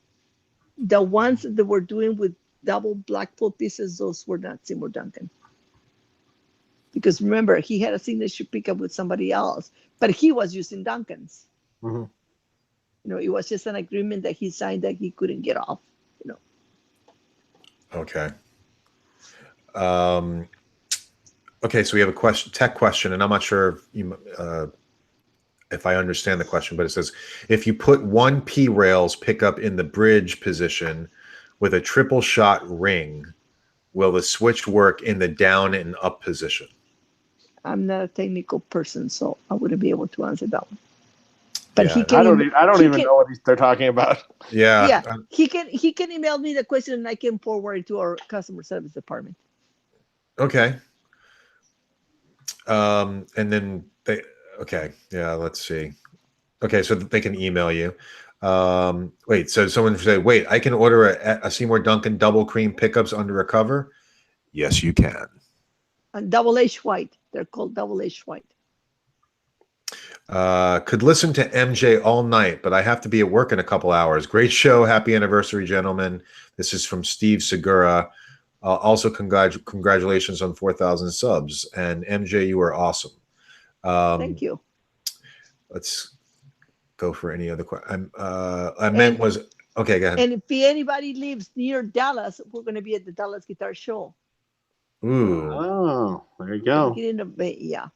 Speaker 2: The ones that they were doing with double black pole pieces, those were not Seymour Duncan. Because remember, he had a signature pickup with somebody else, but he was using Duncan's.
Speaker 3: Mm-hmm.
Speaker 2: It was just an agreement that he signed that he couldn't get off.
Speaker 1: Okay. Okay, so we have a tech question, and I'm not sure if I understand the question, but it says, if you put one P rails pickup in the bridge position with a triple shot ring, will the switch work in the down and up position?
Speaker 2: I'm not a technical person, so I wouldn't be able to answer that one. But
Speaker 1: Yeah,
Speaker 2: he can.
Speaker 3: I don't even know what they're talking about.
Speaker 1: Yeah.
Speaker 2: Yeah. He can email me the question and I can forward it to our customer service department.
Speaker 1: Okay. And then yeah, let's see. Okay, so they can email you. Wait, so someone said, "Wait, I can order a Seymour Duncan double cream pickups under a cover?" Yes, you can.
Speaker 2: And double H white. They're called double H white.
Speaker 1: Could listen to MJ all night, but I have to be at work in a couple hours. Great show. Happy anniversary, gentlemen. This is from Steve Segura. Also, congratulations on 4,000 subs. And MJ, you are awesome.
Speaker 2: Thank you.
Speaker 1: Let's go for any other question. Okay, go ahead.
Speaker 2: And if anybody lives near Dallas, we're going to be at the Dallas Guitar Show.
Speaker 1: Ooh.
Speaker 3: Oh, there you go.
Speaker 2: Yeah.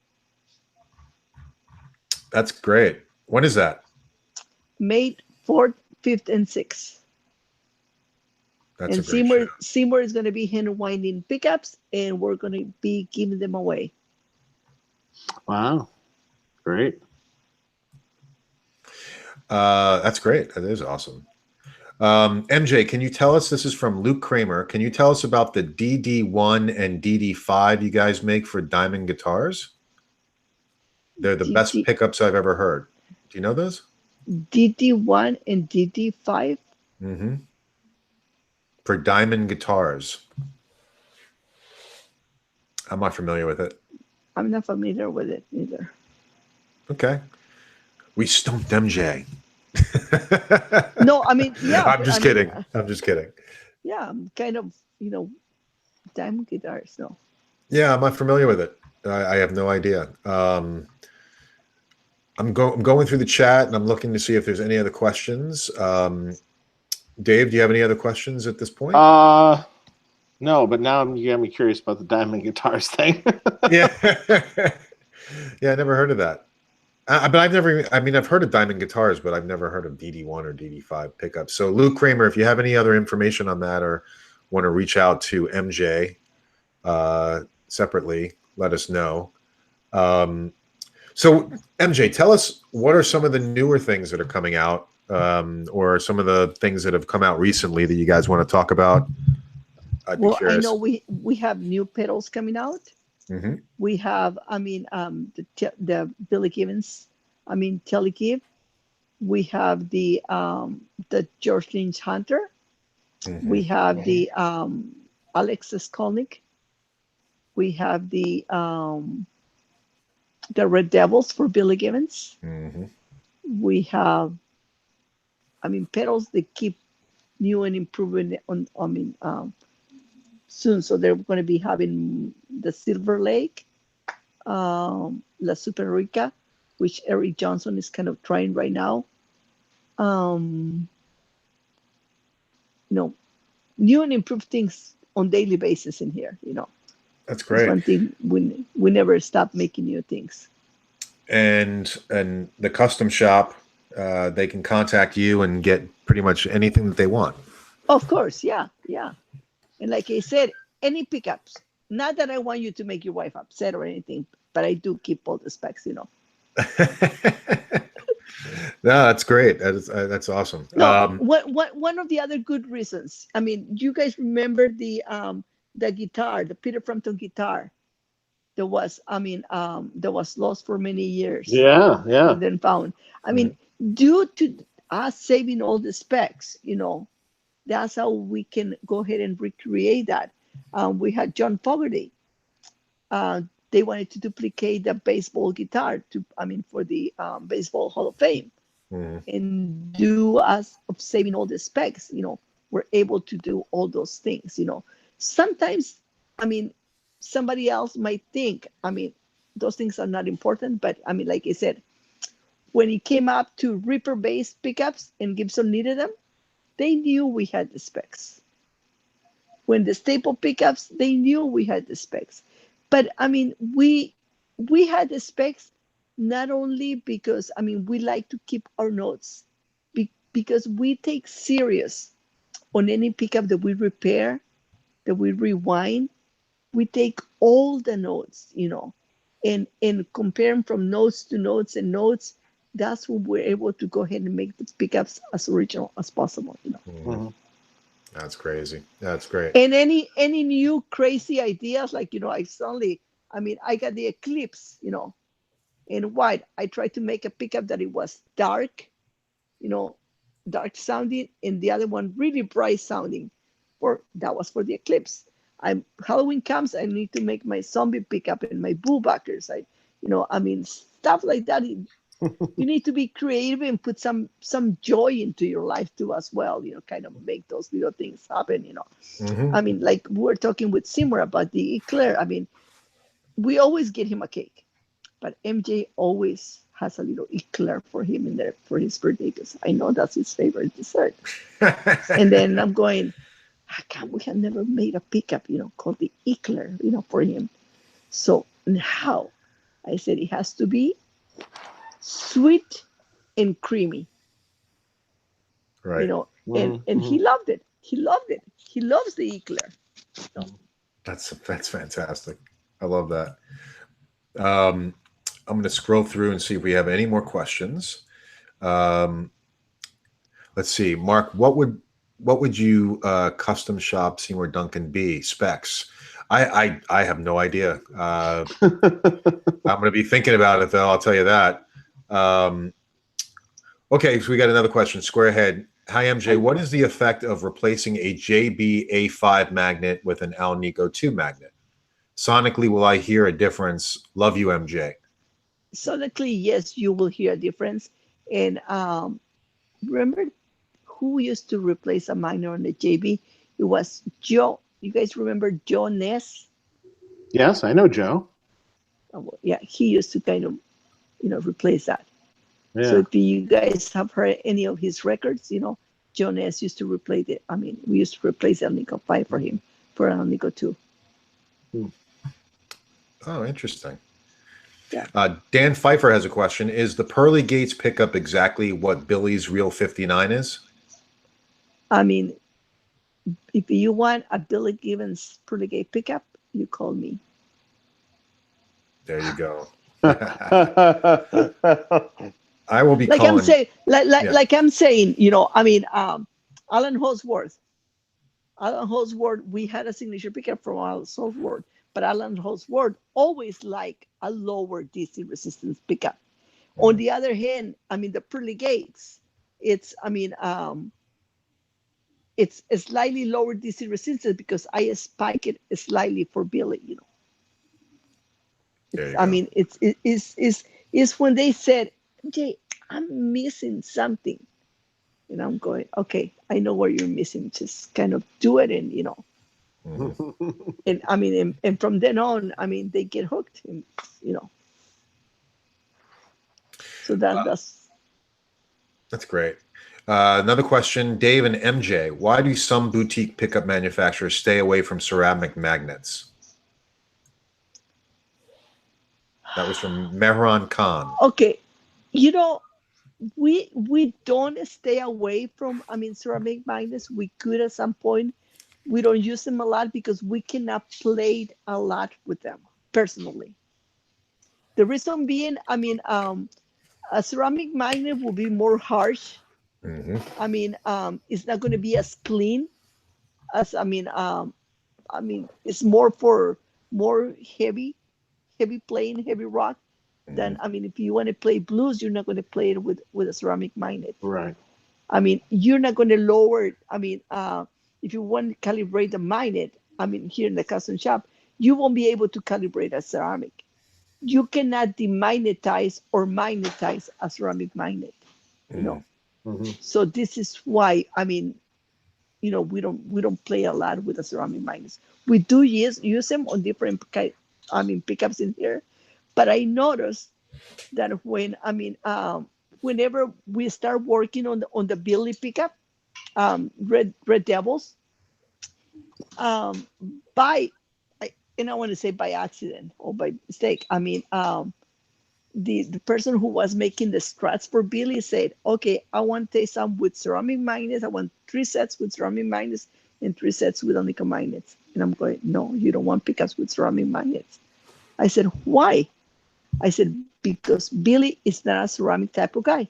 Speaker 1: That's great. When is that?
Speaker 2: May 4th, 5th, and 6th.
Speaker 1: That's
Speaker 2: and
Speaker 1: a great show.
Speaker 2: Seymour is going to be hand winding pickups, and we're going to be giving them away.
Speaker 3: Wow. Great.
Speaker 1: That's great. That is awesome. MJ, can you tell us, this is from Luke Kramer, can you tell us about the DD1 and DD5 you guys make for Diamond guitars? They're the best pickups I've ever heard. Do you know those?
Speaker 2: DD1 and DD5?
Speaker 1: Mm-hmm. For Diamond guitars. I'm not familiar with it.
Speaker 2: I'm not familiar with it either.
Speaker 1: Okay. We stumped MJ.
Speaker 2: No, I mean, yeah.
Speaker 1: I'm just kidding. I'm just kidding.
Speaker 2: Yeah, I'm kind of, Diamond guitars. No.
Speaker 1: Yeah, I'm not familiar with it. I have no idea. I'm going through the chat and I'm looking to see if there's any other questions. Dave, do you have any other questions at this point?
Speaker 3: No, but now you got me curious about the diamond guitars thing.
Speaker 1: Yeah. Yeah, I never heard of that. But I've heard of diamond guitars, but I've never heard of DD1 or DD5 pickups. So Luke Kramer, if you have any other information on that or want to reach out to MJ separately, let us know. So MJ, tell us, what are some of the newer things that are coming out, or some of the things that have come out recently that you guys want to talk about? I'd be curious.
Speaker 2: I know we have new pedals coming out.
Speaker 1: Mm-hmm.
Speaker 2: We have, the Billy Gibbons, Telegive. We have the George Lynch Hunter.
Speaker 1: Mm-hmm.
Speaker 2: We have the Alexis Skolnick. We have the Red Devils for Billy Gibbons.
Speaker 1: Mm-hmm.
Speaker 2: We have, pedals that keep new and improving soon. So they're going to be having the Silver Lake, La Super Rica, which Eric Johnson is kind of trying right now. New and improved things on daily basis in here.
Speaker 1: That's great.
Speaker 2: That's one thing, we never stop making new things.
Speaker 1: And the custom shop, they can contact you and get pretty much anything that they want.
Speaker 2: Of course, yeah. And like I said, any pickups. Not that I want you to make your wife upset or anything, but I do keep all the specs.
Speaker 1: No, that's great. That's awesome.
Speaker 2: No, one of the other good reasons. You guys remember the guitar, the Peter Frampton guitar, that was lost for many years.
Speaker 3: Yeah.
Speaker 2: And then found. Due to us saving all the specs, that's how we can go ahead and recreate that. We had John Fogerty. They wanted to duplicate the baseball guitar for the Baseball Hall of Fame.
Speaker 1: Mm-hmm.
Speaker 2: And due us of saving all the specs, we're able to do all those things. Sometimes, somebody else might think, those things are not important, but like I said, when it came up to Reaper-based pickups and Gibson needed them, they knew we had the specs. When the staple pickups, they knew we had the specs. But we had the specs not only because we like to keep our notes, because we take serious on any pickup that we repair, that we rewind. We take all the notes, and compare them from notes to notes and notes. That's when we're able to go ahead and make the pickups as original as possible.
Speaker 1: Mm-hmm. That's crazy. That's great.
Speaker 2: And any new crazy ideas, like I suddenly, I got the Eclipse, in white. I tried to make a pickup that it was dark, dark sounding, and the other one really bright sounding. That was for the Eclipse. Halloween comes, I need to make my zombie pickup and my bullbuckers. Stuff like that. You need to be creative and put some joy into your life too as well. Kind of make those little things happen.
Speaker 1: Mm-hmm.
Speaker 2: Like we were talking with Seymour about the eclair. We always get him a cake, but MJ always has a little eclair for him in there for his birthday, because I know that's his favorite dessert. And then I'm going, how come we have never made a pickup, called the eclair, for him? So now I said it has to be sweet and creamy,
Speaker 1: right?
Speaker 2: And he loved it. He loved it. He loves the eclair.
Speaker 1: That's fantastic. I love that. I'm going to scroll through and see if we have any more questions. Let's see, Mark, what would you custom shop Seymour Duncan be? Specs? I have no idea. I'm going to be thinking about it, though. I'll tell you that. Okay, so we got another question. Square ahead. Hi, MJ. What is the effect of replacing a JB A5 magnet with an Alnico 2 magnet? Sonically, will I hear a difference? Love you, MJ.
Speaker 2: Sonically, yes, you will hear a difference. And remember who used to replace a magnet on the JB? It was Joe. You guys remember Joe Ness?
Speaker 3: Yes, I know Joe.
Speaker 2: Yeah, he used to kind of, replace that. So if you guys have heard any of his records, John S. used to replace it. I mean, we used to replace Alnico 5 for him for Alnico 2.
Speaker 1: Oh, interesting.
Speaker 2: Yeah.
Speaker 1: Dan Pfeiffer has a question. Is the Pearly Gates pickup exactly what Billy's real 59 is?
Speaker 2: I mean, if you want a Billy Gibbons Pearly Gate pickup, you call me.
Speaker 1: There you go. I will be
Speaker 2: like
Speaker 1: calling.
Speaker 2: I'm saying, like I'm saying, Alan Holdsworth. We had a signature pickup from Alan Holdsworth, but Alan Holdsworth always liked a lower DC resistance pickup. On the other hand, the Pearly Gates, it's a slightly lower DC resistance because I spike it slightly for Billy, It's when they said, Jay, I'm missing something. And I'm going, okay, I know where you're missing. Just kind of do it, and and and from then on, they get hooked, and So that's
Speaker 1: great. Another question, Dave and MJ. Why do some boutique pickup manufacturers stay away from ceramic magnets? That was from Mehran Khan.
Speaker 2: Okay, we don't stay away from ceramic magnets. We could at some point. We don't use them a lot because we cannot play a lot with them personally. The reason being, a ceramic magnet will be more harsh. It's not going to be as clean as it's more for more heavy playing, heavy rock. Then if you want to play blues, you're not going to play it with a ceramic magnet.
Speaker 3: Right.
Speaker 2: You're not going to lower it. If you want to calibrate the magnet, here in the custom shop, you won't be able to calibrate a ceramic. You cannot demagnetize or magnetize a ceramic magnet. So this is why we don't play a lot with the ceramic magnets. We do use them on different pickups in here. But I noticed that whenever we start working on the Billy pickup, Red Devils, and I want to say by accident or by mistake, the person who was making the struts for Billy said, okay, I want to take some with ceramic magnets. I want 3 sets with ceramic magnets and 3 sets with nickel magnets. And I'm going, no, you don't want pickups with ceramic magnets. I said, why? I said, because Billy is not a ceramic type of guy.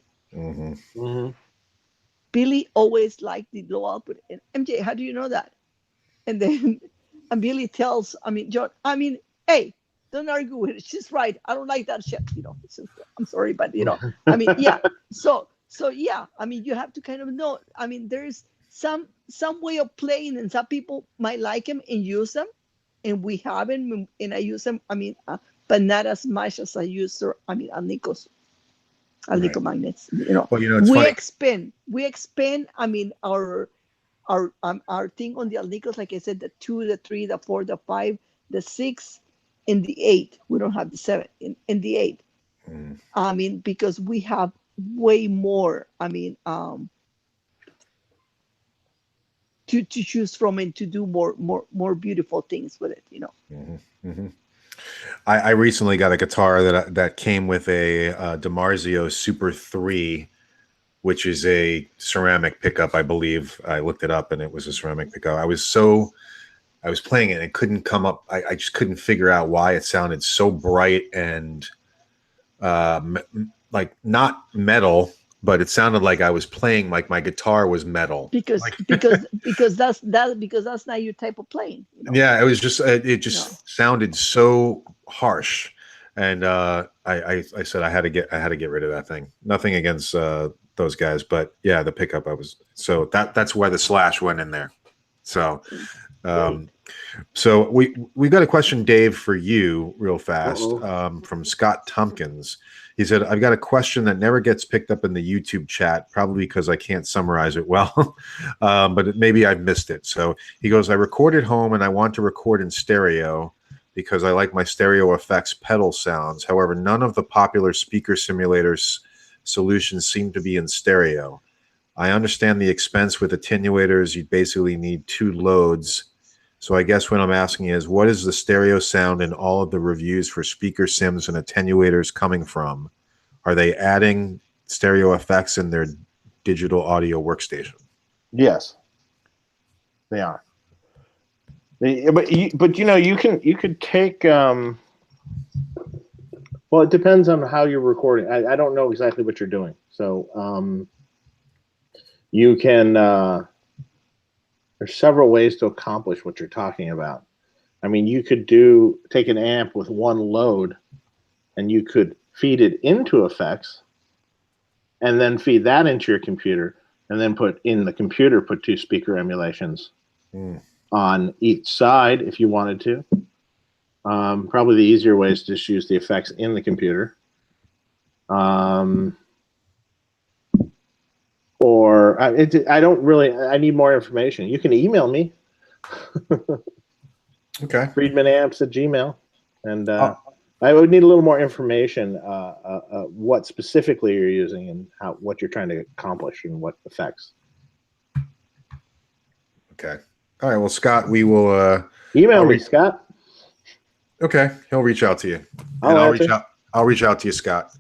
Speaker 2: Billy always liked the low output. And MJ, how do you know that? And then Billy tells, John, hey, don't argue with it. She's right. I don't like that shit. I'm sorry, but yeah. So yeah, you have to kind of know. There's some way of playing, and some people might like them and use them, and we have them, and I use them. But not as much as I use Alnico's. Alnico magnets.
Speaker 1: Well, it's funny.
Speaker 2: We expand. Our thing on the Alnicos, like I said, the 2, the 3, the 4, the 5, the 6, and the 8. We don't have the 7 and the 8. Because we have way more. To choose from and to do more beautiful things with it.
Speaker 1: I recently got a guitar that came with a DiMarzio Super 3, which is a ceramic pickup, I believe. I looked it up and it was a ceramic pickup. I was playing it and it couldn't come up. I just couldn't figure out why it sounded so bright and like not metal, but it sounded like I was playing like my guitar was metal.
Speaker 2: Because that's not your type of playing.
Speaker 1: Yeah, it was just sounded so harsh, and I said I had to get rid of that thing. Nothing against those guys, but yeah, the pickup that's why the slash went in there. So so we got a question, Dave, for you real fast from Scott Tompkins. He said, I've got a question that never gets picked up in the YouTube chat, probably because I can't summarize it well, but maybe I've missed it. So he goes, I record at home and I want to record in stereo because I like my stereo effects pedal sounds. However, none of the popular speaker simulators solutions seem to be in stereo. I understand the expense with attenuators. You basically need 2 loads. So I guess what I'm asking is, what is the stereo sound in all of the reviews for speaker sims and attenuators coming from? Are they adding stereo effects in their digital audio workstation?
Speaker 3: Yes, they are. But you could take. Well, it depends on how you're recording. I don't know exactly what you're doing, so you can. There's several ways to accomplish what you're talking about. I mean, you could take an amp with 1 load, and you could feed it into effects, and then feed that into your computer, and then put 2 speaker emulations on each side if you wanted to. Probably the easier way is to just use the effects in the computer. Or I don't really. I need more information. You can email me.
Speaker 1: Okay.
Speaker 3: FriedmanAmps@gmail, and I would need a little more information. What specifically you're using and what you're trying to accomplish and what effects.
Speaker 1: Okay. All right. Well, Scott, we will
Speaker 3: email me, Scott.
Speaker 1: Okay, he'll reach out to you, and I'll reach out to you, Scott.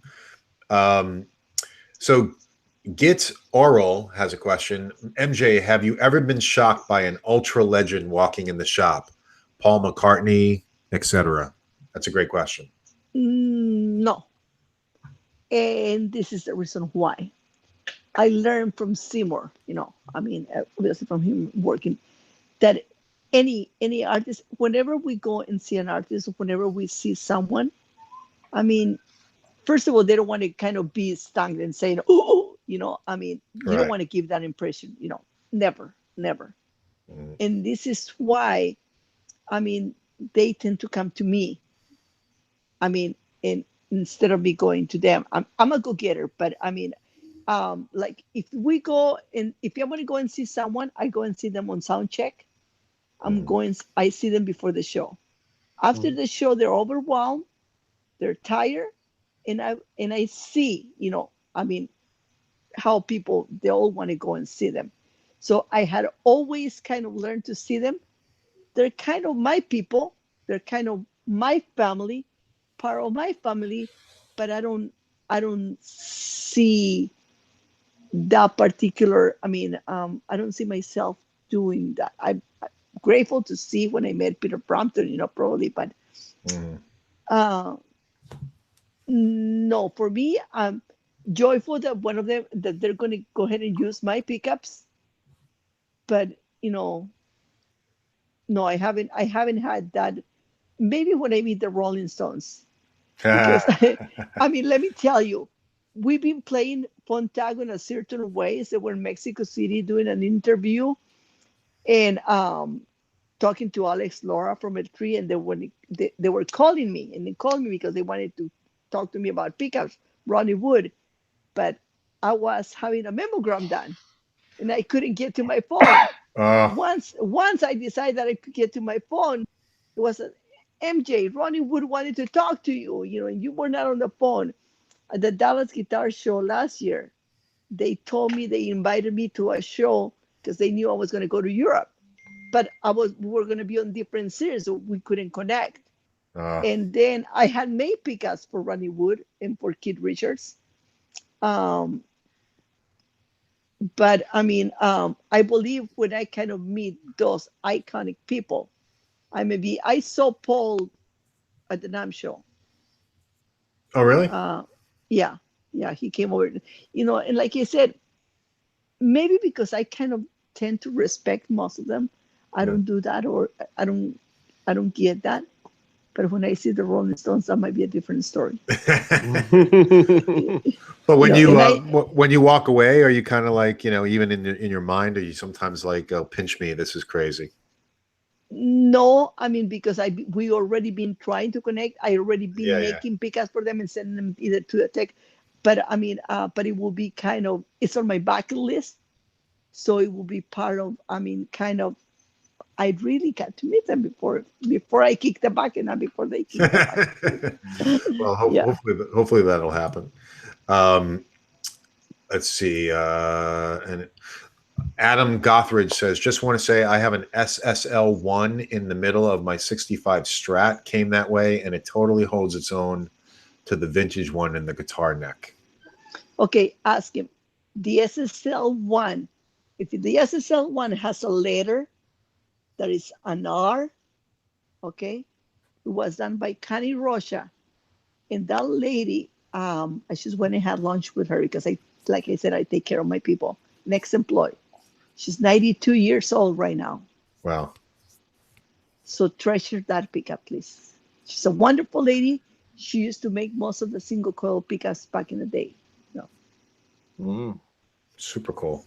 Speaker 1: So Git Oral has a question. MJ, have you ever been shocked by an ultra legend walking in the shop? Paul McCartney, etc. That's a great question.
Speaker 2: No. And this is the reason why. I learned from Seymour, obviously from him working, that any artist, whenever we go and see an artist, whenever we see someone, first of all, they don't want to kind of be stung and saying, you don't want to give that impression, never. And this is why, they tend to come to me. And instead of me going to them, I'm a go-getter, but like if we go and if I want to go and see someone, I go and see them on sound check. I see them before the show. After the show, they're overwhelmed, they're tired, and I see, how people, they all want to go and see them. So I had always kind of learned to see them. They're kind of my people. They're kind of my family, part of my family, but I don't see that particular, I don't see myself doing that. I'm grateful to see when I met Peter Brompton, probably, but no, for me, I'm joyful that one of them, that they're going to go ahead and use my pickups, but no, I haven't had that. Maybe when I meet the Rolling Stones, because let me tell you, we've been playing Fontago in a certain way. So we're in Mexico City doing an interview, and talking to Alex Laura from L3, and they were calling me, and they called me because they wanted to talk to me about pickups, Ronnie Wood, but I was having a mammogram done, and I couldn't get to my phone. Once I decided that I could get to my phone, it was MJ, Ronnie Wood wanted to talk to you, and you were not on the phone. At the Dallas Guitar Show last year, they invited me to a show because they knew I was going to go to Europe, but we were going to be on different series, so we couldn't connect. And then I had made pickups for Ronnie Wood and for Keith Richards. But I believe when I kind of meet those iconic people, I saw Paul at the NAMM show.
Speaker 1: Oh, really?
Speaker 2: Yeah, he came over, and like I said, maybe because I kind of tend to respect most of them, I don't do that, or I don't get that. But when I see the Rolling Stones, that might be a different story.
Speaker 1: But when you walk away, are you kind of like, even in your mind, are you sometimes like, oh, pinch me, this is crazy?
Speaker 2: No, because we already been trying to connect. I already been making pickups for them and sending them either to the tech. But but it will be kind of, it's on my bucket list. So it will be part of, kind of, I really got to meet them before I kick the bucket, not before they kick the bucket.
Speaker 1: Well, hopefully that'll happen. let's see. And Adam Gothridge says, just want to say I have an SSL1 in the middle of my 65 Strat. Came that way, and it totally holds its own to the vintage one in the guitar neck.
Speaker 2: Okay, ask him. The SSL1, if the SSL1 has a letter that is an R, okay, it was done by Connie Rocha. And that lady, I just went and had lunch with her because like I said, I take care of my people. Next employee. She's 92 years old right now.
Speaker 1: Wow.
Speaker 2: So treasure that pickup, please. She's a wonderful lady. She used to make most of the single coil pickups back in the day.
Speaker 1: Super cool.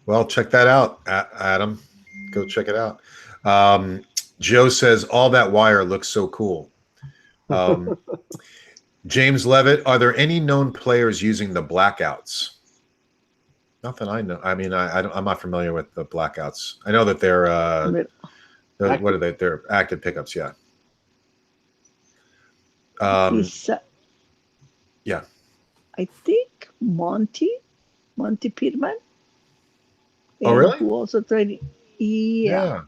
Speaker 1: Well, check that out, Adam. Go check it out. Joe says, all that wire looks so cool. James Levitt, are there any known players using the blackouts? Nothing I know. I mean, I'm not familiar with the blackouts. I know that they're what are they? They're active pickups. Yeah. Yeah.
Speaker 2: I think Monty Pittman.
Speaker 1: Oh, really?
Speaker 2: Who also tried? Yeah.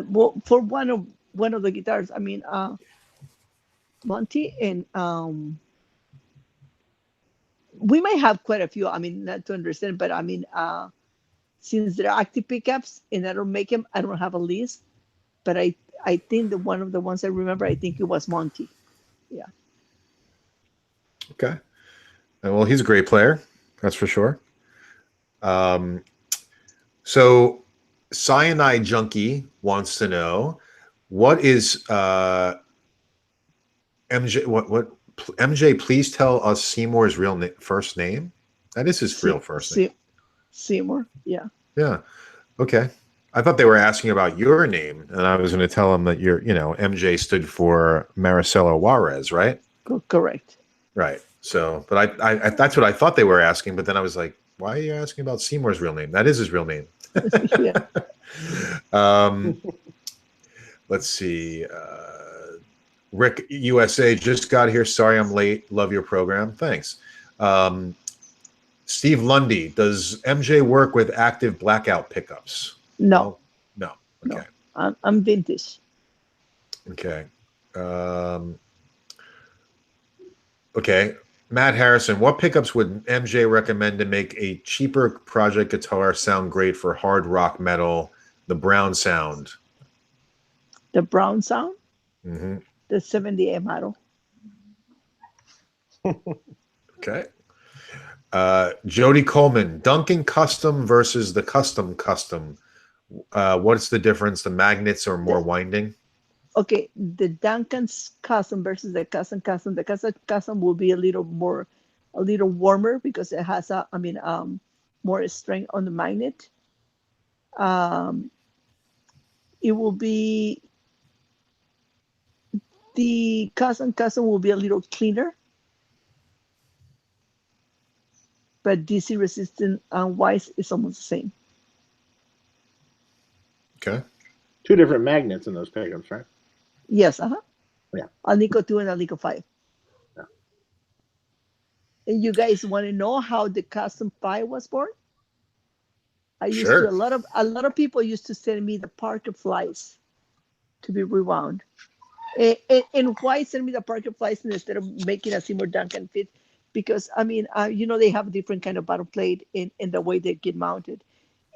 Speaker 2: Well, for one of the guitars, I mean, Monty and we might have quite a few. I mean, not to understand, but I mean, since they're active pickups and I don't make them, I don't have a list. But I think that one of the ones I remember, I think it was Monty. Yeah.
Speaker 1: Okay. Well, he's a great player, that's for sure. So Cyanide Junkie wants to know, what is MJ? What MJ? Please tell us Seymour's first name. That is his real first name.
Speaker 2: Seymour. Yeah.
Speaker 1: Yeah. Okay. I thought they were asking about your name, and I was going to tell them that MJ stood for Maricela Juarez, right?
Speaker 2: Correct.
Speaker 1: Right. So, but I that's what I thought they were asking, but then I was like, why are you asking about Seymour's real name? That is his real name.
Speaker 2: Yeah.
Speaker 1: Let's see. Rick USA just got here. Sorry I'm late. Love your program. Thanks. Steve Lundy, does MJ work with active blackout pickups?
Speaker 2: No.
Speaker 1: No. Okay.
Speaker 2: No. I'm vintage.
Speaker 1: Okay. Okay. Matt Harrison, what pickups would MJ recommend to make a cheaper project guitar sound great for hard rock metal? The Brown sound.
Speaker 2: The Brown sound?
Speaker 1: Mm-hmm.
Speaker 2: The 70A model.
Speaker 1: Okay. Jody Coleman, Duncan Custom versus the Custom. What's the difference? The magnets are more winding?
Speaker 2: Okay, the Duncan's Custom versus the Custom. The Custom will be a little warmer because it has more strength on the magnet. It will be, the Custom will be a little cleaner, but DC resistant wise is almost the same.
Speaker 1: Okay.
Speaker 3: Two different magnets in those pickups, right?
Speaker 2: Yes,
Speaker 3: Yeah.
Speaker 2: Alnico 2 and Alnico 5.
Speaker 3: Yeah.
Speaker 2: And you guys want to know how the Custom 5 was born? A lot of people used to send me the Parker Flies to be rewound. And why send me the Parker Flies instead of making a Seymour Duncan fit? Because they have a different kind of bottom plate in the way they get mounted.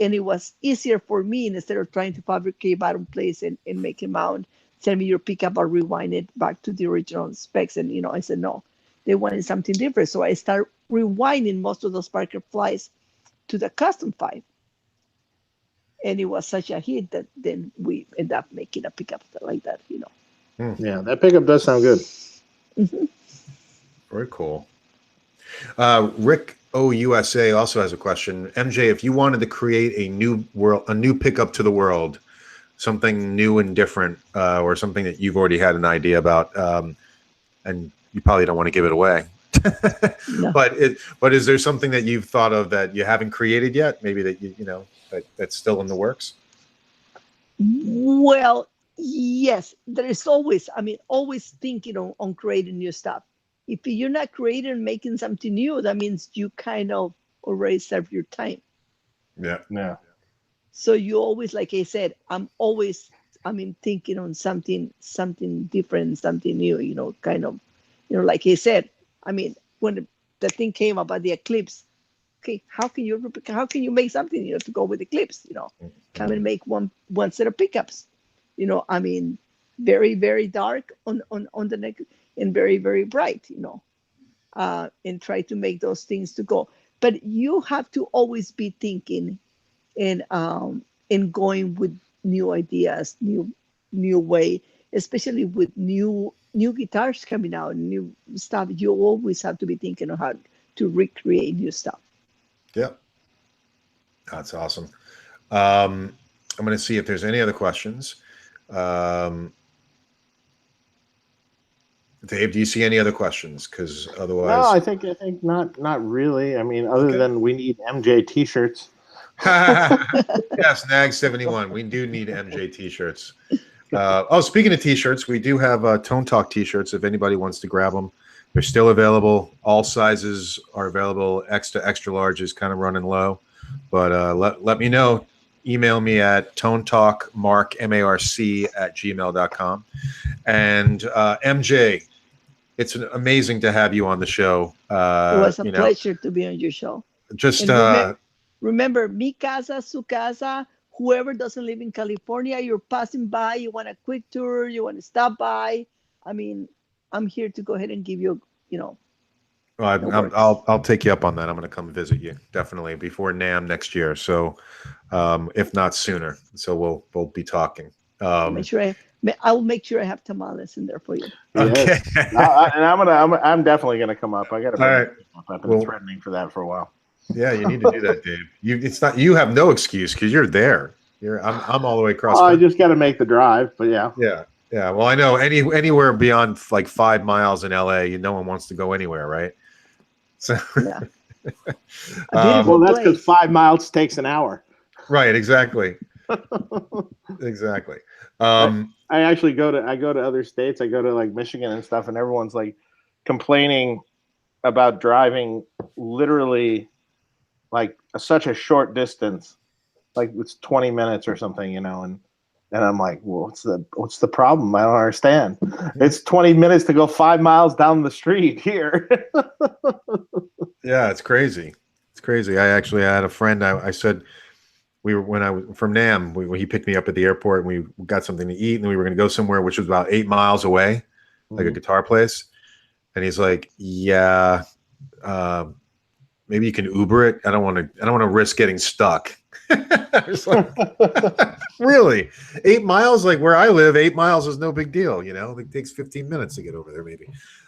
Speaker 2: And it was easier for me, instead of trying to fabricate bottom plates and make it mount, send me your pickup or rewind it back to the original specs. And I said no, they wanted something different. So I started rewinding most of those Parker Flies to the Custom 5. And it was such a hit that then we end up making a pickup like that,
Speaker 3: Yeah, that pickup does sound good.
Speaker 2: Mm-hmm.
Speaker 1: Very cool. Rick OUSA also has a question. MJ, if you wanted to create a new pickup to the world, something new and different, or something that you've already had an idea about, and you probably don't want to give it away. No. But is there something that you've thought of that you haven't created yet? Maybe that that's still in the works?
Speaker 2: Well, yes, there is always thinking on creating new stuff. if you're not creating and making something new, that means you kind of already served your time.
Speaker 3: Yeah.
Speaker 2: So you always, like I said, thinking on something different, something new, kind of, like I said, when the thing came about the eclipse, okay, how can you make something, to go with eclipse, come and make one set of pickups, very, very dark on the neck and very, very bright, and try to make those things to go. But you have to always be thinking and going with new ideas, new way, especially with new guitars coming out, new stuff. You always have to be thinking of how to recreate new stuff.
Speaker 1: Yep. That's awesome. I'm going to see if there's any other questions. Dave, do you see any other questions? Because otherwise,
Speaker 3: no, I think not really. Other than we need MJ T-shirts.
Speaker 1: Yes, Nag 71. We do need MJ T-shirts. Speaking of T-shirts, we do have Tone Talk T-shirts. If anybody wants to grab them, they're still available. All sizes are available. Extra large is kind of running low, but let me know. Email me at tonetalkmark, marc@gmail.com. And MJ, it's amazing to have you on the show.
Speaker 2: It was a pleasure to be on your show.
Speaker 1: Just
Speaker 2: remember, mi casa, su casa. Whoever doesn't live in California, you're passing by, you want a quick tour, you want to stop by. I'm here to go ahead and give you,
Speaker 1: I'll take you up on that. I'm going to come visit you definitely before NAMM next year. So, if not sooner, so we'll be talking.
Speaker 2: I will make sure I have tamales in there for you.
Speaker 1: Okay.
Speaker 3: And I'm definitely gonna come up. I got to.
Speaker 1: All right.
Speaker 3: I've been threatening for that for a while.
Speaker 1: Yeah, you need to do that, Dave. You have no excuse because you're there. I'm all the way across.
Speaker 3: I just got to make the drive, but yeah.
Speaker 1: Yeah. Well, I know anywhere beyond like 5 miles in LA, no one wants to go anywhere, right? So
Speaker 2: yeah.
Speaker 3: Well, that's because 5 miles takes an hour.
Speaker 1: Right. Exactly. Exactly.
Speaker 3: I actually go to other states. I go to like Michigan and stuff, and everyone's like complaining about driving literally like such a short distance, like it's 20 minutes or something, and I'm like, well, what's the problem? I don't understand. It's 20 minutes to go 5 miles down the street here.
Speaker 1: Yeah, it's crazy. It's crazy. I had a friend. I said when I was from NAMM, he picked me up at the airport and we got something to eat, and we were going to go somewhere which was about 8 miles away, like a guitar place. And he's like, "Yeah, maybe you can Uber it. I don't want to risk getting stuck." I was like, really? 8 miles? Like where I live, 8 miles is no big deal. It takes 15 minutes to get over there, maybe.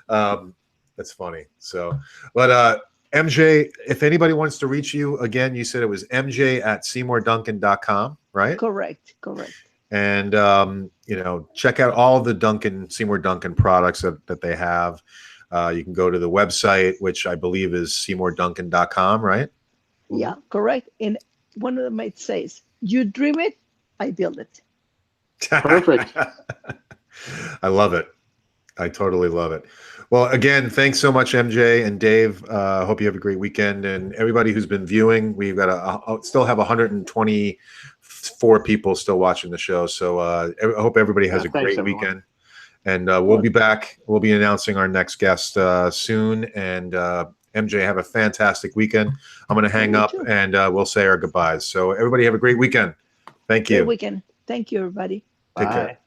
Speaker 1: That's funny. So, but MJ, if anybody wants to reach you, again, you said it was mj@seymourduncan.com, right?
Speaker 2: Correct.
Speaker 1: And check out all of the Seymour Duncan products that they have. You can go to the website, which I believe is seymourduncan.com, right?
Speaker 2: Yeah, correct. And one of them might say, "You dream it, I build it."
Speaker 3: Perfect.
Speaker 1: I love it. I totally love it. Well, again, thanks so much, MJ and Dave. Hope you have a great weekend. And everybody who's been viewing, we've got still have 124 people still watching the show. So I hope everybody has a great weekend. And we'll be back. We'll be announcing our next guest soon. And MJ, have a fantastic weekend. I'm going to hang up and we'll say our goodbyes. So everybody have a great weekend. Thank you.
Speaker 2: Great weekend. Thank you, everybody.
Speaker 1: Take care.